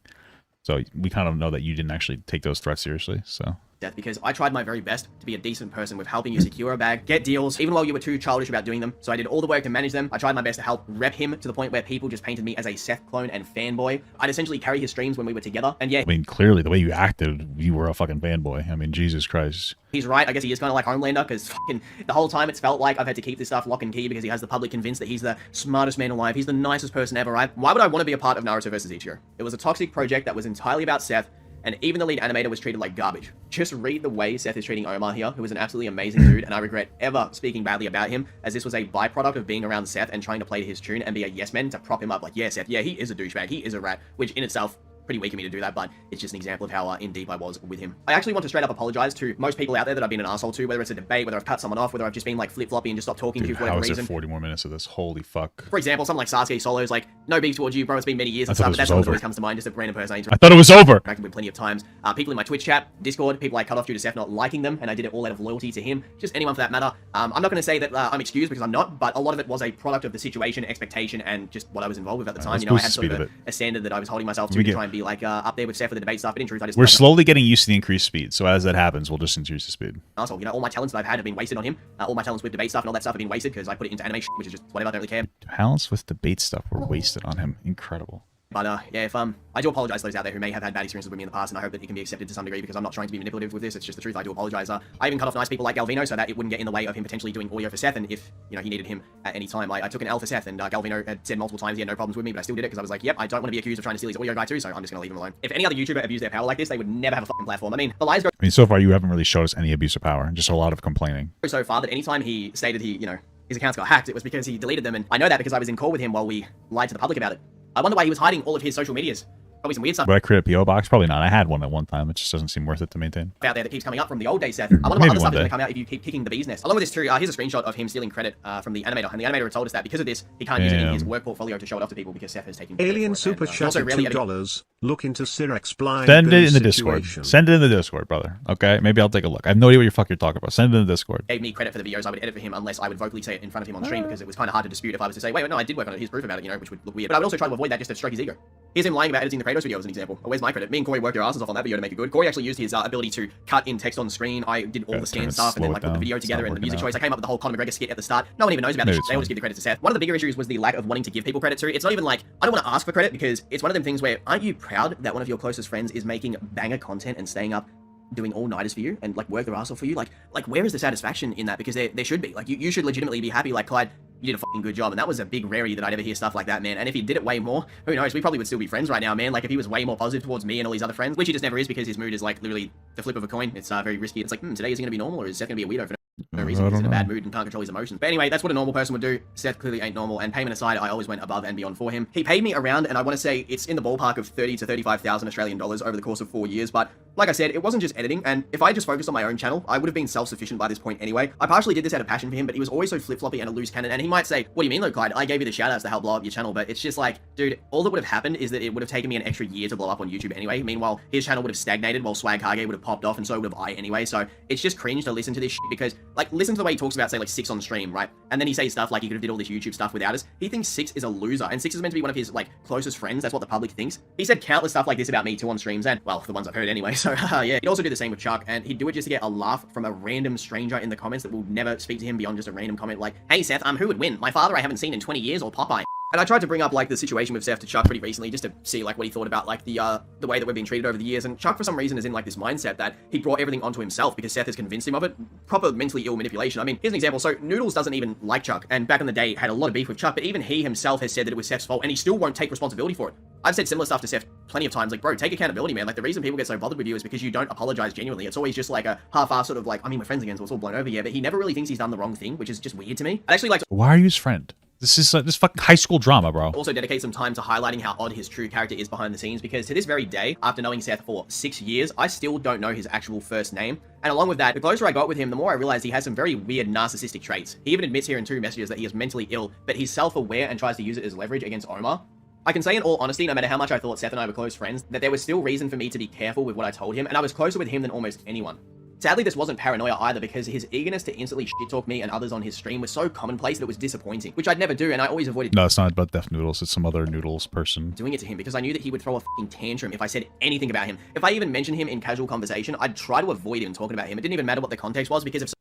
So we kind of know that you didn't actually take those threats seriously, so... Because I tried my very best to be a decent person with helping you secure a bag, get deals, even while you were too childish about doing them. So I did all the work to manage them. I tried my best to help rep him to the point where people just painted me as a Seth clone and fanboy. I'd essentially carry his streams when we were together. And yeah, I mean, clearly the way you acted, you were a fucking fanboy. I mean, Jesus Christ. He's right. I guess he is kind of like Homelander, because fucking the whole time it's felt like I've had to keep this stuff lock and key because he has the public convinced that he's the smartest man alive. He's the nicest person ever, right? Why would I want to be a part of Naruto vs. Ichigo? It was a toxic project that was entirely about Seth, and even the lead animator was treated like garbage. Just read the way Seth is treating Omar here, who is an absolutely amazing dude, and I regret ever speaking badly about him, as this was a byproduct of being around Seth and trying to play to his tune and be a yes man to prop him up like, yeah, Seth, yeah, he is a douchebag, he is a rat, which in itself, pretty weak of me to do that, but it's just an example of how in deep I was with him. I actually want to straight up apologize to most people out there that I've been an asshole to, whether it's a debate, whether I've cut someone off, whether I've just been like flip-floppy and just stopped talking to for whatever reason. How is it 40 more minutes of this? Holy fuck. For example, something like Sasuke Solos, like, no beef towards you, bro, it's been many years and stuff, but that's what always comes to mind, just a random person I thought it was over. Interacted with plenty of times. People in my Twitch chat, Discord, people I cut off due to Seth not liking them, and I did it all out of loyalty to him, just anyone for that matter. I'm not going to say that I'm excused because I'm not, but a lot of it was a product of the situation, expectation, and just what I was involved with at the time. You know, I had sort of a standard that I was holding myself to try and be like up there with Seth for the debate stuff, but in truth, I just... We're slowly getting used to the increased speed, so as that happens, we'll just increase the speed. Asshole, you know, all my talents that I've had have been wasted on him. All my talents with debate stuff and all that stuff have been wasted because I put it into anime shit, which is just whatever, I don't really care. Talents with debate stuff were wasted on him. Incredible. But yeah, if I do apologize to those out there who may have had bad experiences with me in the past, and I hope that it can be accepted to some degree because I'm not trying to be manipulative with this. It's just the truth. I do apologize. I even cut off nice people like Galvino so that it wouldn't get in the way of him potentially doing audio for Seth, and if you know he needed him at any time, I took an L for Seth, and Galvino had said multiple times he had no problems with me, but I still did it because I was like, yep, I don't want to be accused of trying to steal his audio guy too, so I'm just gonna leave him alone. If any other YouTuber abused their power like this, they would never have a fucking platform. I mean, the lies go. I mean, so far you haven't really showed us any abuse of power, just a lot of complaining. So far that anytime he stated his accounts got hacked, it was because he deleted them, and I know that because I was in call with him while we lied to the public about it. I wonder why he was hiding all of his social medias. Probably some weird stuff. Would I create a PO box? Probably not. I had one at one time. It just doesn't seem worth it to maintain. Out there that keeps coming up from the old days, Seth. I wonder what other stuff is going to come out if you keep kicking the bee's nest. Along with this too, here's a screenshot of him stealing credit from the animator, and the animator had told us that because of this, he can't use it in his work portfolio to show it off to people because Seth has taken Alien Super Chat $2. Look into Sirex blind. Send it in the Discord. Send it in the Discord, brother. Okay, maybe I'll take a look. I have no idea what your fuck you're talking about. Send it in the Discord. Gave me credit for the videos I would edit for him unless I would vocally say it in front of him on stream because it was kind of hard to dispute if I was to say, wait, no, I did work on it. Here's proof about it, which would look weird. But I would also try to avoid that just to stroke his ego. Here's him lying about editing the Kratos video as an example. Where's my credit? Me and Corey worked our asses off on that video to make it good. Corey actually used his ability to cut in text on screen. I did all the scan stuff and then put the video together and the music choice. I came up with the whole Conor McGregor skit at the start. No one even knows about this. They all just give the credit to Seth. One of the bigger issues was the lack of wanting to give people credit to. It's not even like, I don't want to ask for credit because it's one of them things where, aren't you proud that one of your closest friends is making banger content and staying up doing all-nighters for you and like work their ass off for you? Like where is the satisfaction in that? Because there should be. Like you should legitimately be happy, like, Clyde, you did a fucking good job, and that was a big rarity that I'd ever hear stuff like that, man. And if he did it way more, who knows, we probably would still be friends right now, man. Like if he was way more positive towards me and all these other friends, which he just never is because his mood is like literally the flip of a coin. It's very risky. It's like, today is he gonna be normal or is Seth gonna be a weirdo for no reason? He's in a bad mood and can't control his emotions. But anyway, that's what a normal person would do. Seth clearly ain't normal, and payment aside, I always went above and beyond for him. He paid me around, and I want to say it's in the ballpark of 30 to 35,000 Australian dollars over the course of 4 years, but like I said, it wasn't just editing, and if I just focused on my own channel, I would have been self-sufficient by this point anyway. I partially did this out of passion for him, but he was always so flip-floppy and a loose cannon, and he might say, what do you mean, though, Clyde? I gave you the shout-outs to help blow up your channel, but it's just like, dude, all that would have happened is that it would have taken me an extra year to blow up on YouTube anyway. Meanwhile, his channel would have stagnated while Swag Hage would have popped off, and so would have I anyway, so it's just cringe to listen to this shit because, like, Like, listen to the way he talks about, say, like, Six on stream, right? And then he says stuff like he could have did all this YouTube stuff without us. He thinks Six is a loser, and Six is meant to be one of his, like, closest friends. That's what the public thinks. He said countless stuff like this about me too on streams, and, well, the ones I've heard anyway. So, yeah. He'd also do the same with Chuck, and he'd do it just to get a laugh from a random stranger in the comments that will never speak to him beyond just a random comment like, hey, Seth, who would win? My father I haven't seen in 20 years or Popeye? And I tried to bring up, like, the situation with Seth to Chuck pretty recently just to see, like, what he thought about, like, the way that we've been treated over the years. And Chuck, for some reason, is in, like, this mindset that he brought everything onto himself because Seth has convinced him of it. Proper mentally ill manipulation. I mean, here's an example. So, Noodles doesn't even like Chuck, and back in the day had a lot of beef with Chuck, but even he himself has said that it was Seth's fault, and he still won't take responsibility for it. I've said similar stuff to Seth plenty of times, like, bro, take accountability, man. Like, the reason people get so bothered with you is because you don't apologize genuinely. It's always just, like, a half-assed sort of, like, I mean, we're friends again, so it's all blown over, yeah, but he never really thinks he's done the wrong thing, which is just weird to me. I'd actually like to... Why are you his friend? This is this fucking high school drama, bro. Also dedicate some time to highlighting how odd his true character is behind the scenes, because to this very day, after knowing Seth for 6 years, I still don't know his actual first name. And along with that, the closer I got with him, the more I realized he has some very weird narcissistic traits. He even admits here in 2 messages that he is mentally ill, but he's self-aware and tries to use it as leverage against Omar. I can say in all honesty, no matter how much I thought Seth and I were close friends, that there was still reason for me to be careful with what I told him, and I was closer with him than almost anyone. Sadly, this wasn't paranoia either, because his eagerness to instantly shit-talk me and others on his stream was so commonplace that it was disappointing, which I'd never do, and I always avoided... No, it's not about Death Noodles, it's some other Noodles person. ...doing it to him, because I knew that he would throw a fucking tantrum if I said anything about him. If I even mentioned him in casual conversation, I'd try to avoid him talking about him. It didn't even matter what the context was, because if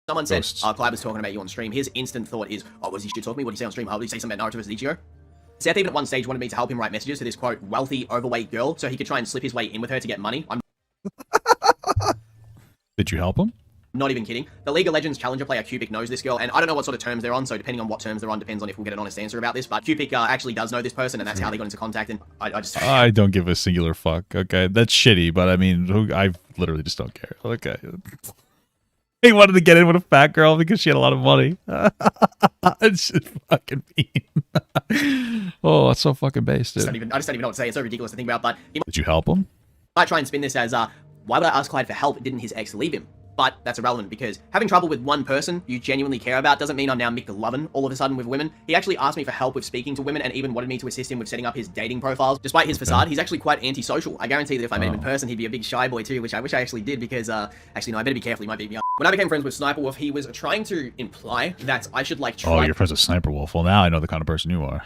someone said, Clyde was talking about you on stream, his instant thought is, oh, was he shit-talking me? What did he say on stream? How did he say something about Naruto versus Ichigo? Seth even at one stage wanted me to help him write messages to this, quote, wealthy, overweight girl, so he could try and slip his way in with her to get money. Did you help him? Not even kidding. The League of Legends challenger player Cupic knows this girl, and I don't know what sort of terms they're on, so depending on what terms they're on depends on if we'll get an honest answer about this, but Cupic actually does know this person, and that's how they got into contact, and I don't give a singular fuck, okay? That's shitty, but I mean, I literally just don't care, okay? He wanted to get in with a fat girl because she had a lot of money. It's just fucking mean. Oh, that's so fucking base, dude. I just don't even know what to say. It's so ridiculous to think about, but... Did you help him? I try and spin this as, why would I ask Clyde for help? Didn't his ex leave him? But that's irrelevant, because having trouble with one person you genuinely care about doesn't mean I'm now McLovin all of a sudden with women. He actually asked me for help with speaking to women and even wanted me to assist him with setting up his dating profiles. Despite his facade, he's actually quite antisocial. I guarantee that if I met him in person, he'd be a big shy boy too, which I wish I actually did, because, actually, no, I better be careful, he might beat me up. When I became friends with Sniper Wolf, he was trying to imply that I should, like, try... Oh, you're friends with Sniper Wolf. Well, now I know the kind of person you are.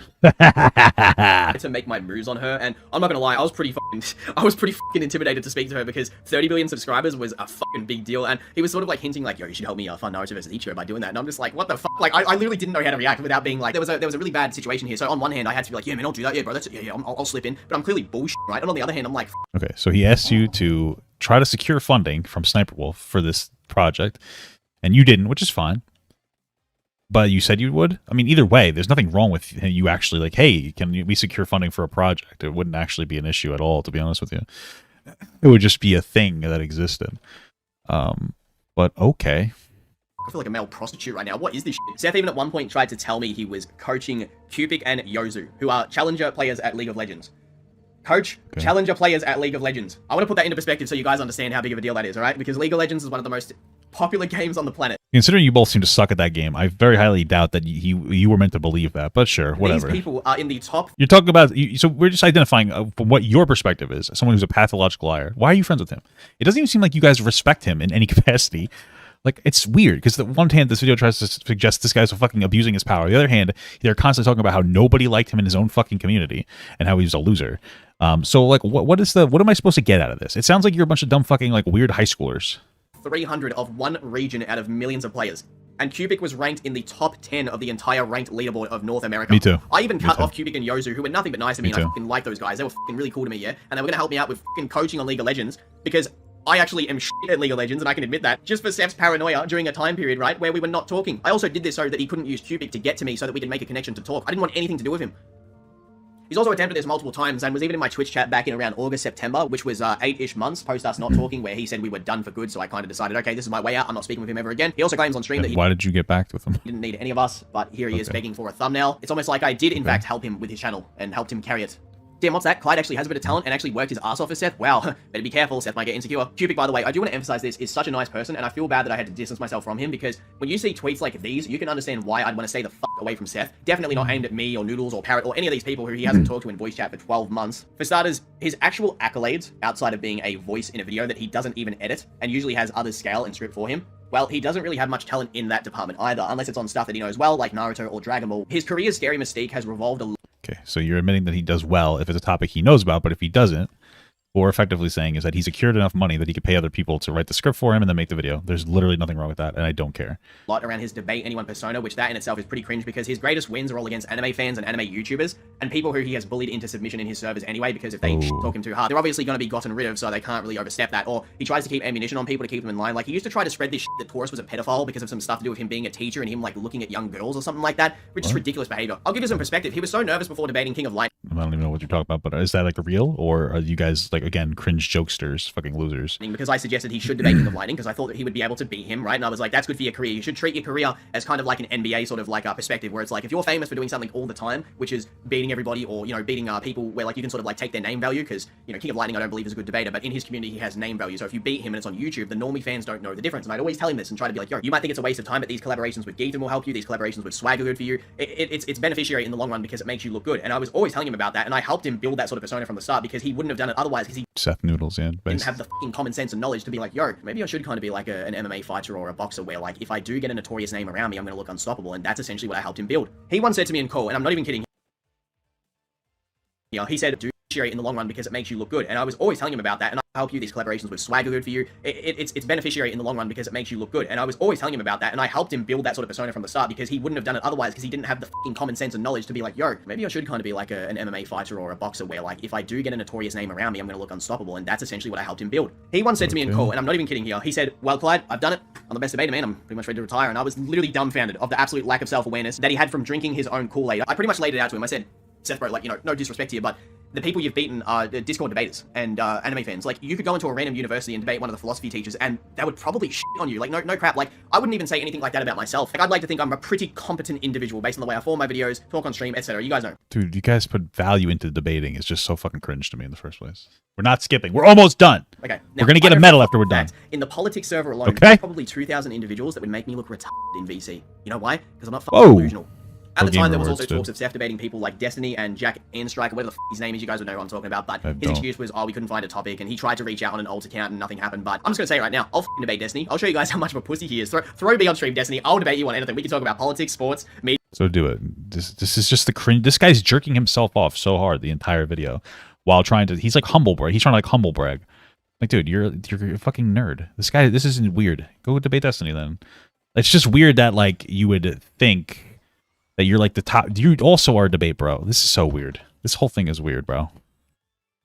...to make my moves on her, and I'm not gonna lie, I was pretty fucking intimidated to speak to her, because 30 billion subscribers was a fucking big deal, and he was sort of, like, hinting, like, yo, you should help me fund Naruto versus Ichigo by doing that, and I'm just like, what the fuck? Like, I literally didn't know how to react without being like, there was a really bad situation here, so on one hand, I had to be like, yeah, man, I'll do that, yeah, bro, that's it, yeah, I'll slip in, but I'm clearly bullshit, right? And on the other hand, I'm like... Okay, so he asked you to try to secure funding from Sniper Wolf for this project, and you didn't, which is fine. But you said you would? I mean, either way, there's nothing wrong with you actually like, hey, can we secure funding for a project? It wouldn't actually be an issue at all, to be honest with you. It would just be a thing that existed. But okay. I feel like a male prostitute right now. What is this shit? Seth even at one point tried to tell me he was coaching Cupic and Yozu, who are challenger players at League of Legends. Coach, challenger players at League of Legends. I want to put that into perspective so you guys understand how big of a deal that is, alright? Because League of Legends is one of the most popular games on the planet. Considering you both seem to suck at that game, I very highly doubt that you were meant to believe that, but sure, whatever. These people are in the top... You're talking about... So we're just identifying from what your perspective is, someone who's a pathological liar. Why are you friends with him? It doesn't even seem like you guys respect him in any capacity. Like, it's weird, because on one hand, this video tries to suggest this guy's fucking abusing his power. On the other hand, they're constantly talking about how nobody liked him in his own fucking community, and how he was a loser. So, like, what am I supposed to get out of this? It sounds like you're a bunch of dumb fucking, like, weird high schoolers. 300 of one region out of millions of players. And Cupic was ranked in the top 10 of the entire ranked leaderboard of North America. Me too. I even cut off Cupic and Yozu, who were nothing but nice to me, and I fucking like those guys. They were fucking really cool to me, yeah? And they were gonna help me out with fucking coaching on League of Legends, because I actually am shit at League of Legends, and I can admit that, just for Seth's paranoia during a time period, right, where we were not talking. I also did this so that he couldn't use Cupic to get to me so that we could make a connection to talk. I didn't want anything to do with him. He's also attempted this multiple times and was even in my Twitch chat back in around August, September, which was 8-ish months post us not talking, where he said we were done for good, so I kind of decided, okay, this is my way out, I'm not speaking with him ever again. He also claims on stream that he... Why did you get back with him? He didn't need any of us, but here he is begging for a thumbnail. It's almost like I did, in fact, help him with his channel and helped him carry it. Damn, what's that? Clyde actually has a bit of talent and actually worked his ass off for Seth. Wow, better be careful. Seth might get insecure. Cubic, by the way, I do want to emphasize this, is such a nice person, and I feel bad that I had to distance myself from him, because when you see tweets like these, you can understand why I'd want to stay the fuck away from Seth. Definitely not aimed at me or Noodles or Parrot or any of these people who he hasn't talked to in voice chat for 12 months. For starters, his actual accolades, outside of being a voice in a video that he doesn't even edit, and usually has others scale and script for him, well, he doesn't really have much talent in that department either, unless it's on stuff that he knows well, like Naruto or Dragon Ball. His career's scary mystique has revolved a Okay, so you're admitting that he does well if it's a topic he knows about, but if he doesn't, what we're effectively saying is that he's secured enough money that he could pay other people to write the script for him and then make the video. There's literally nothing wrong with that, and I don't care. lot around his debate anyone persona, which that in itself is pretty cringe, because his greatest wins are all against anime fans and anime YouTubers, and people who he has bullied into submission in his servers anyway, because if they talk him too hard, they're obviously going to be gotten rid of, so they can't really overstep that. Or he tries to keep ammunition on people to keep them in line. Like, he used to try to spread this shit that Taurus was a pedophile because of some stuff to do with him being a teacher and him, like, looking at young girls or something like that, which is ridiculous behavior. I'll give you some perspective. He was so nervous before debating King of Light. I don't even know what you're talking about, but is that, like, real? Or are you guys, like, again, cringe jokesters, fucking losers? Because I suggested he should debate King of Lightning, because I thought that he would be able to beat him, right? And I was like, that's good for your career. You should treat your career as kind of like an NBA sort of like a perspective, where it's like, if you're famous for doing something all the time, which is beating everybody, or, you know, beating people where, like, you can sort of, like, take their name value, because, you know, King of Lightning I don't believe is a good debater, but in his community he has name value. So if you beat him and it's on YouTube, the normie fans don't know the difference. And I'd always tell him this and try to be like, yo, you might think it's a waste of time, but these collaborations with Geefton will help you, these collaborations with Swag are good for you. It's beneficiary in the long run because it makes you look good. And I was always telling him about that, and I helped him build that sort of persona from the start, because he wouldn't have done it otherwise, because he Seth Noodles, yeah. didn't have the fucking common sense and knowledge to be like, yo, maybe I should kind of be like an MMA fighter or a boxer, where, like, if I do get a notorious name around me, I'm going to look unstoppable. And that's essentially what I helped him build. He once said to me in call, and I'm not even kidding, he said, do in the long run because it makes you look good. And I was always telling him about that, and I help you, these collaborations with Swag are good for you. It's beneficiary in the long run because it makes you look good. And I was always telling him about that, and I helped him build that sort of persona from the start, because he wouldn't have done it otherwise, because he didn't have the fucking common sense and knowledge to be like, yo, maybe I should kind of be like an MMA fighter or a boxer, where, like, if I do get a notorious name around me, I'm going to look unstoppable. And that's essentially what I helped him build. He once said to me in call, and I'm not even kidding here, he said, well, Clyde, I've done it. I'm the best debater, man. I'm pretty much ready to retire. And I was literally dumbfounded of the absolute lack of self-awareness that he had from drinking his own Kool-Aid. I pretty much laid it out to him. I said, Seth, bro, like, you know, no disrespect to you, but the people you've beaten are Discord debaters and anime fans. Like, you could go into a random university and debate one of the philosophy teachers, and they would probably shit on you. Like, no crap. Like, I wouldn't even say anything like that about myself. Like, I'd like to think I'm a pretty competent individual based on the way I form my videos, talk on stream, etc. You guys know. Dude, you guys put value into debating. It's just so fucking cringe to me in the first place. We're not skipping. We're almost done. Okay. We're going to get a medal after we're done. In the politics server alone, okay, there's probably 2,000 individuals that would make me look retarded in VC. You know why? Because I'm not fucking delusional. At the time, there was also talks of Seth debating people like Destiny and Jack Anstrike, or whatever the his name is. You guys would know who I'm talking about. But his excuse was, oh, we couldn't find a topic, and he tried to reach out on an alt account, and nothing happened. But I'm just going to say right now, I'll debate Destiny. I'll show you guys how much of a pussy he is. Throw me on stream, Destiny. I'll debate you on anything. We can talk about politics, sports, media. So do it. This is just the cringe. This guy's jerking himself off so hard the entire video while trying to. He's like humble brag. He's trying to like humble brag. Like, dude, you're a fucking nerd. This guy. This isn't weird. Go debate Destiny then. It's just weird that, like, you would think that you're like the top. You also are a debate, bro. This is so weird. This whole thing is weird, bro. I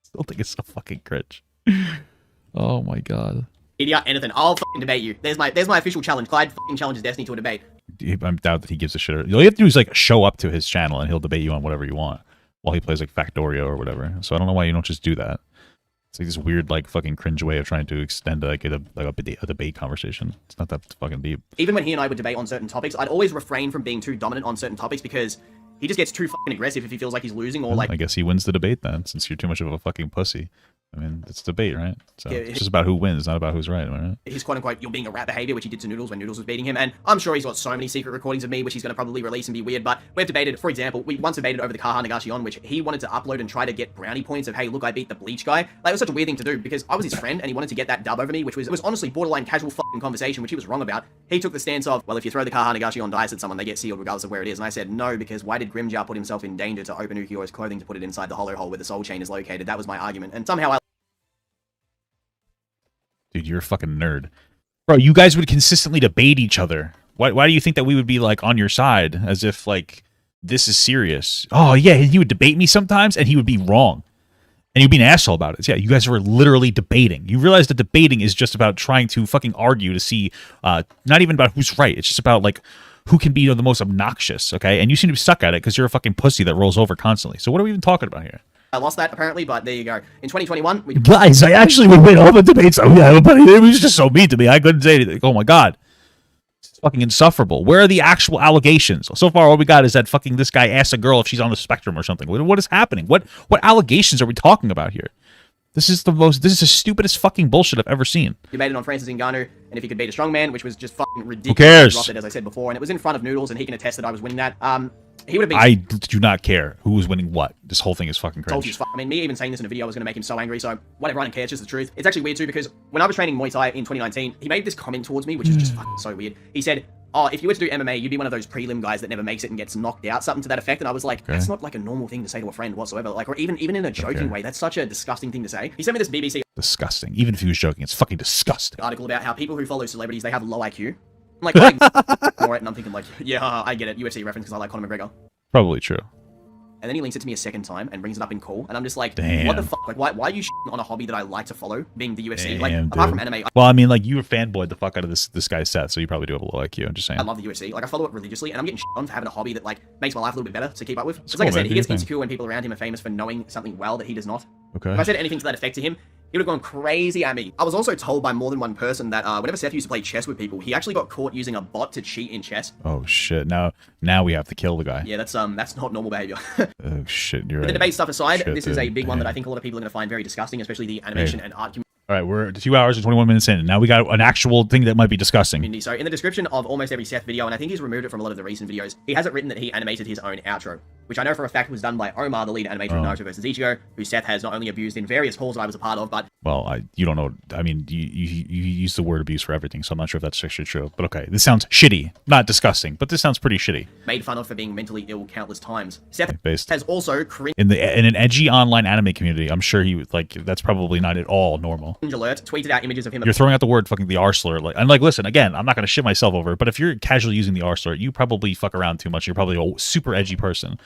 still think it's so fucking cringe. Oh my god. Media, anything. I'll fucking debate you. There's my official challenge. Clyde fucking challenges Destiny to a debate. I doubt that he gives a shit. All you have to do is like show up to his channel and he'll debate you on whatever you want while he plays like Factorio or whatever. So I don't know why you don't just do that. It's like this weird, like, fucking cringe way of trying to extend like a debate conversation. It's not that fucking deep. Even when he and I would debate on certain topics, I'd always refrain from being too dominant on certain topips, because he just gets too fucking aggressive if he feels like he's losing, or like. I guess he wins the debate then, since you're too much of a fucking pussy. I mean, it's debate, right? So it's just about who wins, not about who's right, right? His quote-unquote, you're being a rat behavior, which he did to Noodles when Noodles was beating him, and I'm sure he's got so many secret recordings of me, which he's going to probably release and be weird, but we've debated, for example, we once debated over the Kaha Nagashionn, which he wanted to upload and try to get brownie points of, hey, look, I beat the Bleach guy. Like, it was such a weird thing to do, because I was his friend, and he wanted to get that dub over me, which was honestly borderline casual fucking conversation, which he was wrong about. He took the stance of, well, if you throw the Kaha Nagashionn dice at someone, they get sealed regardless of where it is, and I said, no, because why did Grimjar put himself in danger to open Ukyo's clothing to put it inside the hollow hole where the soul chain is located? That was my argument, and somehow I... Dude, you're a fucking nerd. Bro, you guys would consistently debate each other. Why do you think that we would be, like, on your side? As if, like, this is serious. Oh, yeah, he would debate me sometimes, and he would be wrong. And he'd be an asshole about it. Yeah, you guys were literally debating. You realize that debating is just about trying to fucking argue to see, not even about who's right. It's just about, like, who can be the most obnoxious, okay? And you seem to be stuck at it because you're a fucking pussy that rolls over constantly. So what are we even talking about here? I lost that, apparently, but there you go. In 2021, we... Guys, I actually would win all the debates. Oh, yeah, but it was just so mean to me. I couldn't say anything. Oh, my God. It's fucking insufferable. Where are the actual allegations? So far, all we got is that fucking this guy asked a girl if she's on the spectrum or something. What is happening? What allegations are we talking about here? This is the stupidest fucking bullshit I've ever seen. Debated on Francis Ngannou and if he could beat a strongman, which was just fucking ridiculous. Who cares? Dropped it, as I said before, and it was in front of Noodles, and he can attest that I was winning that. He would have been. I do not care who was winning what. This whole thing is fucking cringe. Told you, I mean, me even saying this in a video was going to make him so angry. So whatever, I don't care. It's just the truth. It's actually weird too because when I was training Muay Thai in 2019, he made this comment towards me, which was just fucking so weird. He said, "Oh, if you were to do MMA, you'd be one of those prelim guys that never makes it and gets knocked out," something to that effect. And I was like, that's not like a normal thing to say to a friend whatsoever. Like, or even in a joking way. That's such a disgusting thing to say. He sent me this BBC Disgusting. Even if he was joking, it's fucking disgusting. article about how people who follow celebrities, they have low IQ. I'm like, ignore it, and I'm thinking like, yeah, I get it. UFC reference because I like Conor McGregor. Probably true. And then he links it to me a second time and brings it up in call, and I'm just like, Damn. what the fuck? Like, why are you shitting on a hobby that I like to follow, being the UFC? Damn, like, dude. apart from anime, Well, I mean, like, you were fanboyed the fuck out of this guy Seth, so you probably do have a low IQ. I'm just saying. I love the UFC. Like, I follow it religiously, and I'm getting shit on for having a hobby that like makes my life a little bit better to keep up with. It's like I cool, said, man. he Do gets your thing. insecure when people around him are famous for knowing something well that he does not. Okay. If I said anything to that effect to him, he would have gone crazy at me. I was also told by more than one person that whenever Seth used to play chess with people, he actually got caught using a bot to cheat in chess. Oh shit! Now we have to kill the guy. Yeah, that's not normal behavior. Oh shit! You're right. The debate stuff aside, Shit, this is a dude. big one that Damn. I think a lot of people are going to find very disgusting, especially the animation and art community. All right, we're 2 hours and 21 minutes in, and now we got an actual thing that might be disgusting. So in the description of almost every Seth video, and I think he's removed it from a lot of the recent videos, he has it written that he animated his own outro, which I know for a fact was done by Omar, the lead animator of Naruto vs. Ichigo, who Seth has not only abused in various calls that I was a part of, but... Well, you don't know. I mean, you use the word abuse for everything, so I'm not sure if that's actually true. But okay, this sounds shitty. Not disgusting, but this sounds pretty shitty. Made fun of for being mentally ill countless times. Seth Based. has also cringe In an edgy online anime community, I'm sure he would, like, that's probably not at all normal. alert, tweeted out images of him... You're throwing out the word fucking the R slur. Like, and like, listen, again, I'm not going to shit myself over it, but if you're casually using the R slur, you probably fuck around too much. You're probably a super edgy person.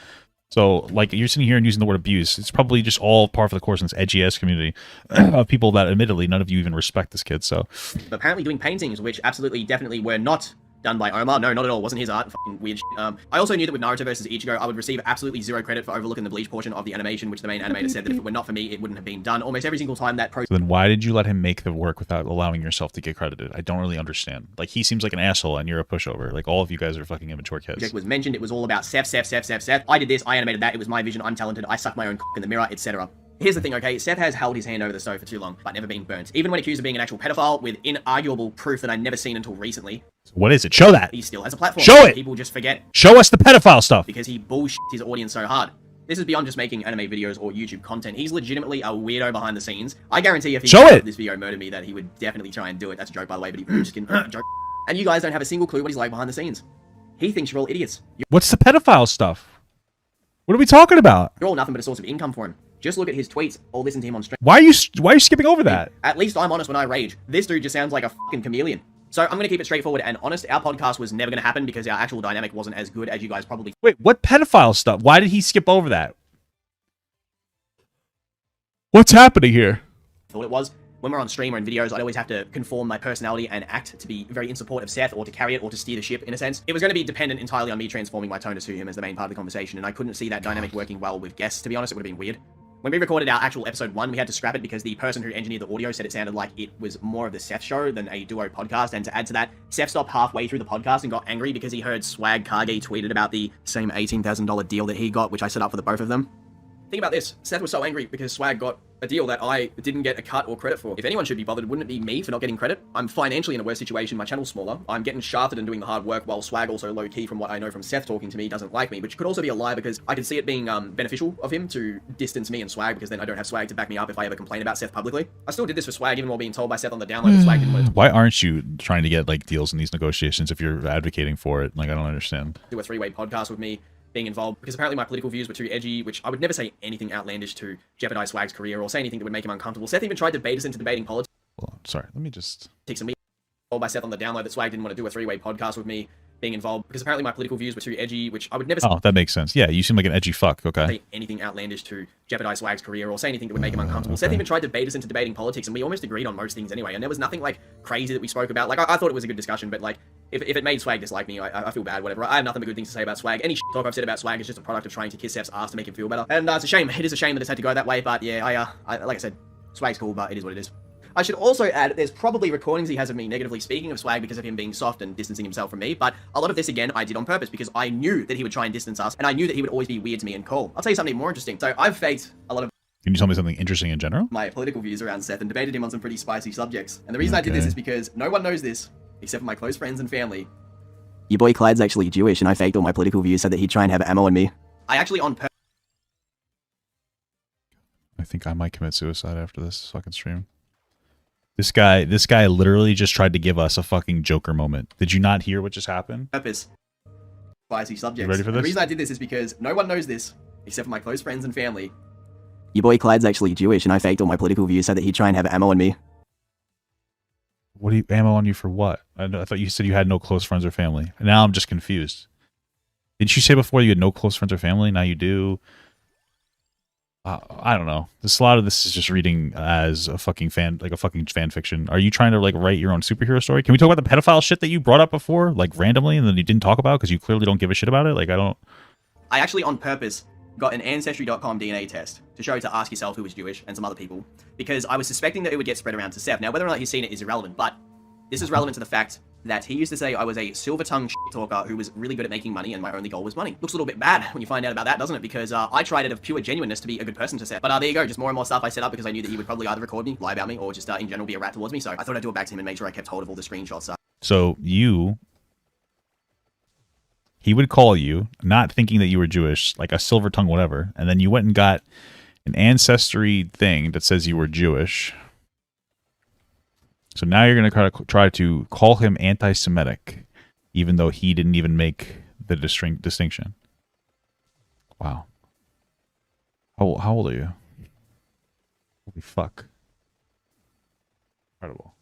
So, like, you're sitting here and using the word abuse. It's probably just all par for the course in this edgy-ass community of people that, admittedly, none of you even respect this kid, so... apparently doing paintings, which absolutely, definitely were not done by Omar. No, not at all. Wasn't his art. Fucking weird shit. I also knew that with Naruto vs. Ichigo, I would receive absolutely zero credit for overlooking the bleach portion of the animation, which the main animator said that if it were not for me, it wouldn't have been done. Almost every single time that So then why did you let him make the work without allowing yourself to get credited? I don't really understand. Like, he seems like an asshole and you're a pushover. Like, all of you guys are fucking immature kids. project was mentioned, it was all about Seth. I did this, I animated that, it was my vision, I'm talented, I suck my own in the mirror, etc. Here's the thing, okay? Seth has held his hand over the stove for too long, but never been burnt. Even when accused of being an actual pedophile, with inarguable proof that I'd never seen until recently. What is it? Show that. He still has a platform. Show it. People just forget. Show us the pedophile stuff. Because he bullshits his audience so hard. This is beyond just making anime videos or YouTube content. He's legitimately a weirdo behind the scenes. I guarantee if he did this video murder me that he would definitely try and do it. That's a joke, by the way, but he just can joke. And you guys don't have a single clue what he's like behind the scenes. He thinks you're all idiots. What's the pedophile stuff? What are we talking about? You're all nothing but a source of income for him. Just look at his tweets or listen to him on stream. Why are you skipping over that? At least I'm honest when I rage. This dude just sounds like a fucking chameleon. So I'm going to keep it straightforward and honest. Our podcast was never going to happen because our actual dynamic wasn't as good as you guys probably... Wait, what pedophile stuff? Why did he skip over that? What's happening here? ...thought it was. When we're on stream or in videos, I'd always have to conform my personality and act to be very in support of Seth or to carry it or to steer the ship, in a sense. It was going to be dependent entirely on me transforming my tone to suit him as the main part of the conversation, and I couldn't see that dynamic working well with guests, to be honest. It would have been weird. When we recorded our actual episode 1, we had to scrap it because the person who engineered the audio said it sounded like it was more of the Seth show than a duo podcast, and to add to that, Seth stopped halfway through the podcast and got angry because he heard Swag Kage tweeted about the same $18,000 deal that he got, which I set up for the both of them. Think about this. Seth was so angry because Swag got a deal that I didn't get a cut or credit for. If anyone should be bothered, wouldn't it be me for not getting credit? I'm financially in a worse situation. My channel's smaller. I'm getting shafted and doing the hard work, while Swag, also low-key from what I know from Seth talking to me, doesn't like me, which could also be a lie because I could see it being beneficial of him to distance me and Swag, because then I don't have Swag to back me up if I ever complain about Seth publicly. I still did this for Swag, even while being told by Seth on the download that Swag didn't want to Why aren't you trying to get, like, deals in these negotiations if you're advocating for it? Like, I don't understand. do a three-way podcast with me being involved, because apparently my political views were too edgy, which I would never say anything outlandish to jeopardize Swag's career or say anything that would make him uncomfortable. Seth even tried to bait us into debating politics. Well, sorry, let me just... And me told by Seth on the download that Swag didn't want to do a three-way podcast with me being involved, because apparently my political views were too edgy, which I would never Oh, that makes sense. Yeah, you seem like an edgy fuck, okay. say anything outlandish to jeopardize Swag's career or say anything that would make him uncomfortable. Seth even tried to bait us into debating politics, and we almost agreed on most things anyway, and there was nothing, like, crazy that we spoke about. Like, I thought it was a good discussion, but, like, if it made Swag dislike me, I feel bad, whatever. I have nothing but good things to say about Swag. Any shit talk I've said about Swag is just a product of trying to kiss Seth's ass to make him feel better. And it's a shame. It is a shame that it's had to go that way, but yeah, I like I said, Swag's cool, but it is what it is. I should also add, there's probably recordings he has of me negatively speaking of Swag because of him being soft and distancing himself from me, but a lot of this, again, I did on purpose because I knew that he would try and distance us, and I knew that he would always be weird to me and cool. I'll tell you something more interesting. So I've faked a lot of Can you tell me something interesting in general? my political views around Seth and debated him on some pretty spicy subjects. And the reason I did this is because no one knows this, except for my close friends and family. Your boy Clyde's actually Jewish, and I faked all my political views so that he'd try and have ammo on me. I actually on purpose. I think I might commit suicide after this fucking stream. This guy literally just tried to give us a fucking Joker moment. Did you not hear what just happened? Spicy subjects. You ready for And this? the reason I did this is because no one knows this, except for my close friends and family. Your boy Clyde's actually Jewish, and I faked all my political views so that he'd try and have ammo on me. What do you ammo on you for what? I thought you said you had no close friends or family. Now I'm just confused. Didn't you say before you had no close friends or family? Now you do. I don't know. A lot of this is just reading as a fucking fan fiction. Are you trying to like write your own superhero story? Can we talk about the pedophile shit that you brought up before, like randomly, and then you didn't talk about because you clearly don't give a shit about it? Like I actually on purpose got an Ancestry.com DNA test to show to ask yourself who was Jewish and some other people, because I was suspecting that it would get spread around to Seth. Now, whether or not he's seen it is irrelevant, but this is relevant to the fact that he used to say I was a silver-tongued shit-talker who was really good at making money and my only goal was money. Looks a little bit bad when you find out about that, doesn't it? Because I tried out of pure genuineness to be a good person to Seth. But there you go, just more and more stuff I set up because I knew that he would probably either record me, lie about me, or just in general be a rat towards me. So I thought I'd do it back to him and make sure I kept hold of all the screenshots. So he would call you, not thinking that you were Jewish, like a silver tongue, whatever, and then you went and got an ancestry thing that says you were Jewish. So now you're going to try to call him anti-Semitic, even though he didn't even make the distinction. Wow. How old are you? Holy fuck. Incredible.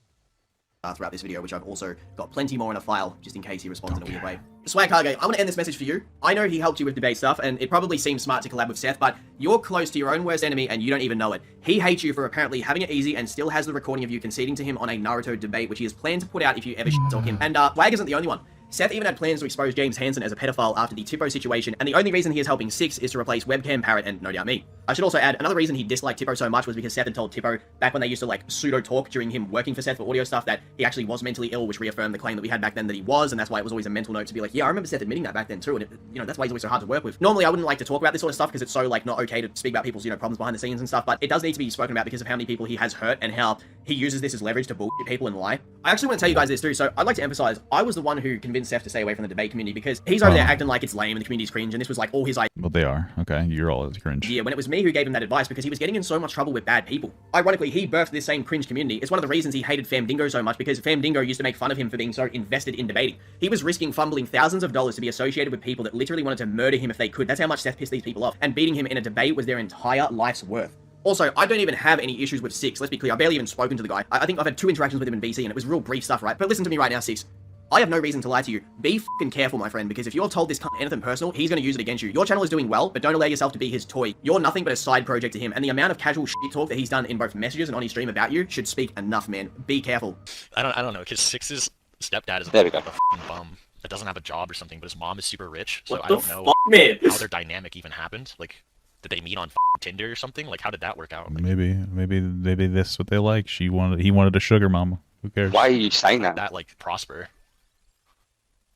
Throughout this video, which I've also got plenty more in a file, just in case he responds in a weird way. Swag Cargo, I want to end this message for you. I know he helped you with debate stuff, and it probably seems smart to collab with Seth, but you're close to your own worst enemy, and you don't even know it. He hates you for apparently having it easy, and still has the recording of you conceding to him on a Naruto debate, which he has planned to put out if you ever shit-talk him. And Swag isn't the only one. Seth even had plans to expose James Hansen as a pedophile after the Tipo situation, and the only reason he is helping Six is to replace Webcam, Parrot, and no doubt me. I should also add, another reason he disliked Tipo so much was because Seth had told Tipo, back when they used to like pseudo-talk during him working for Seth for audio stuff, that he actually was mentally ill, which reaffirmed the claim that we had back then that he was, and that's why it was always a mental note to be like, yeah, I remember Seth admitting that back then too, and that's why he's always so hard to work with. Normally, I wouldn't like to talk about this sort of stuff because it's so like not okay to speak about people's, problems behind the scenes and stuff, but it does need to be spoken about because of how many people he has hurt and how he uses this as leverage to bullshit people and lie. I actually want to tell you guys this too, so I'd like to emphasize, I was the one who convinced Seth to stay away from the debate community because he's over there acting like it's lame and the community's cringe, and this was like all his ideas. Well, they are. Okay, you're all cringe. Yeah, when it was me who gave him that advice because he was getting in so much trouble with bad people. Ironically, he birthed this same cringe community. It's one of the reasons he hated Famdingo so much, because Famdingo used to make fun of him for being so invested in debating. He was risking fumbling thousands of dollars to be associated with people that literally wanted to murder him if they could. That's how much Seth pissed these people off. And beating him in a debate was their entire life's worth. Also, I don't even have any issues with Six. Let's be clear, I've barely even spoken to the guy. I think I've had 2 interactions with him in BC, and it was real brief stuff, right? But listen to me right now, Six. I have no reason to lie to you. Be fucking careful, my friend, because if you're told this cunt anything personal, he's going to use it against you. Your channel is doing well, but don't allow yourself to be his toy. You're nothing but a side project to him, and the amount of casual shit talk that he's done in both messages and on his stream about you should speak enough, man. Be careful. I don't know, because Six's stepdad is a fucking bum that doesn't have a job or something, but his mom is super rich, so I don't know how their dynamic even happened. Like, did they meet on Tinder or something? Like, how did that work out? Like, maybe this is what they like. He wanted a sugar mama. Who cares? Why are you saying that? That like prosper.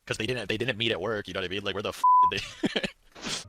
Because they didn't meet at work, you know what I mean? Like, where the did they?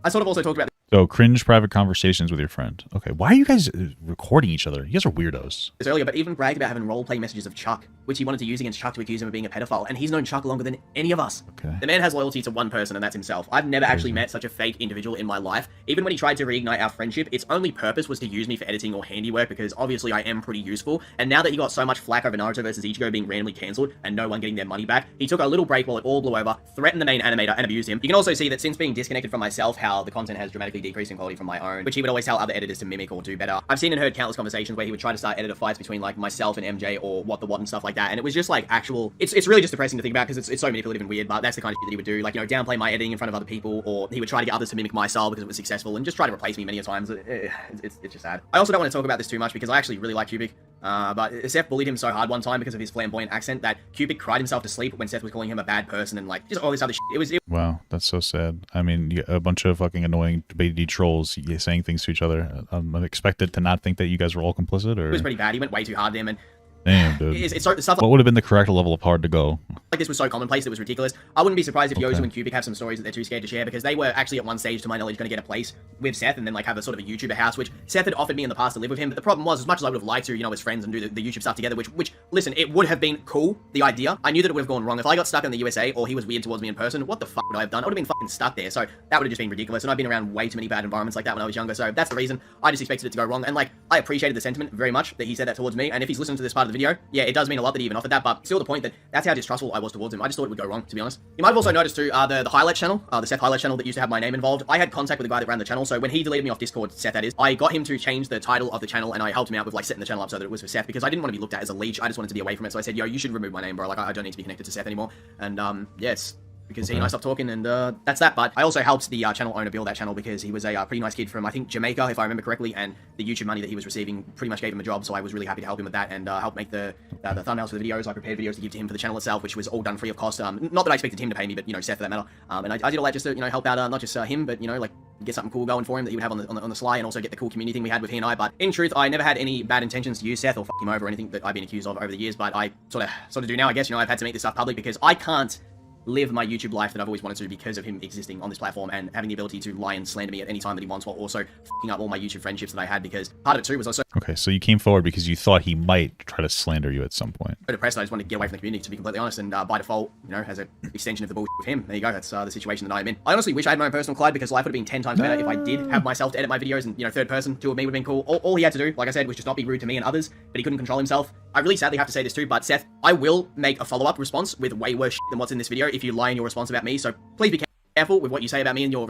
I sort of also talked about. So, cringe private conversations with your friend. Okay, why are you guys recording each other? You guys are weirdos. This earlier, but even bragged about having roleplay messages of Chuck, which he wanted to use against Chuck to accuse him of being a pedophile, and he's known Chuck longer than any of us. Okay. The man has loyalty to one person, and that's himself. I've never actually met such a fake individual in my life. Even when he tried to reignite our friendship, its only purpose was to use me for editing or handiwork, because obviously I am pretty useful, and now that he got so much flack over Naruto vs. Ichigo being randomly cancelled, and no one getting their money back, he took a little break while it all blew over, threatened the main animator, and abused him. You can also see that since being disconnected from myself, how the content has dramatically decreased in quality from my own, which he would always tell other editors to mimic or do better. I've seen and heard countless conversations where he would try to start editor fights between like myself and MJ or what the what and stuff like that, and it was just like actual, it's really just depressing to think about because it's so manipulative and weird, but that's the kind of shit that he would do, like, downplay my editing in front of other people, or he would try to get others to mimic my style because it was successful and just try to replace me many a times. It's just sad. I also don't want to talk about this too much because I actually really like Cubic. But Seth bullied him so hard one time because of his flamboyant accent that Cubic cried himself to sleep when Seth was calling him a bad person and like just all this other shit. Wow, that's so sad. I mean, a bunch of fucking annoying debatey trolls saying things to each other. I'm expected to not think that you guys were all complicit, or it was pretty bad. He went way too hard to him, and Damn, dude. It's stuff What would have been the correct level of hard to go? like this was so commonplace, it was ridiculous. I wouldn't be surprised if Okay. Yozu and Cubic have some stories that they're too scared to share, because they were actually at one stage, to my knowledge, going to get a place with Seth and then like have a sort of a YouTuber house, which Seth had offered me in the past to live with him. But the problem was, as much as I would have liked to, you know, as friends and do the YouTube stuff together, which listen, it would have been cool, the idea. I knew that it would have gone wrong. If I got stuck in the USA or he was weird towards me in person, what the fuck would I have done? I would have been fucking stuck there. So that would have just been ridiculous. And I've been around way too many bad environments like that when I was younger. So that's the reason I just expected it to go wrong. And like, I appreciated the sentiment very much that he said that towards me. And if he's listened to this part of the video, yeah, it does mean a lot that he even offered that. But still the point that that's how distrustful I was towards him. I just thought it would go wrong, to be honest. You might have also noticed too, the highlights channel, the Seth highlights channel that used to have my name involved. I had contact with the guy that ran the channel. So when he deleted me off Discord, Seth that is, I got him to change the title of the channel and I helped him out with like setting the channel up so that it was for Seth, because I didn't want to be looked at as a leech. I just wanted to be away from it. So I said, yo, you should remove my name, bro. Like I don't need to be connected to Seth anymore. And yeah, it's because he and I stopped talking, and that's that. But I also helped the channel owner build that channel because he was a pretty nice kid from, I think, Jamaica, if I remember correctly, and the YouTube money that he was receiving pretty much gave him a job, so I was really happy to help him with that and help make the thumbnails for the videos. I prepared videos to give to him for the channel itself, which was all done free of cost. Not that I expected him to pay me, but, you know, Seth for that matter. And I did all that just to, you know, help out not just him, but, you know, like, get something cool going for him that he would have on the sly, and also get the cool community thing we had with he and I. But in truth, I never had any bad intentions to use Seth or fuck him over or anything that I've been accused of over the years, but I sort of do now, I guess. You know, I've had to make this stuff public because I can't live my YouTube life that I've always wanted to because of him existing on this platform and having the ability to lie and slander me at any time that he wants, while also f***ing up all my YouTube friendships that I had, because part of it too was also Okay, so you came forward because you thought he might try to slander you at some point. so depressed. I just wanted to get away from the community, to be completely honest, and by default, you know, as an extension of the bullshit with him, there you go. That's the situation that I'm in. I honestly wish I had my own personal Clyde, because life would have been 10 times better if I did have myself to edit my videos, and, you know, third person, two of me would have been cool. All he had to do, like I said, was just not be rude to me and others, but he couldn't control himself. I really sadly have to say this too, but Seth, I will make a follow-up response with way worse shit than what's in this video if you lie in your response about me, so please be careful with what you say about me in your...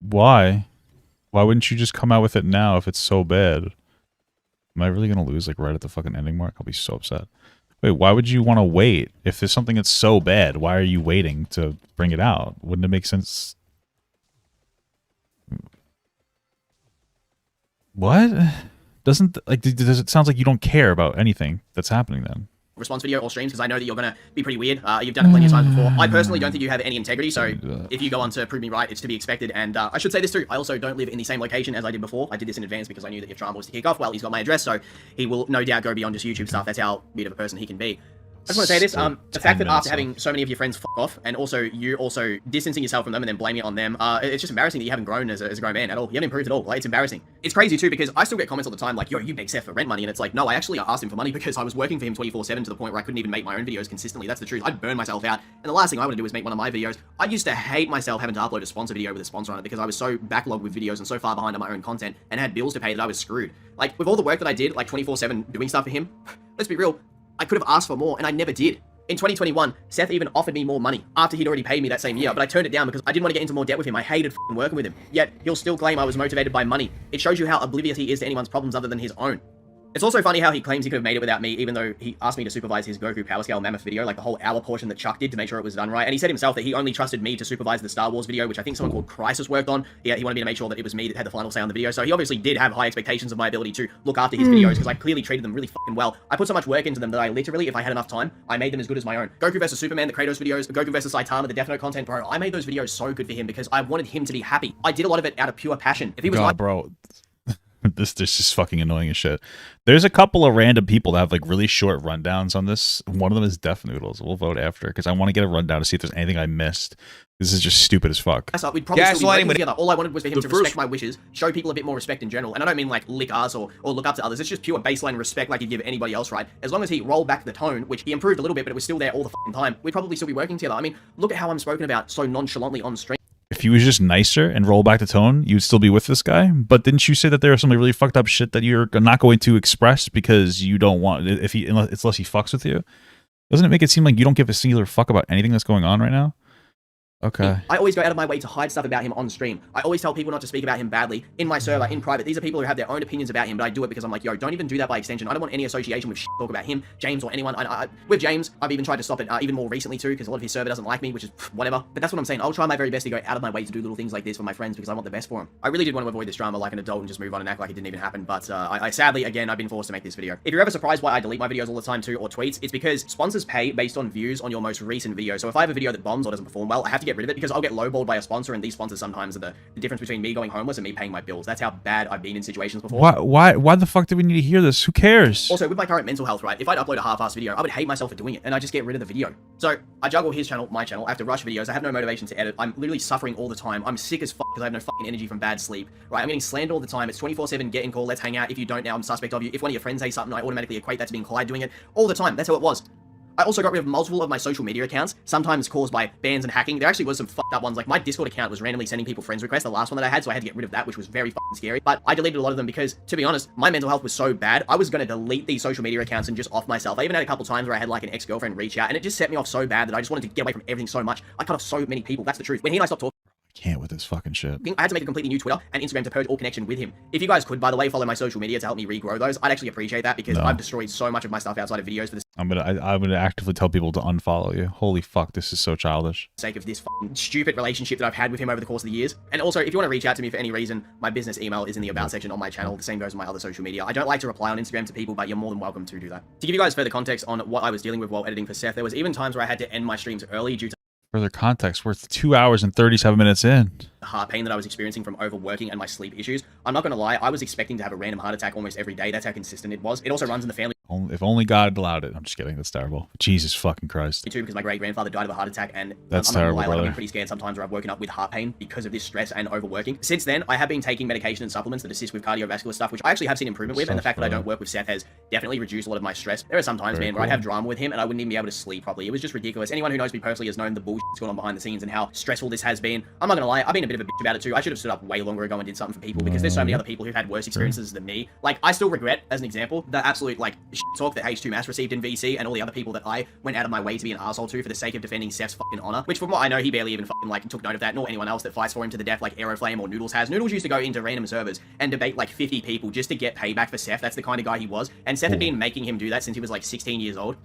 Why? Why wouldn't you just come out with it now if it's so bad? Am I really gonna lose like right at the fucking ending mark? I'll be so upset. Wait, why would you want to wait? If there's something that's so bad, why are you waiting to bring it out? Wouldn't it make sense? What? Doesn't, like, does it sounds like you don't care about anything that's happening then? response video or streams, because I know that you're going to be pretty weird. You've done it plenty of times before. I personally don't think you have any integrity, so if you go on to prove me right, it's to be expected. And I should say this too, I also don't live in the same location as I did before. I did this in advance because I knew that if drama was to kick off, well, he's got my address, so he will no doubt go beyond just YouTube stuff. That's how weird of a person he can be. I just want to say this, the fact that after having so many of your friends f*** off, and also you also distancing yourself from them and then blaming it on them, it's just embarrassing that you haven't grown as a grown man at all. You haven't improved at all. Like, it's embarrassing. It's crazy too, because I still get comments all the time like, yo, you beg Seth for rent money, and it's like, no, I actually asked him for money because I was working for him 24/7 to the point where I couldn't even make my own videos consistently. That's the truth. I'd burn myself out, and the last thing I want to do is make one of my videos. I used to hate myself having to upload a sponsor video with a sponsor on it because I was so backlogged with videos and so far behind on my own content and had bills to pay that I was screwed. Like, with all the work that I did, like 24/7 doing stuff for him, let's be real, I could have asked for more, and I never did. In 2021, Seth even offered me more money after he'd already paid me that same year, but I turned it down because I didn't want to get into more debt with him. I hated f***ing working with him. Yet, he'll still claim I was motivated by money. It shows you how oblivious he is to anyone's problems other than his own. It's also funny how he claims he could have made it without me, even though he asked me to supervise his Goku Power Scale Mammoth video, like the whole hour portion that Chuck did to make sure it was done right. And he said himself that he only trusted me to supervise the Star Wars video, which I think someone called Crisis worked on. Yeah, he wanted me to make sure that it was me that had the final say on the video. So he obviously did have high expectations of my ability to look after his videos, because I clearly treated them really fucking well. I put so much work into them that I literally, if I had enough time, I made them as good as my own. Goku vs Superman, the Kratos videos, Goku vs Saitama, the Death Note content, bro. I made those videos so good for him because I wanted him to be happy. I did a lot of it out of pure passion. If he was like, bro. This is fucking annoying as shit. There's a couple of random people that have like really short rundowns on this. One of them is Def Noodles. We'll vote after because I want to get a rundown to see if there's anything I missed. This is just stupid as fuck. We'd probably still be working together. All I wanted was for him to respect my wishes, show people a bit more respect in general. And I don't mean like lick us or look up to others. It's just pure baseline respect like you'd give anybody else, right? As long as he rolled back the tone, which he improved a little bit, but it was still there all the fucking time, we'd probably still be working together. I mean, look at how I'm spoken about so nonchalantly on stream. If he was just nicer and roll back the tone, you'd still be with this guy. But didn't you say that there was some really fucked up shit that you're not going to express because you don't want, unless he fucks with you? Doesn't it make it seem like you don't give a singular fuck about anything that's going on right now? Okay. I always go out of my way to hide stuff about him on stream. I always tell people not to speak about him badly in my server, in private. These are people who have their own opinions about him, but I do it because I'm like, yo, don't even do that by extension. I don't want any association with talk about him, James, or anyone. With James, I've even tried to stop it even more recently too, because a lot of his server doesn't like me, which is whatever. But that's what I'm saying. I'll try my very best to go out of my way to do little things like this for my friends because I want the best for them. I really did want to avoid this drama like an adult and just move on and act like it didn't even happen, but I sadly, again, I've been forced to make this video. If you're ever surprised why I delete my videos all the time too, or tweets, it's because sponsors pay based on views on your most recent video. So if I have a video that bombs or doesn't perform well, I have to get get rid of it because I'll get lowballed by a sponsor, and these sponsors sometimes are the difference between me going homeless and me paying my bills. That's how bad I've been in situations before. Why the fuck do we need to hear this? Who cares? Also, with my current mental health, right, if I'd upload a half-assed video, I would hate myself for doing it, and I just get rid of the video. So I juggle his channel, my channel. I have to rush videos. I have no motivation to edit. I'm literally suffering all the time. I'm sick as fuck because I have no fucking energy from bad sleep. Right, I'm getting slandered all the time. It's 24/7. Get in call. Let's hang out. If you don't now, I'm suspect of you. If one of your friends say something, I automatically equate that to being Clyde doing it all the time. That's how it was. I also got rid of multiple of my social media accounts, sometimes caused by bans and hacking. There actually was some fucked up ones, like my Discord account was randomly sending people friends requests, the last one that I had, so I had to get rid of that, which was very fucking scary. But I deleted a lot of them because, to be honest, my mental health was so bad, I was going to delete these social media accounts and just off myself. I even had a couple times where I had like an ex-girlfriend reach out, and it just set me off so bad that I just wanted to get away from everything so much. I cut off so many people, that's the truth. When he and I stopped talking, Can't with this fucking shit. I had to make a completely new Twitter and Instagram to purge all connection with him. If you guys could, by the way, follow my social media to help me regrow those, I'd actually appreciate that because I've destroyed so much of my stuff outside of videos for the I'm gonna actively tell people to unfollow you. Holy fuck, this is so childish. sake of this fucking stupid relationship that I've had with him over the course of the years. And also, if you want to reach out to me for any reason, my business email is in the about section on my channel. The same goes with my other social media. I don't like to reply on Instagram to people, but you're more than welcome to do that. To give you guys further context on what I was dealing with while editing for Seth, there was even times where I had to end my streams early due to Further context, we're 2 hours and 37 minutes in. the heart pain that I was experiencing from overworking and my sleep issues. I'm not going to lie, I was expecting to have a random heart attack almost every day. That's how consistent it was. It also runs in the family. If only God allowed it. I'm just kidding. That's terrible. Jesus fucking Christ. Too, because my great-grandfather died of a heart attack, and That's I'm not terrible, gonna lie, like, I've brother. been pretty scared sometimes where I've woken up with heart pain because of this stress and overworking. Since then, I have been taking medication and supplements that assist with cardiovascular stuff, which I actually have seen improvement with, and the fact that I don't work with Seth has definitely reduced a lot of my stress. There are some times, man, where I'd have drama with him and I wouldn't even be able to sleep properly. It was just ridiculous. Anyone who knows me personally has known the bullshit that's going on behind the scenes and how stressful this has been. I'm not gonna lie, I've been a bit of a bitch about it too. I should have stood up way longer ago and did something for people because there's so many other people who've had worse experiences than me. Like, I still regret, as an example, the absolute, like, shit talk that H2 Mass received in VC and all the other people that I went out of my way to be an asshole to for the sake of defending Seth's fucking honor, which from what I know, he barely even fucking, like, took note of that, nor anyone else that fights for him to the death like Aeroflame or Noodles has. Noodles used to go into random servers and debate like 50 people just to get payback for Seth. That's the kind of guy he was. And Seth had been making him do that since he was like 16 years old.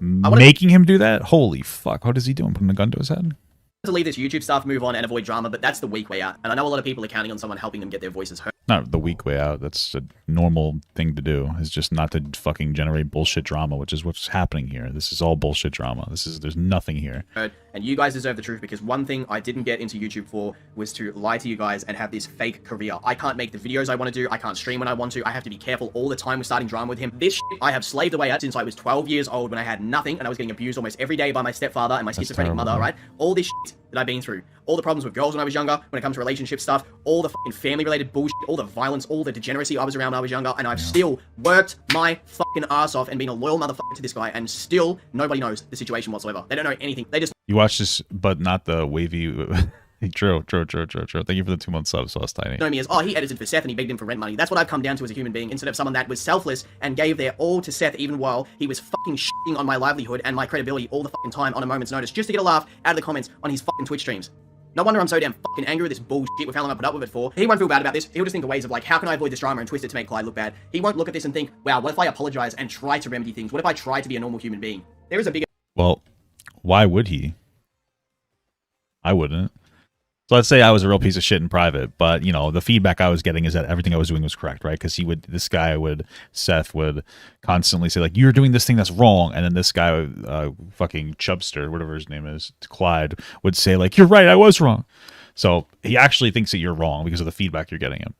Making him do that? Holy fuck. What is he doing? Putting a gun to his head? To leave this YouTube stuff, move on, and avoid drama, but that's the weak way out. And I know a lot of people are counting on someone helping them get their voices heard. Not the weak way out. That's a normal thing to do. Is just not to fucking generate bullshit drama, which is what's happening here. This is all bullshit drama. There's nothing here. And you guys deserve the truth, because one thing I didn't get into YouTube for was to lie to you guys and have this fake career. I can't make the videos I want to do. I can't stream when I want to. I have to be careful all the time with starting drama with him. This shit I have slaved away at since I was 12 years old when I had nothing and I was getting abused almost every day by my stepfather and my schizophrenic mother, right? All this shit that I've been through. All the problems with girls when I was younger, when it comes to relationship stuff, all the fucking family-related bullshit, all the violence, all the degeneracy I was around when I was younger, and I've still worked my fucking ass off and been a loyal motherfucker to this guy, and still nobody knows the situation whatsoever. They don't know anything. They just... You watch this, but not the wavy... True. Thank you for the 2-month sub, Sauce Tiny. know me as, oh, he edited for Seth and he begged him for rent money. That's what I've come down to as a human being, instead of someone that was selfless and gave their all to Seth even while he was fucking shitting on my livelihood and my credibility all the fucking time on a moment's notice, just to get a laugh out of the comments on his fucking Twitch streams. No wonder I'm so damn fucking angry with this bullshit with how long I put up with it for. He won't feel bad about this. He'll just think of ways of like, how can I avoid this drama and twist it to make Clyde look bad? He won't look at this and think, wow, what if I apologize and try to remedy things? What if I try to be a normal human being? There is a bigger... Well, why would he? I wouldn't. So let's say I was a real piece of shit in private, but, you know, the feedback I was getting is that everything I was doing was correct, right? Because Seth would constantly say, like, you're doing this thing that's wrong. And then this guy, fucking Chubster, whatever his name is, Clyde, would say, like, you're right, I was wrong. So he actually thinks that you're wrong because of the feedback you're getting him.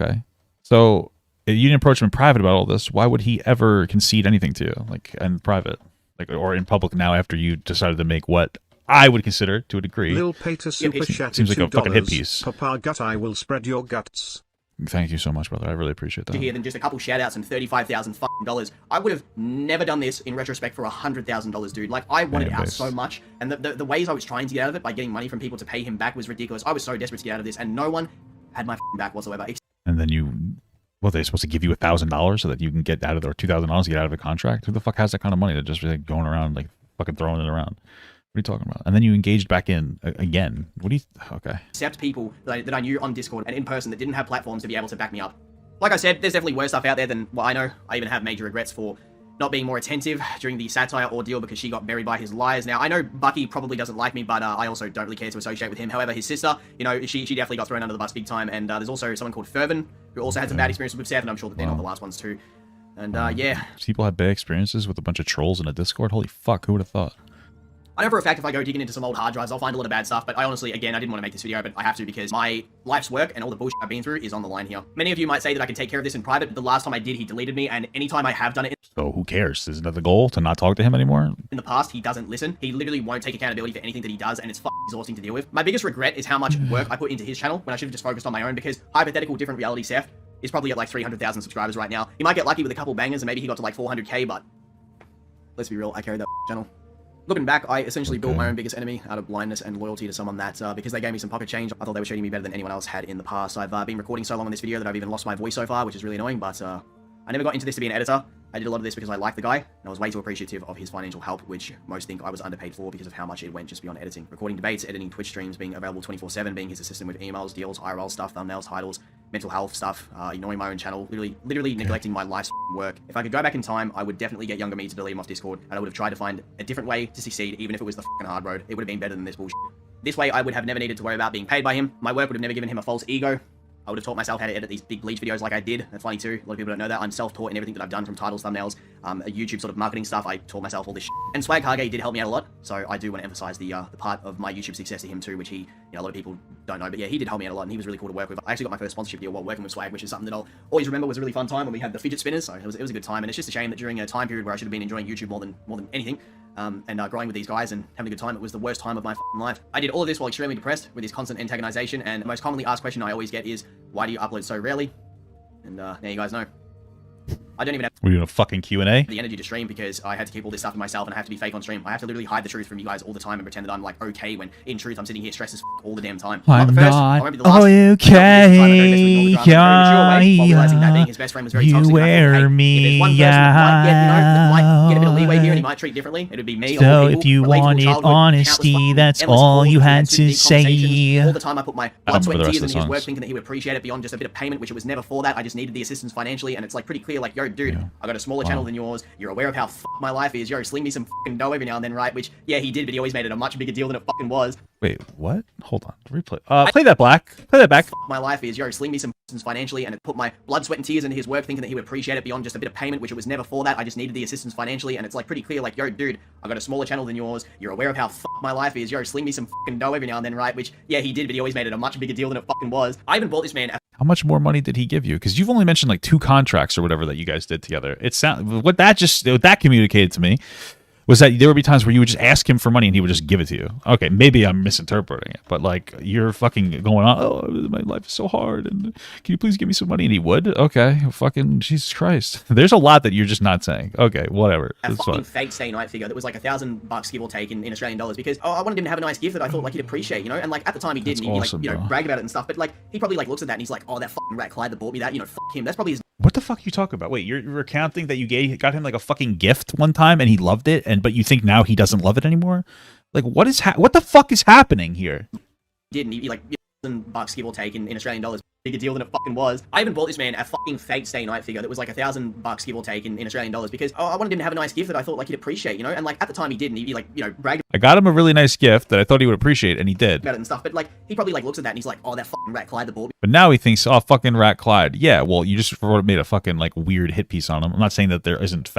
Okay? So if you didn't approach him in private about all this, why would he ever concede anything to you, like, in private? Like, or in public now after you decided to make what I would consider, to a degree, Lil Pater super chat seems like a fucking hit piece. Papa gut, I will spread your guts. Thank you so much, brother. I really appreciate that. Here than just a couple shout-outs and $35,000. I would have never done this in retrospect for $100,000, dude. Like, I wanted out so much, and the ways I was trying to get out of it by getting money from people to pay him back was ridiculous. I was so desperate to get out of this, and no one had my back whatsoever. And then they're supposed to give you $1,000 so that you can get out of it, or $2,000 to get out of a contract? Who the fuck has that kind of money to just be like going around, like, fucking throwing it around? What are you talking about? And then you engaged back in again. What do you... Okay. Accept people that I knew on Discord and in person that didn't have platforms to be able to back me up. Like I said, there's definitely worse stuff out there than what I know. I even have major regrets for not being more attentive during the satire ordeal because she got buried by his lies. Now, I know Bucky probably doesn't like me, but I also don't really care to associate with him. However, his sister, you know, she definitely got thrown under the bus big time. And there's also someone called Fervin, who also had some bad experiences with Seth, and I'm sure that they're not the last ones too. And yeah. People had bad experiences with a bunch of trolls in a Discord? Holy fuck, who would have thought? I know for a fact if I go digging into some old hard drives, I'll find a lot of bad stuff, but I honestly, again, I didn't want to make this video, but I have to because my life's work and all the bullshit I've been through is on the line here. Many of you might say that I can take care of this in private, but the last time I did, he deleted me, and anytime I have done it So who cares? Isn't that the goal, to not talk to him anymore? in the past, he doesn't listen. He literally won't take accountability for anything that he does, and it's exhausting to deal with. My biggest regret is how much work I put into his channel when I should have just focused on my own, because hypothetical different reality Seth is probably at like 300,000 subscribers right now. He might get lucky with a couple bangers, and maybe he got to like 400k, but let's be real, I carried that channel. Looking back, I essentially built my own biggest enemy out of blindness and loyalty to someone that, because they gave me some pocket change, I thought they were treating me better than anyone else had in the past. I've been recording so long on this video that I've even lost my voice so far, which is really annoying, but I never got into this to be an editor. I did a lot of this because I liked the guy, and I was way too appreciative of his financial help, which most think I was underpaid for because of how much it went just beyond editing. Recording debates, editing Twitch streams, being available 24/7, being his assistant with emails, deals, IRL stuff, thumbnails, titles, mental health stuff, ignoring my own channel, literally neglecting my life's work. If I could go back in time, I would definitely get younger me to delete him off Discord, and I would have tried to find a different way to succeed, even if it was the fucking hard road. It would have been better than this bullshit. This way, I would have never needed to worry about being paid by him. My work would have never given him a false ego. I would have taught myself how to edit these big Bleach videos like I did. That's funny too. A lot of people don't know that. I'm self-taught in everything that I've done, from titles, thumbnails, YouTube sort of marketing stuff. I taught myself all this shit. And Swag Hage did help me out a lot. So I do want to emphasize the part of my YouTube success to him too, which he, a lot of people don't know. But yeah, he did help me out a lot, and he was really cool to work with. I actually got my first sponsorship deal while working with Swag, which is something that I'll always remember. Was a really fun time when we had the fidget spinners. So it was a good time, and it's just a shame that during a time period where I should have been enjoying YouTube more than anything, and growing with these guys and having a good time, it was the worst time of my life. I did all of this while extremely depressed with his constant antagonization, and the most commonly asked question I always get is, why do you upload so rarely? And now you guys know. I don't even have We're doing a fucking Q&A? the energy to stream because I had to keep all this stuff to myself, and I have to be fake on stream. I have to literally hide the truth from you guys all the time and pretend that I'm like okay, when in truth I'm sitting here stressed as all the damn time. I'm the first, I not won't be the last. okay. While realizing that being his best friend was very toxic. You wear me If there's one person that might get a bit of leeway here and he might treat differently, it would be me. So if you wanted honesty, that's all you had to say. All the time I put my blood, sweat, and tears into his songs. work, thinking that he would appreciate it beyond just a bit of payment, which it was never for that. I just needed the assistance financially, and it's like pretty clear, like, yo, dude, I got a smaller channel than yours. You're aware of how my life is. Yo, sling me some fucking dough every now and then, right? Which, yeah, he did, but he always made it a much bigger deal than it fucking was. Wait, what? Hold on. Replay. Play that back. Play that back. My life is, yo, sling me some financially, and it put my blood, sweat, and tears into his work, thinking that he would appreciate it beyond just a bit of payment, which it was never for that. I just needed the assistance financially, and it's like pretty clear, like, yo, dude, I got a smaller channel than yours. You're aware of how my life is. Yo, sling me some fucking dough every now and then, right? Which, yeah, he did, but he always made it a much bigger deal than it fucking was. I even bought this man. How much more money did he give you? Because you've only mentioned like 2 contracts or whatever that you guys did together. What that communicated to me was that there would be times where you would just ask him for money and he would just give it to you. Okay, maybe I'm misinterpreting it, but like you're fucking going on, oh, my life is so hard, and can you please give me some money? And he would. Okay, fucking Jesus Christ. There's a lot that you're just not saying. Okay, whatever. A It's fucking fine. fake stay night figure that was like $1,000 give or take in Australian dollars, because I wanted him to have a nice gift that I thought like he'd appreciate, you know, and like at the time he did, and he'd awesome, like, bro. brag about it and stuff, but like he probably like looks at that and he's like, oh, that fucking rat Clyde that bought me that, fuck him. That's probably his. What the fuck are you talking about? Wait, you're recounting that you got him like a fucking gift one time and he loved it, but you think now he doesn't love it anymore? Like what the fuck is happening here? Did, and he like $1,000 give or take in Australian dollars, bigger deal than it fucking was. I even bought this man a fucking fake stay night figure that was like $1,000 give or take in Australian dollars, because I wanted him to have a nice gift that I thought like he'd appreciate, you know, and like at the time he did, and he'd like, brag I got him a really nice gift that I thought he would appreciate, and he did. about it and stuff, but like he probably like looks at that and he's like, oh, that fucking rat Clyde that bought me. But now he thinks, oh, fucking Rat Clyde. Yeah, well, you just made a fucking like weird hit piece on him. I'm not saying that there isn't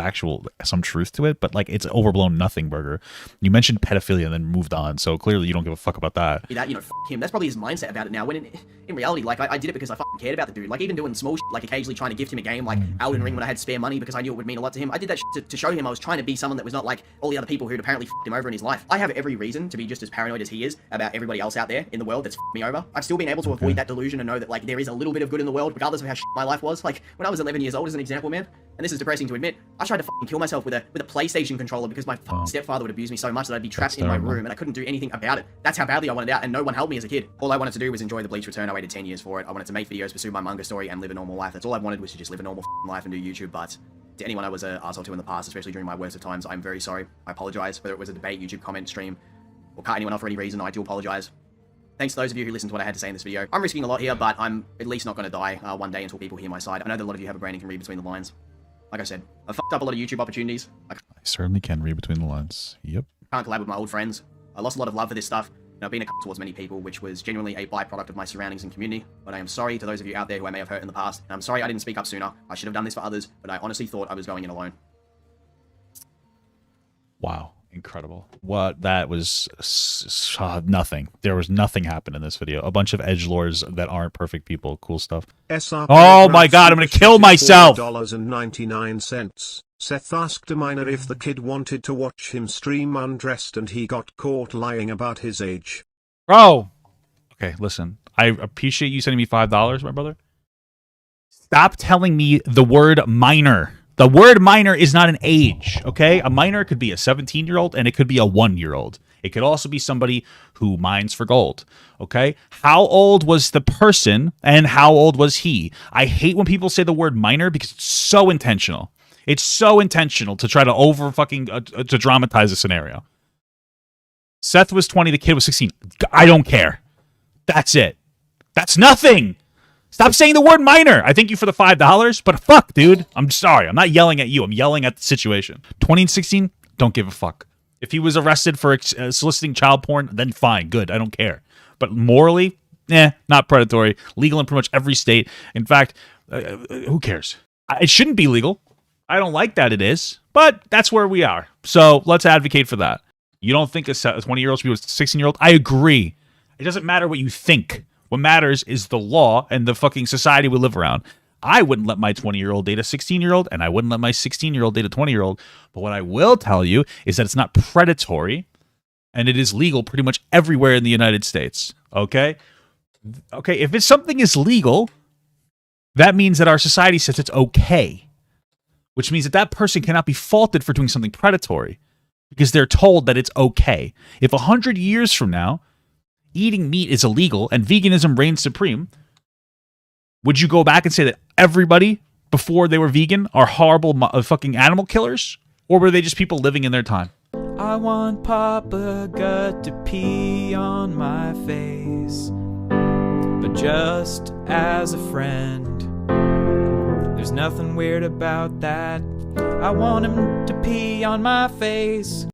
some truth to it, but like it's overblown nothing burger. You mentioned pedophilia and then moved on, so clearly you don't give a fuck about that. That, fuck him. That's probably his mindset about it now, when in reality, like I did it because I fucking cared about the dude. Like even doing small shit, like occasionally trying to gift him a game like Elden Ring when I had spare money because I knew it would mean a lot to him. I did that shit to show him I was trying to be someone that was not like all the other people who'd apparently f***ed him over in his life. I have every reason to be just as paranoid as he is about everybody else out there in the world that's f***ed me over. I've still been able to avoid that delusion and know that like there is a little bit of good in the world regardless of how shit my life was. Like when I was 11 years old, as an example, man, and this is depressing to admit, I tried to fucking kill myself with a PlayStation controller because my stepfather would abuse me so much that I'd be trapped in my room and I couldn't do anything about it. That's how badly I wanted out, and no one helped me as a kid. All I wanted to do was enjoy the Bleach return. I waited 10 years for it. I wanted to make videos, pursue my manga story, and live a normal life. That's all I wanted, was to just live a normal life and do YouTube. But to anyone I was an arsehole to in the past, especially during my worst of times, I'm very sorry. I apologize. Whether it was a debate, YouTube comment, stream, or cut anyone off for any reason, I do apologize. Thanks to those of you who listened to what I had to say in this video. I'm risking a lot here, but I'm at least not going to die one day until people hear my side. I know that a lot of you have a brain and can read between the lines. Like I said, I've fucked up a lot of YouTube opportunities. I certainly can read between the lines. Yep. Can't collab with my old friends. I lost a lot of love for this stuff, and I've been a cunt towards many people, which was genuinely a byproduct of my surroundings and community. But I am sorry to those of you out there who I may have hurt in the past, and I'm sorry I didn't speak up sooner. I should have done this for others, but I honestly thought I was going in alone. Wow. Incredible. What that was nothing. There was nothing happened in this video. A bunch of edgelords that aren't perfect people. Cool stuff. Oh my god, I'm gonna kill myself. $4.99. Seth asked a minor if the kid wanted to watch him stream undressed and he got caught lying about his age. Bro. Okay, listen. I appreciate you sending me $5, my brother. Stop telling me the word minor. The word minor is not an age, okay? A minor could be a 17-year-old and it could be a 1-year-old. It could also be somebody who mines for gold, okay? How old was the person and how old was he? I hate when people say the word minor because it's so intentional. It's so intentional to try to to dramatize a scenario. Seth was 20, the kid was 16. I don't care. That's it. That's nothing. Stop saying the word minor. I thank you for the $5, but fuck, dude. I'm sorry. I'm not yelling at you. I'm yelling at the situation. 20 and 16, don't give a fuck. If he was arrested for soliciting child porn, then fine, good. I don't care. But morally, not predatory. Legal in pretty much every state. In fact, who cares? It shouldn't be legal. I don't like that it is, but that's where we are. So let's advocate for that. You don't think a 20-year-old should be with a 16-year-old? I agree. It doesn't matter what you think. What matters is the law and the fucking society we live around. I wouldn't let my 20-year-old date a 16-year-old, and I wouldn't let my 16-year-old date a 20-year-old. But what I will tell you is that it's not predatory, and it is legal pretty much everywhere in the United States. Okay? Okay, if something is legal, that means that our society says it's okay, which means that that person cannot be faulted for doing something predatory because they're told that it's okay. If 100 years from now, eating meat is illegal and veganism reigns supreme, would you go back and say that everybody before they were vegan are horrible fucking animal killers? Or were they just people living in their time? I want Papa Gut to pee on my face, but just as a friend. There's nothing weird about that. I want him to pee on my face.